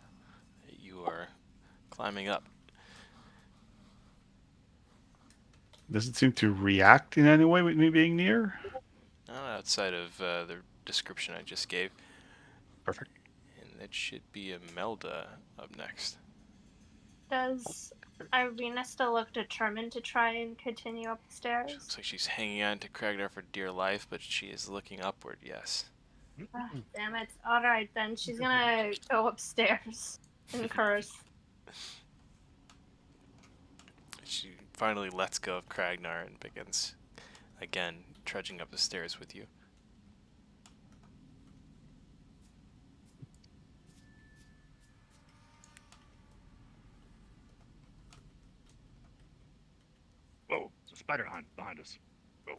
that you are climbing up. Does it seem to react in any way with me being near? Outside of the description I just gave. Perfect. And that should be Imelda up next. Does Irina still look determined to try and continue up the She stairs? looks like she's hanging on to Kragnar for dear life, but she is looking upward, yes. Ah, damn it. Alright then, she's gonna go upstairs and curse. She finally lets go of Kragnar and begins, again, trudging up the stairs with you. Whoa, there's a spider behind us. Whoa.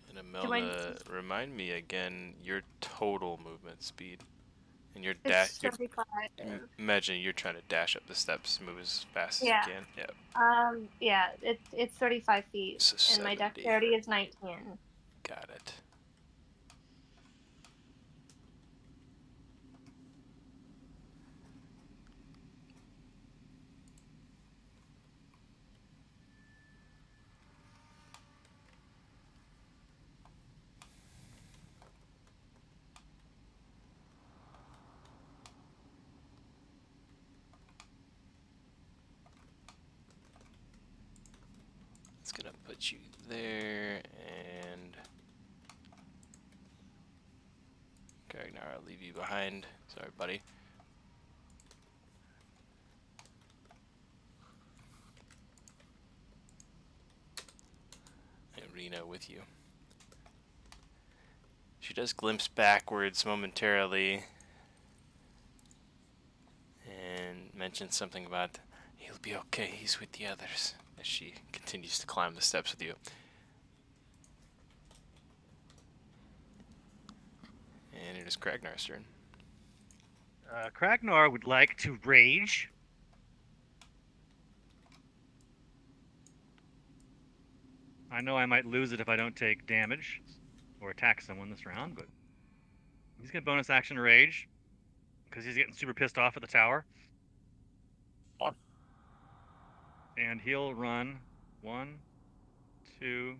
And Imelda, remind me again your total movement speed. And your dash. It's 35. Imagine you're trying to dash up the steps, move as fast Yeah. as you can. Yep. Yeah, it's 35 feet. So and my 70. dexterity is 19. Got it. It's gonna put you there, and Ragnar, I'll leave you behind. Sorry, buddy. And Rena with you. She does glimpse backwards momentarily and mentions something about he'll be okay, he's with the others, as she continues to climb the steps with you. And it is Kragnar's turn. Kragnar would like to rage. I know I might lose it if I don't take damage or attack someone this round, but he's going to bonus action rage because he's getting super pissed off at the tower. And he'll run 1, 2,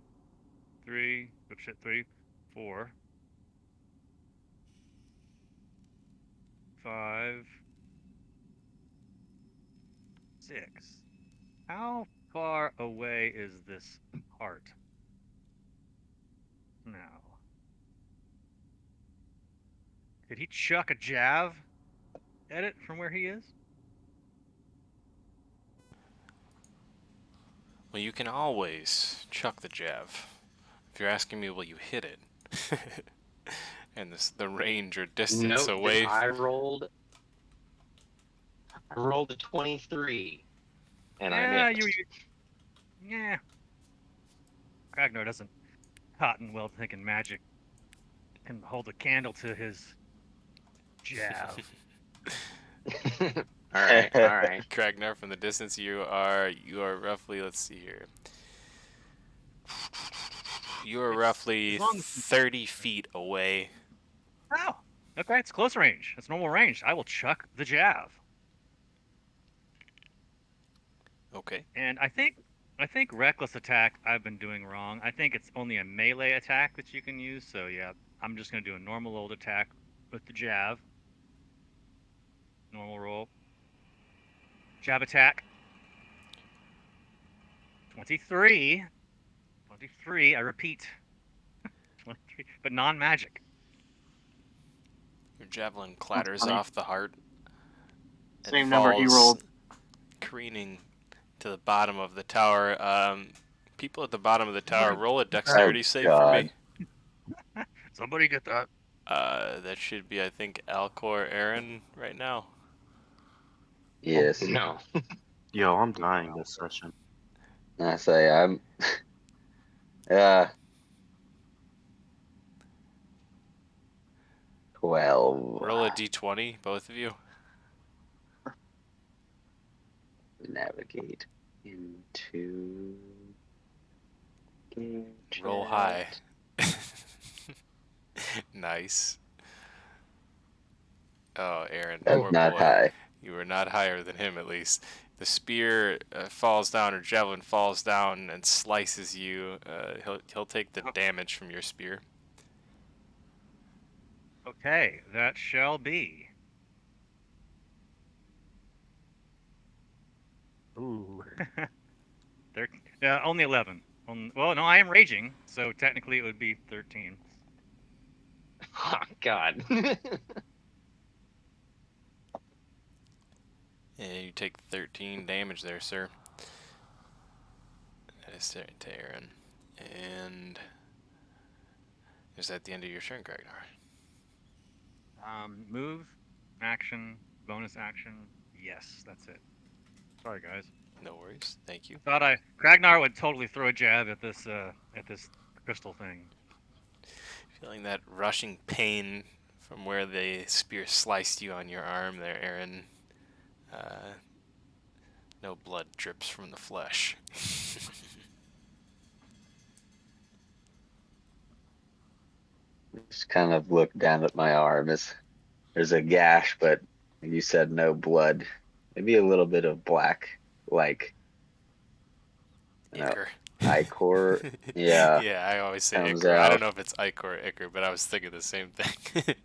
3, oops, shit, 3, 4, 5, 6. How far away is this heart? Now. Did he chuck a jav at it from where he is? Well, you can always chuck the jav. If you're asking me, will you hit it? And the range or distance Note away. that I rolled a 23, and I missed. Yeah. Kragnar doesn't cotton well thinking magic can hold a candle to his jav. All right. Kragnar, from the distance you are roughly, let's see here. You are roughly 30 feet away. Oh, okay, it's close range. It's normal range. I will chuck the jav. Okay. And I think reckless attack I've been doing wrong. I think it's only a melee attack that you can use. So yeah, I'm just gonna do a normal old attack with the jav. Normal roll. Jab attack. 23. 23, I repeat. 23, but non-magic. Your javelin clatters off the heart. Same number he rolled. Careening to the bottom of the tower. People at the bottom of the tower, roll a dexterity save for me. Somebody get that. That should be, I think, Alcor Aaron right now. Yes. No. Yo, I'm dying this session. I say I'm 12. Roll a d20, both of you. Navigate into Roll high. Nice. Oh, Aaron, That's poor not boy. high. You were not higher than him, at least. The spear falls down, or javelin falls down and slices you. He'll take the damage from your spear. Okay, that shall be. Ooh. Only 11. Well, no, I am raging, so technically it would be 13. Oh, God. And you take 13 damage there, sir. That is to Aaron. And is that the end of your turn, Kragnar? Move, action, bonus action. Yes, that's it. Sorry, guys. No worries. Thank you. Thought Kragnar would totally throw a jab at this crystal thing. Feeling that rushing pain from where the spear sliced you on your arm there, Aaron. No blood drips from the flesh. Just kind of look down at my arm. There's a gash, but you said no blood. Maybe a little bit of black, like Ichor. Ichor. Yeah. Yeah, I always say Comes Ichor. I out. don't know if it's Ichor or Ichor, but I was thinking the same thing.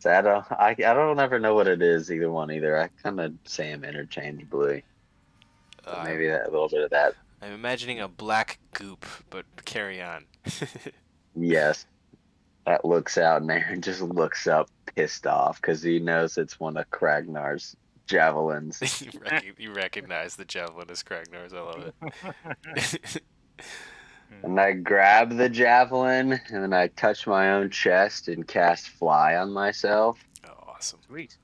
I don't ever know what it is, either one either. I kind of say them interchangeably. So maybe a little bit of that. I'm imagining a black goop, but carry on. Yes. that looks out, and Aaron just looks up, pissed off, because he knows it's one of Kragnar's javelins. You recognize the javelin as Kragnar's. I love it. And I grab the javelin, and then I touch my own chest and cast Fly on myself. Oh, awesome. Sweet.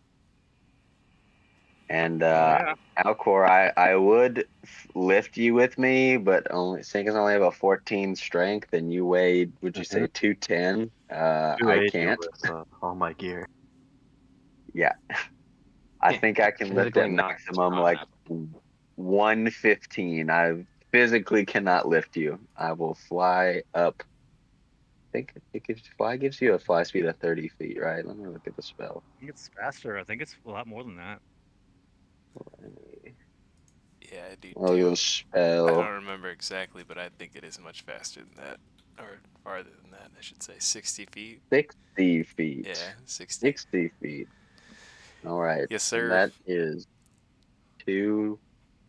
And Yeah. Alcor, I would lift you with me, but only seeing as I only have a 14 strength, and you weighed, would you say 210? I 280 can't. with all my gear. Yeah, I think I can lift Physically at not maximum strong like enough. 115. I physically cannot lift you. I will fly up. I think it gives, fly gives you a fly speed of 30 feet, right? Let me look at the spell. I think it's faster. I think it's a lot more than that. Yeah, I do Oh, too. your I spell. don't remember exactly, but I think it is much faster than that, or farther than that. I should say 60 feet. 60 feet. Yeah, 60. 60 feet. All right. Yes, And sir. that is two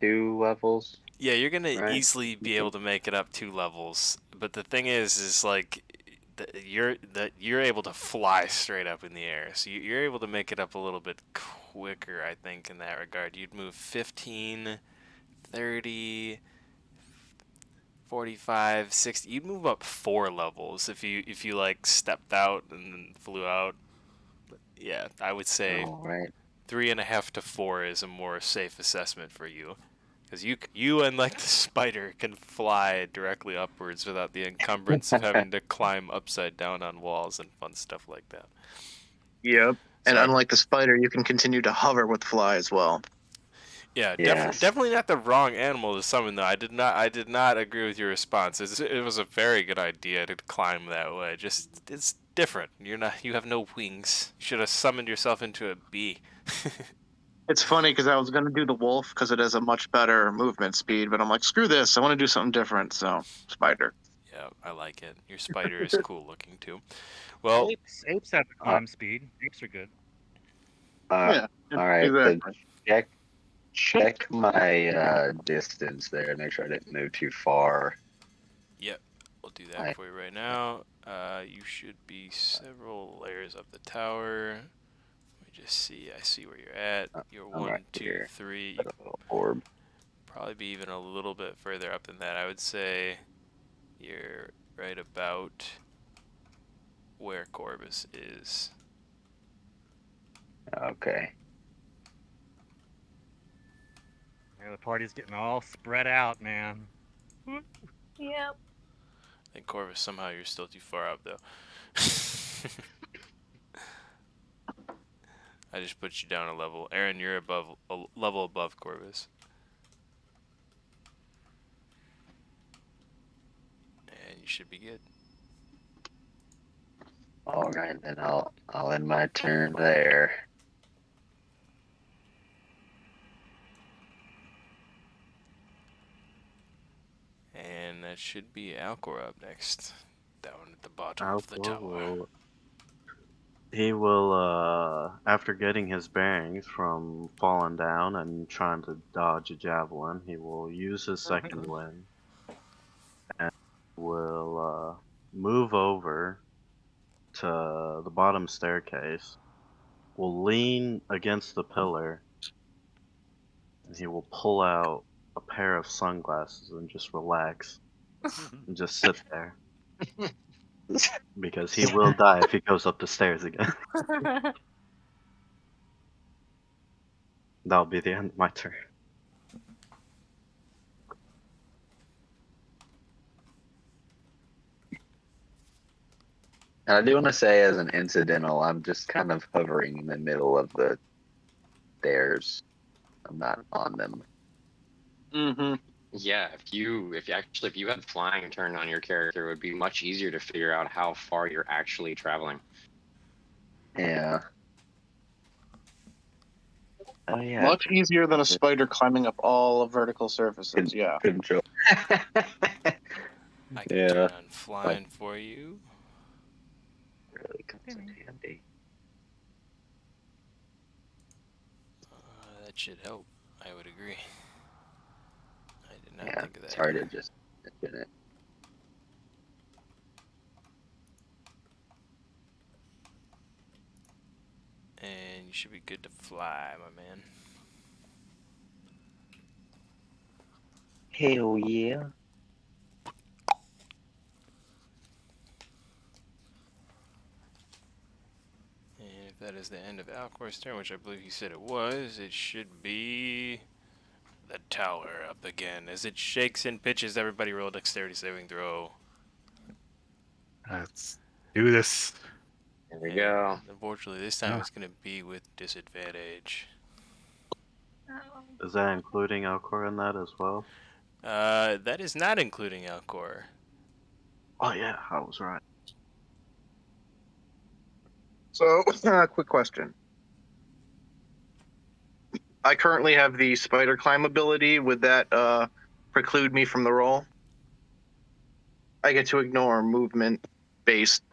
levels, Yeah, you're gonna right? easily be able to make it up 2 levels, but the thing is like you're able to fly straight up in the air, so you're able to make it up a little bit quicker, I think, in that regard. You'd move 15, 30, 45, 60. You'd move up 4 levels if you like stepped out and then flew out. Yeah, I would say All right. 3.5 to 4 is a more safe assessment for you. Because you, unlike the spider, can fly directly upwards without the encumbrance of having to climb upside down on walls and fun stuff like that. Yep. So And unlike the spider, you can continue to hover with fly as well. yeah, Yes. definitely not the wrong animal to summon though. I did not agree with your response. It was a very good idea to climb that way. Just it's different. You have no wings. You should have summoned yourself into a bee. It's funny because I was going to do the wolf because it has a much better movement speed, but I'm like, screw this. I want to do something different. So, spider. Yeah, I like it. Your spider is cool looking too. Well, Apes have the climb speed. Apes are good. Uh, Yeah, all right. So exactly. check my distance there. Make sure I didn't move too far. yep, we'll do that I- for you right now. You should be several layers up the tower. Let me just see. I see where you're at. You're I'm one, right two, here. three. You Got a little orb. probably be even a little bit further up than that. I would say you're right about where Corvus is. Okay. Yeah, the party's getting all spread out, man. Yep. I think Corvus, somehow you're still too far up though. I just put you down a level. Aaron, you're a level above Corvus. And you should be good. All right, then I'll end my turn there. And that should be Alcor up next. Down at the bottom of the tower. He will, after getting his bearings from falling down and trying to dodge a javelin, he will use his second wind and will move over to the bottom staircase, will lean against the pillar, and he will pull out a pair of sunglasses and just relax and just sit there. Because he will die if he goes up the stairs again. That'll be the end of my turn. And I do want to say, as an incidental, I'm just kind of hovering in the middle of the stairs. I'm not on them. Mm-hmm. Yeah, if you had flying turned on your character, it would be much easier to figure out how far you're actually traveling. Yeah. Oh yeah. Much easier than a spider climbing up all of vertical surfaces. Yeah. Control. I can Yeah. turn on flying for you. Really comes in handy. That should help. I would agree. I did not Yeah, think of that. it's hard to just mention it. you should be good to fly, my man. Hell yeah. And if that is the end of Alcor's turn, which I believe he said it was, it should be the tower up again. As it shakes and pitches, everybody roll a dexterity saving throw. Let's do this. There we go. And unfortunately, this time Ah. it's going to be with disadvantage. Oh. Is that including Alcor in that as well? That is not including Alcor. Oh yeah, I was right. So, quick question. I currently have the spider climb ability. Would that preclude me from the roll? I get to ignore movement-based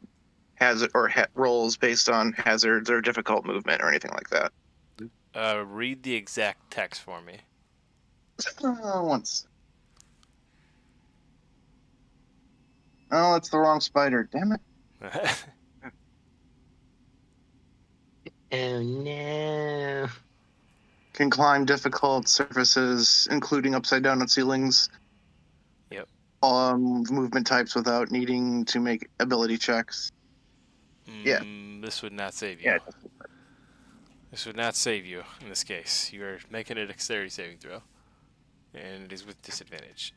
hazard or rolls based on hazards or difficult movement or anything like that. Read the exact text for me. Once. Oh, it's the wrong spider. Damn it. Oh no. Can climb difficult surfaces, including upside down on ceilings. Yep. Movement types without needing to make ability checks. Yeah. This would not save you. Yeah. This would not save you in this case. You are making a dexterity saving throw. And it is with disadvantage.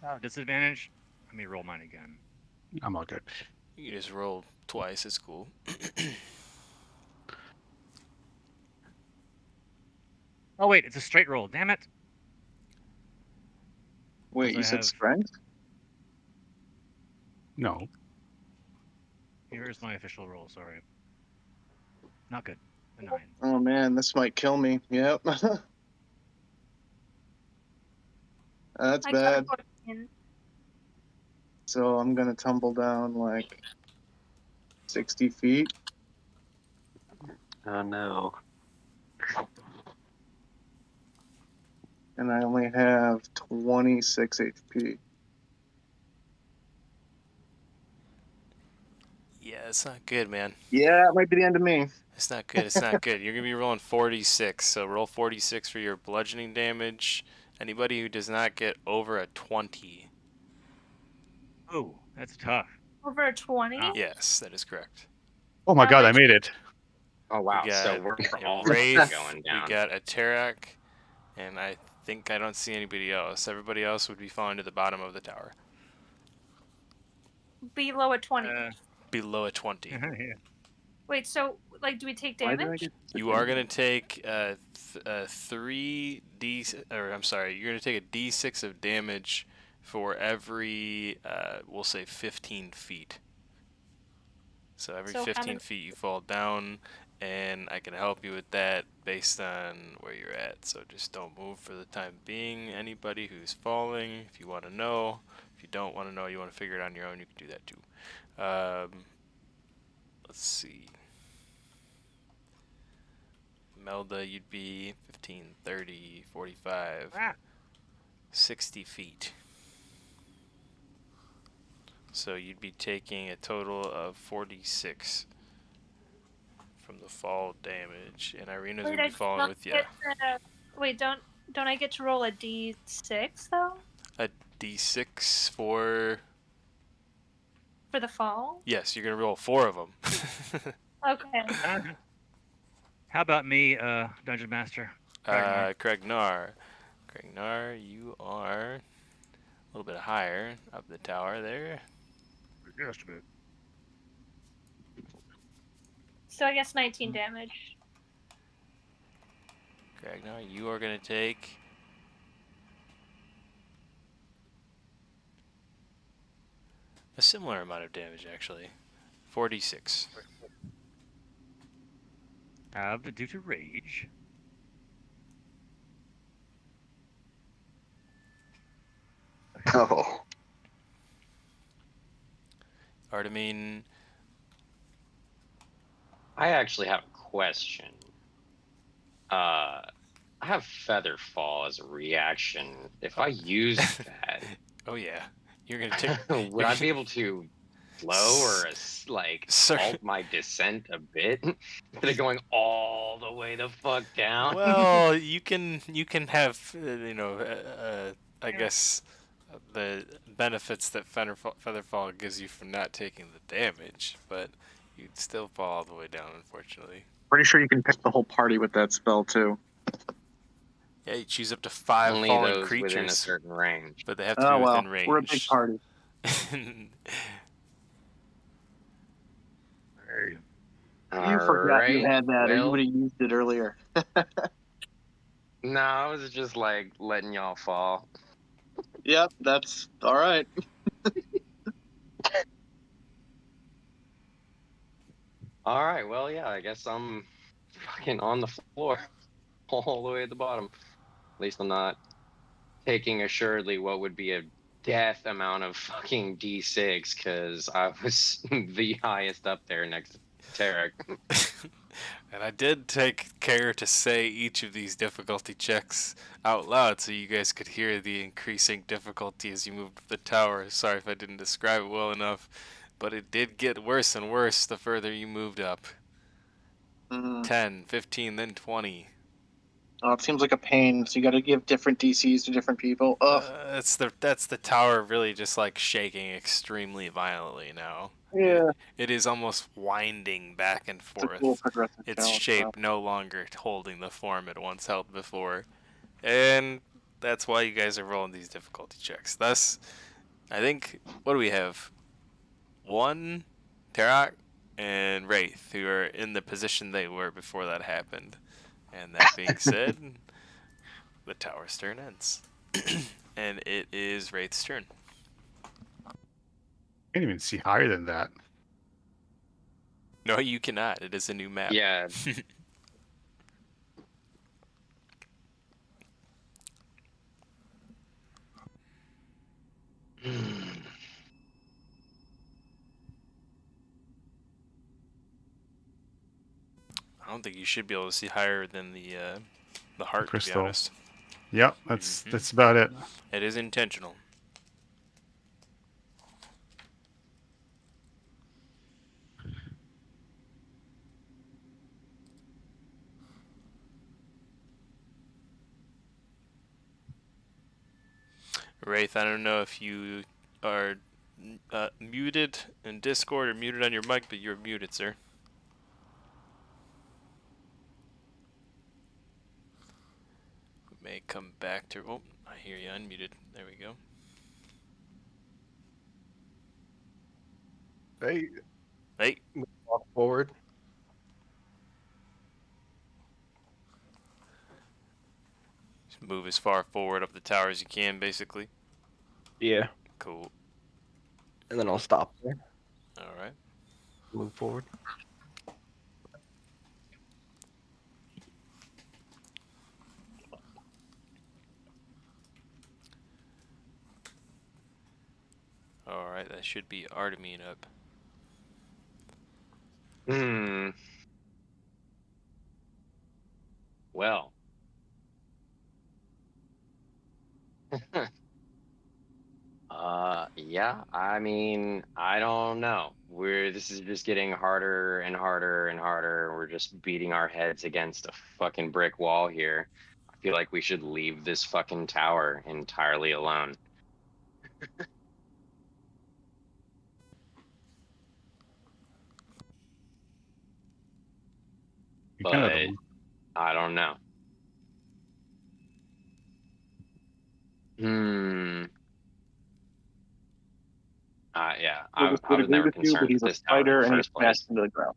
Oh, disadvantage? Let me roll mine again. I'm all good. You can just roll twice, it's cool. Oh, wait, it's a straight roll. Damn it. Wait, Because you I said have- strength? No. Here's my official roll, sorry. Not good. A 9. Oh man, this might kill me. Yep. That's I got bad. a 14. So I'm gonna tumble down like 60 feet. Oh no. And I only have 26 HP. Yeah, it's not good, man. Yeah, it might be the end of me. It's not good, it's not good. You're going to be rolling 46, so roll 46 for your bludgeoning damage. Anybody who does not get over a 20. Oh, that's tough. Over a 20? Wow. Yes, that is correct. Oh my How god, I much? made it. Oh wow. We got So we're a all Wraith, going down. we got a Tarak, and I think I don't see anybody else. Everybody else would be falling to the bottom of the tower. Below a 20. Below a 20. Yeah. Wait, so, like, do we take Why did I damage? get You are going to take 3d, or I'm sorry, you're going to take a d6 of damage for every, we'll say 15 feet. So every So how 15 many- feet you fall down, and I can help you with that based on where you're at. So just don't move for the time being. Anybody who's falling, if you want to know. If you don't want to know, you want to figure it on your own, you can do that too. Let's see. Melda, you'd be 15, 30, 45, Ah. 60 feet. So you'd be taking a total of 46 from the fall damage, and Irina's Wait, gonna I be falling don't with you. get wait, don't I get to roll a d6 though A d6 for for the fall? yes, you're gonna roll 4 of them. Okay. How about me, Dungeon Master? Craignar, you are a little bit higher up the tower there. Just a bit. So I guess 19 damage. Craignar, you are gonna take a similar amount of damage actually. 46. Due to rage. Oh. Artemine, I actually have a question. I have Feather Fall as a reaction. If I use that, oh yeah, you're gonna take. would I be able to slow or like Sir. halt my descent a bit instead of going all the way the fuck down? Well, you can have I Yeah. guess the benefits that Featherfall gives you for not taking the damage, but you'd still fall all the way down, unfortunately. Pretty sure you can pick the whole party with that spell too. Yeah, you choose up to 5 Only fallen those within a creatures, certain range. but they have to Oh be well, within we're a big range. party. You forgot you Alright, had that, or you would well, have used it earlier. no, I was just like letting y'all fall. Yep, that's all right. Alright, well, yeah, I guess I'm fucking on the floor all the way at the bottom. At least I'm not taking assuredly what would be a death amount of fucking D6 because I was the highest up there next to Tarek. And I did take care to say each of these difficulty checks out loud so you guys could hear the increasing difficulty as you moved up the tower. Sorry if I didn't describe it well enough, but it did get worse and worse the further you moved up. 10, 15, then 20. Oh, it seems like a pain. So you got to give different DCs to different people. Ugh. That's the tower really just like shaking extremely violently now. Yeah. It is almost winding back and It's a forth. cool progressive Its challenge. shape no longer holding the form it once held before. And that's why you guys are rolling these difficulty checks. Thus, I think, what do we have? 1, Tarak, and Wraith, who are in the position they were before that happened. And that being said, the tower's turn ends. And it is Wraith's turn. Can't even see higher than that. No, you cannot. It is a new map. Yeah. I don't think you should be able to see higher than the heart, to be Crystal. honest. Yep, that's about it. It is intentional. Wraith, I don't know if you are muted in Discord or muted on your mic, but you're muted, sir. May come back to... Oh, I hear you unmuted. There we go. Hey, Hey. walk forward. Just move as far forward up the tower as you can, basically. Yeah, Cool. and then I'll stop there. Alright. Move forward. Alright, that should be Artemine up. Well. Yeah, I mean, I don't know. This is just getting harder and harder and harder. We're just beating our heads against a fucking brick wall here. I feel like we should leave this fucking tower entirely alone. You kind of But don't. I don't know. Yeah, I was never concerned but he's with a this tower in spider the and he's first place. smashed into the ground.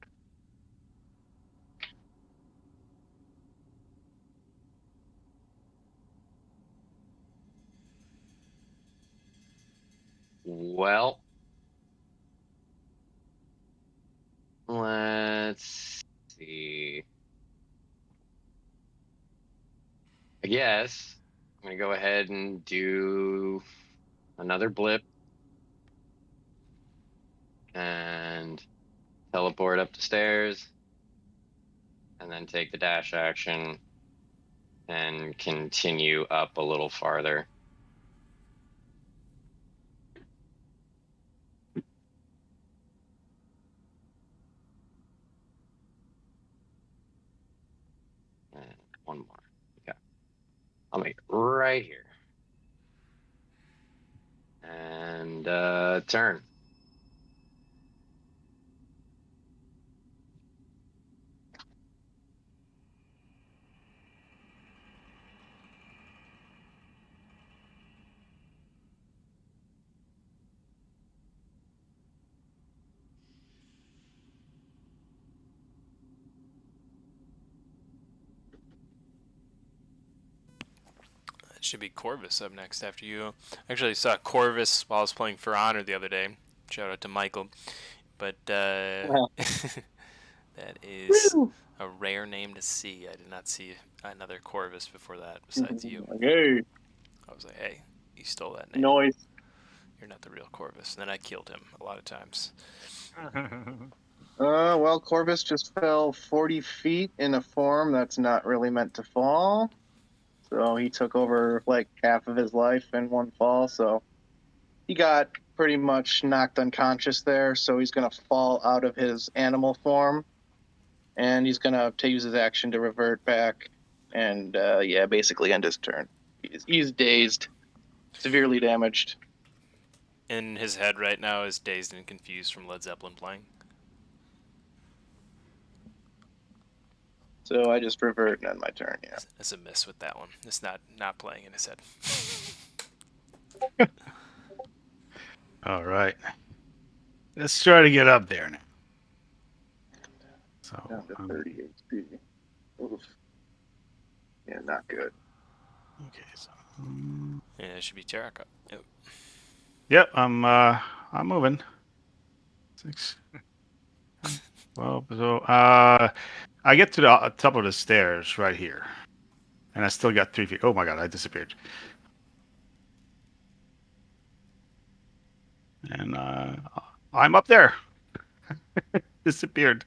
Well, let's see. I guess I'm gonna go ahead and do another blip and teleport up the stairs, and then take the dash action and continue up a little farther. I'll make it right here. And turn. It should be Corvus up next after you. Actually, saw Corvus while I was playing For Honor the other day. Shout out to Michael. But that is a rare name to see. I did not see another Corvus before that besides you. Okay. I was like, hey, you stole that name. Noise. You're not the real Corvus. And then I killed him a lot of times. Well, Corvus just fell 40 feet in a form that's not really meant to fall. So he took over like half of his life in one fall. So he got pretty much knocked unconscious there. So he's going to fall out of his animal form. And he's going to use his action to revert back. And yeah, basically end his turn. He's dazed, severely damaged. In his head right now is dazed and confused from Led Zeppelin playing. So I just revert and end my turn, yeah. It's a miss with that one. It's not playing in his head. All right. Let's try to get up there now. So Down to 30 HP. Oof. Yeah, not good. okay. So Yeah, it should be Tarek up. Yep. yep, I'm moving. 6. Well, so I get to the top of the stairs right here, and I still got 3 feet. Oh my god, I disappeared. And I'm up there. Disappeared.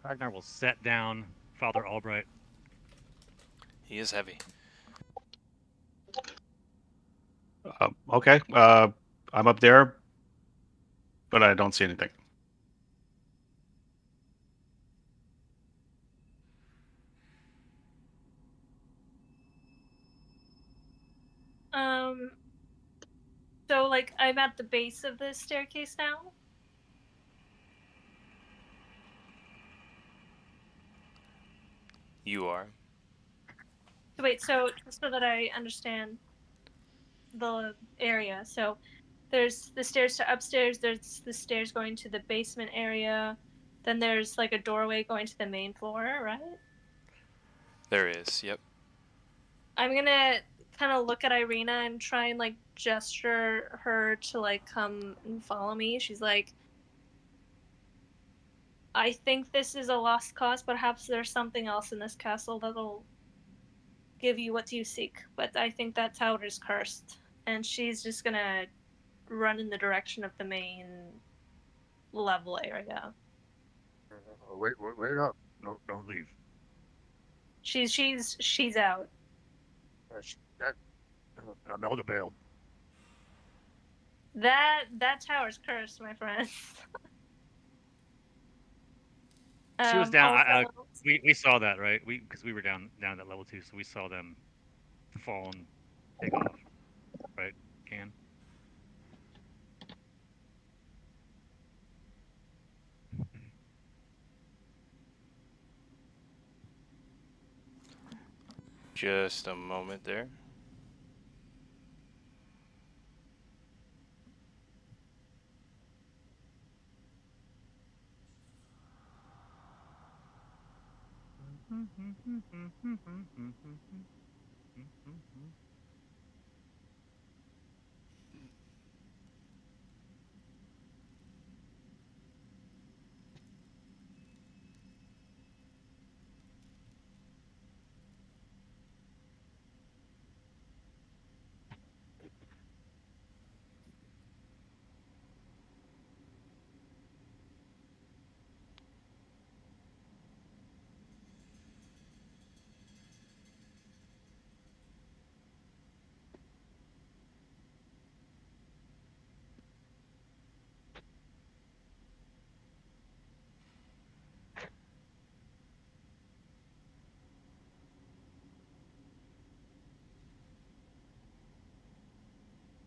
Ragnar will set down Father Albright. He is heavy. Okay. I'm up there, but I don't see anything. So like I'm at the base of the staircase now. You are. So wait, so just so that I understand the area. So there's the stairs to upstairs, there's the stairs going to the basement area, then there's like a doorway going to the main floor, right? There is. Yep. I'm gonna kind of look at Irina and try and like gesture her to like come and follow me. She's like, I think this is a lost cause. Perhaps there's something else in this castle that'll give you what you seek. But I think that tower is cursed. And she's just gonna run in the direction of the main level area. Wait up. No, don't leave. She's out. That, Imelda bailed. That tower's cursed, my friends. She was down. Also, We saw that, right? Because we were down at that level too, so we saw them fall and take off, right? Can. Just a moment there.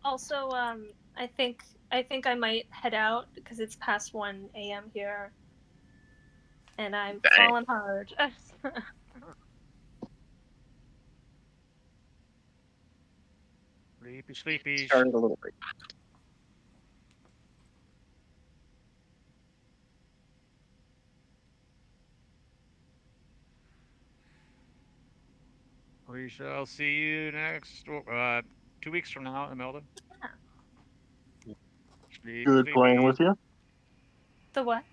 Also, I think I might head out because it's past 1 a.m. here, and I'm Dang. falling hard. Sleepy, sleepy. Started a little late. We shall see you next 2 weeks from now, Imelda. Sleepy, Good playing sleepy. with you. The what?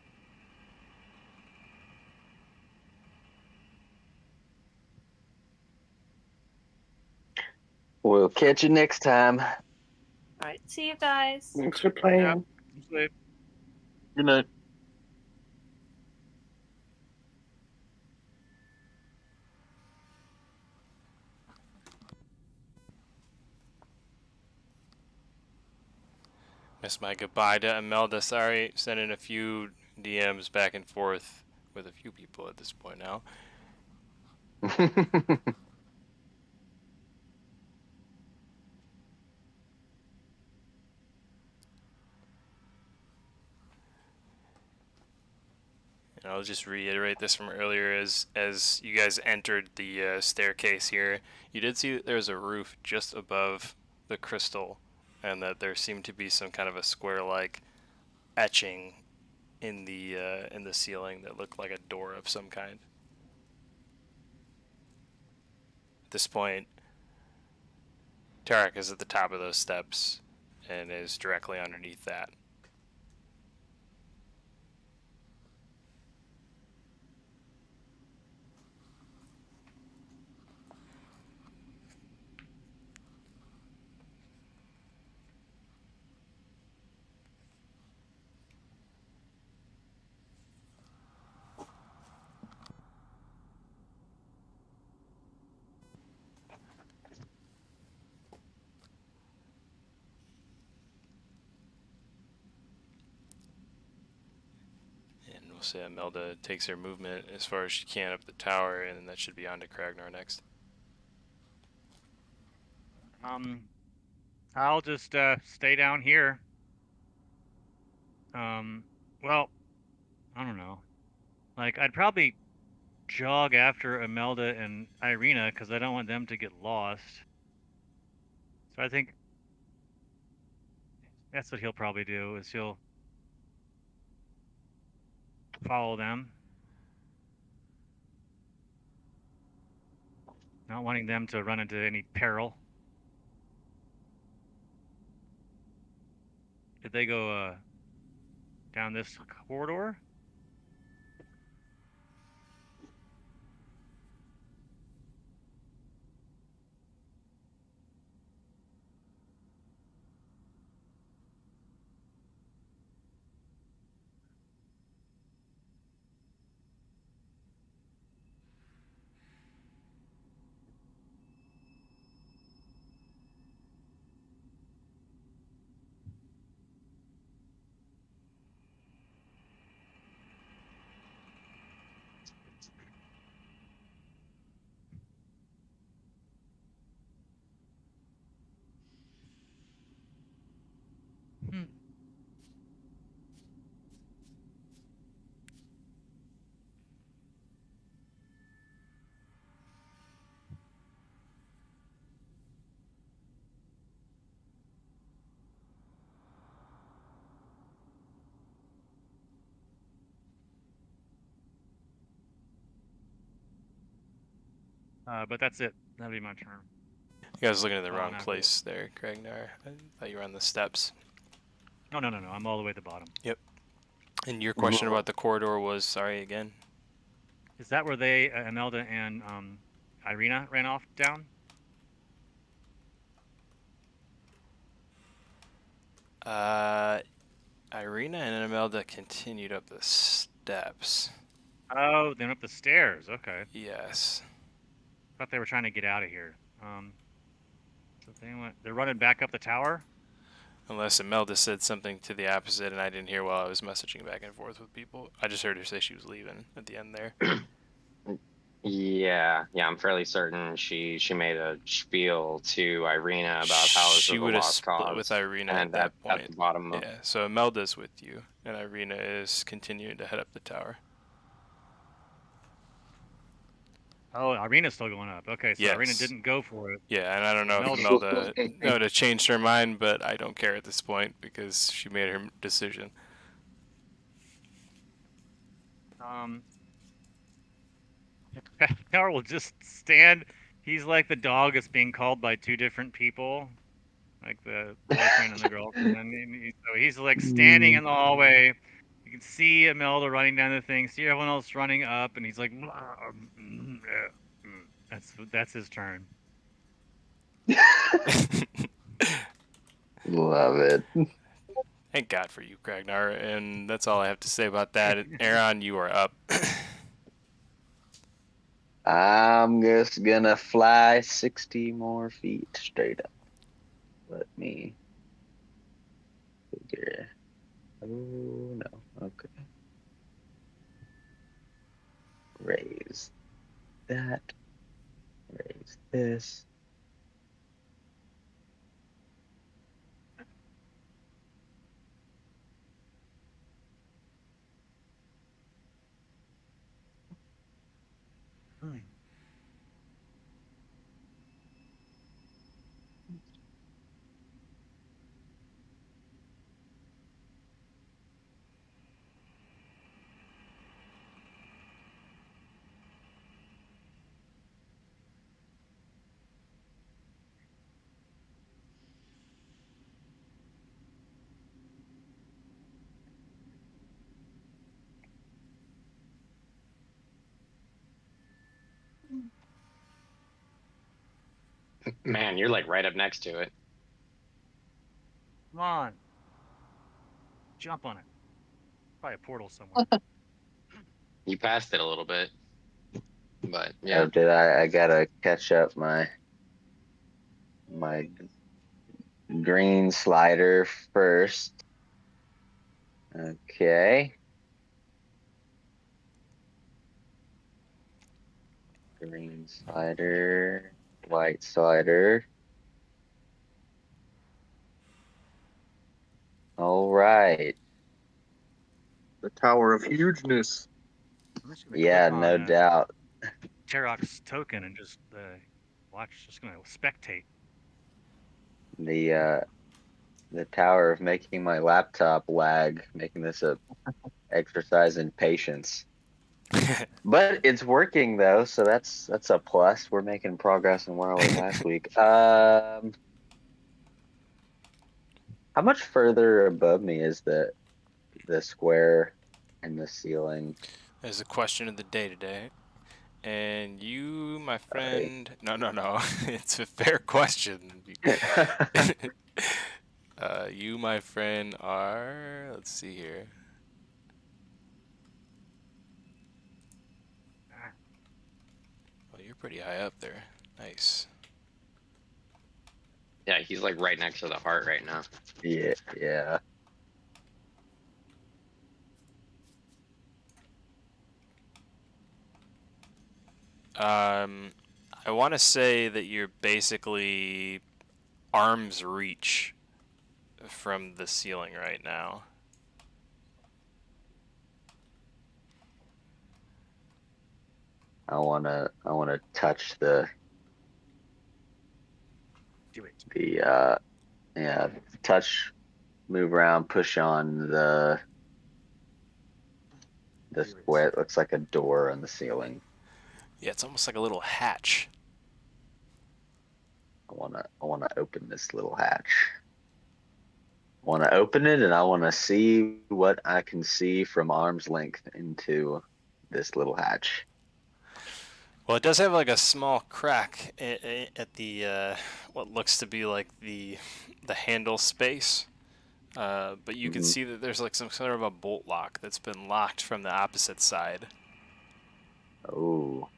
We'll catch you next time. All right, see you guys. Thanks for Yeah. playing. Sleep. Good night. Miss my goodbye to Imelda. Sorry, sending a few DMs back and forth with a few people at this point now. And I'll just reiterate this from earlier as you guys entered the staircase here, you did see that there was a roof just above the crystal, and that there seemed to be some kind of a square-like etching in the ceiling that looked like a door of some kind. At this point, Tarek is at the top of those steps and is directly underneath that. And we'll say Imelda takes her movement as far as she can up the tower, and that should be on to Kragnar next. I'll just stay down here. Well, I don't know. Like, I'd probably jog after Imelda and Irina because I don't want them to get lost. So I think that's what he'll probably do, is he'll follow them. Not wanting them to run into any peril. Did they go down this corridor? Hmm. But that's it. That'll be my turn. You guys are looking at the Oh, wrong no, place there, Kragnar. I thought you were on the steps. No. I'm all the way at the bottom. And your question about the corridor was, sorry, again? Is that where they, Imelda and Irina, ran off down? Irina and Imelda continued up the steps. Oh, they went up the stairs. Okay. Yes. Thought they were trying to get out of here. So they're running back up the tower? Unless Imelda said something to the opposite and I didn't hear while I was messaging back and forth with people. I just heard her say she was leaving at the end there. Yeah, I'm fairly certain she made a spiel to Irina about how this She was a would have lost split with cause, Irina at and that at point. the bottom of Yeah, so Imelda's with you, and Irina is continuing to head up the tower. Oh, Irina's still going up. Okay, so Irina Yes. didn't go for it. Yeah, and I don't So know if Imelda changed her mind, but I don't care at this point because she made her decision. Carl will just stand. He's like the dog that's being called by two different people, like the boyfriend and the girlfriend. So he's like standing in the hallway. You can see Imelda running down the thing, see everyone else running up, and he's like, that's his turn. Love it. Thank God for you, Kragnar, and that's all I have to say about that. Aaron, you are up. I'm just gonna fly 60 more feet straight up. Let me figure. Oh no. Okay. Raise that. Raise this. man, you're like right up next to it. Come on, jump on it. Probably a portal somewhere. You passed it a little bit, but Oh, yeah. did I? I gotta catch up my green slider first. Okay. Green slider, white slider. All right. The Tower of Hugeness. I'm just gonna Yeah, click no on doubt. Terok's token and just watch. Just gonna spectate. The the tower of making my laptop lag, making this a exercise in patience. But it's working though, so that's a plus. We're making progress on where I was last week. How much further above me is the square and the ceiling? There's a question of the day today. And you, my Sorry. friend. No. It's a fair question. You, my friend, are. Let's see here. Well, you're pretty high up there. Nice. Yeah, he's like right next to the heart right now. Yeah, yeah. I want to say that you're basically arm's reach from the ceiling right now. I wanna touch Do it. the yeah, touch, move around, push on the square. It looks like a door on the ceiling. Yeah, it's almost like a little hatch. I wanna open this little hatch. I wanna open it and I wanna see what I can see from arm's length into this little hatch. Well, it does have like a small crack at the what looks to be like the handle space. But you can Mhm. see that there's like some sort of a bolt lock that's been locked from the opposite side. Oh.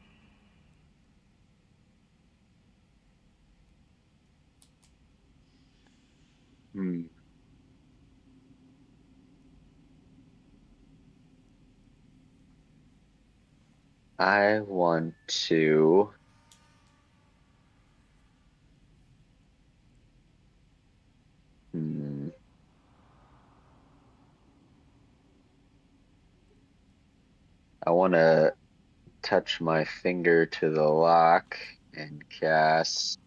Hmm. I want to. I want to touch my finger to the lock and cast.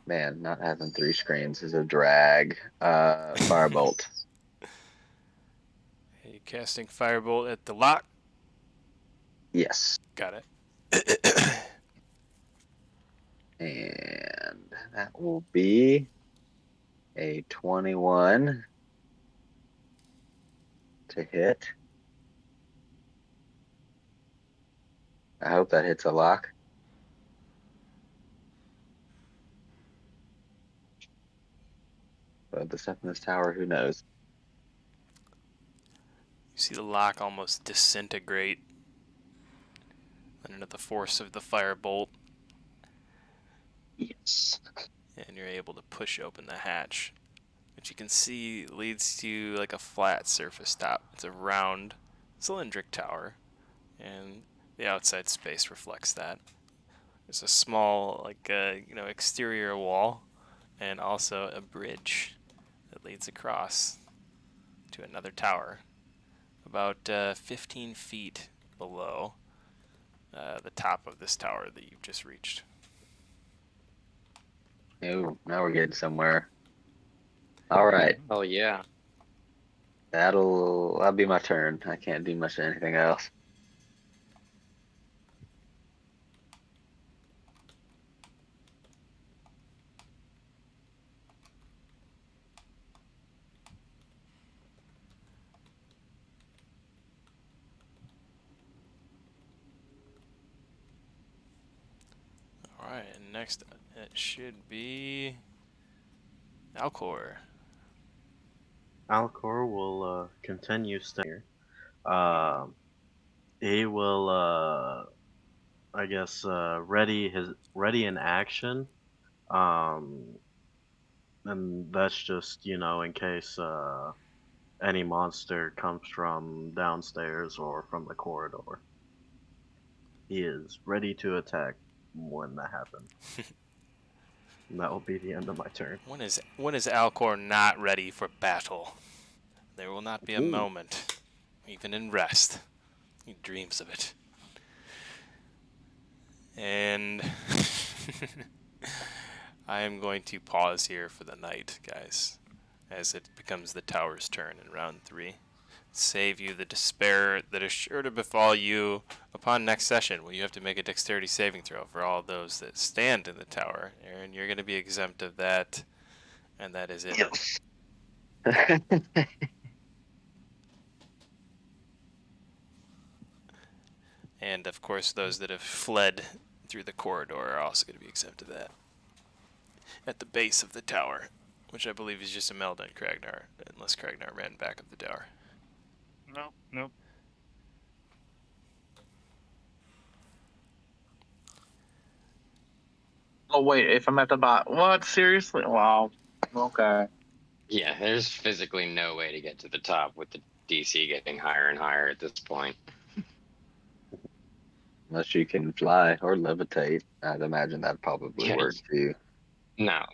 Man, not having 3 screens is a drag. Firebolt. Are you casting Firebolt at the lock? Yes. Got it. And that will be a 21 to hit. I hope that hits a lock. But the stuff in this tower, who knows? You see the lock almost disintegrate under the force of the firebolt, Yes. and you're able to push open the hatch, which you can see leads to like a flat surface top. It's a round cylindric tower, and the outside space reflects that. There's a small exterior wall, and also a bridge that leads across to another tower about 15 feet below the top of this tower that you've just reached. Oh, now we're getting somewhere. All right. Oh yeah. That'll be my turn. I can't do much of anything else. Alright, and next it should be Alcor. Alcor will continue staying here. He will, I guess, ready in action. And that's just, in case any monster comes from downstairs or from the corridor. He is ready to attack when that happens. And that will be the end of my turn. When is Alcor not ready for battle? There will not be a Ooh. moment, even in rest. He dreams of it. And I am going to pause here for the night, guys, as it becomes the tower's turn in round 3. Save you the despair that is sure to befall you upon next session, when you have to make a dexterity saving throw for all those that stand in the tower. Aaron, you're going to be exempt of that, and that is it. Yes. And of course, those that have fled through the corridor are also going to be exempt of that. At the base of the tower, which I believe is just Imelda and Kragnar, unless Kragnar ran back up the tower. Nope. Oh wait, if I'm at the bot, what? Seriously? Wow. Okay. Yeah, there's physically no way to get to the top with the DC getting higher and higher at this point. Unless you can fly or levitate. I'd imagine that'd probably Yeah. work too. No,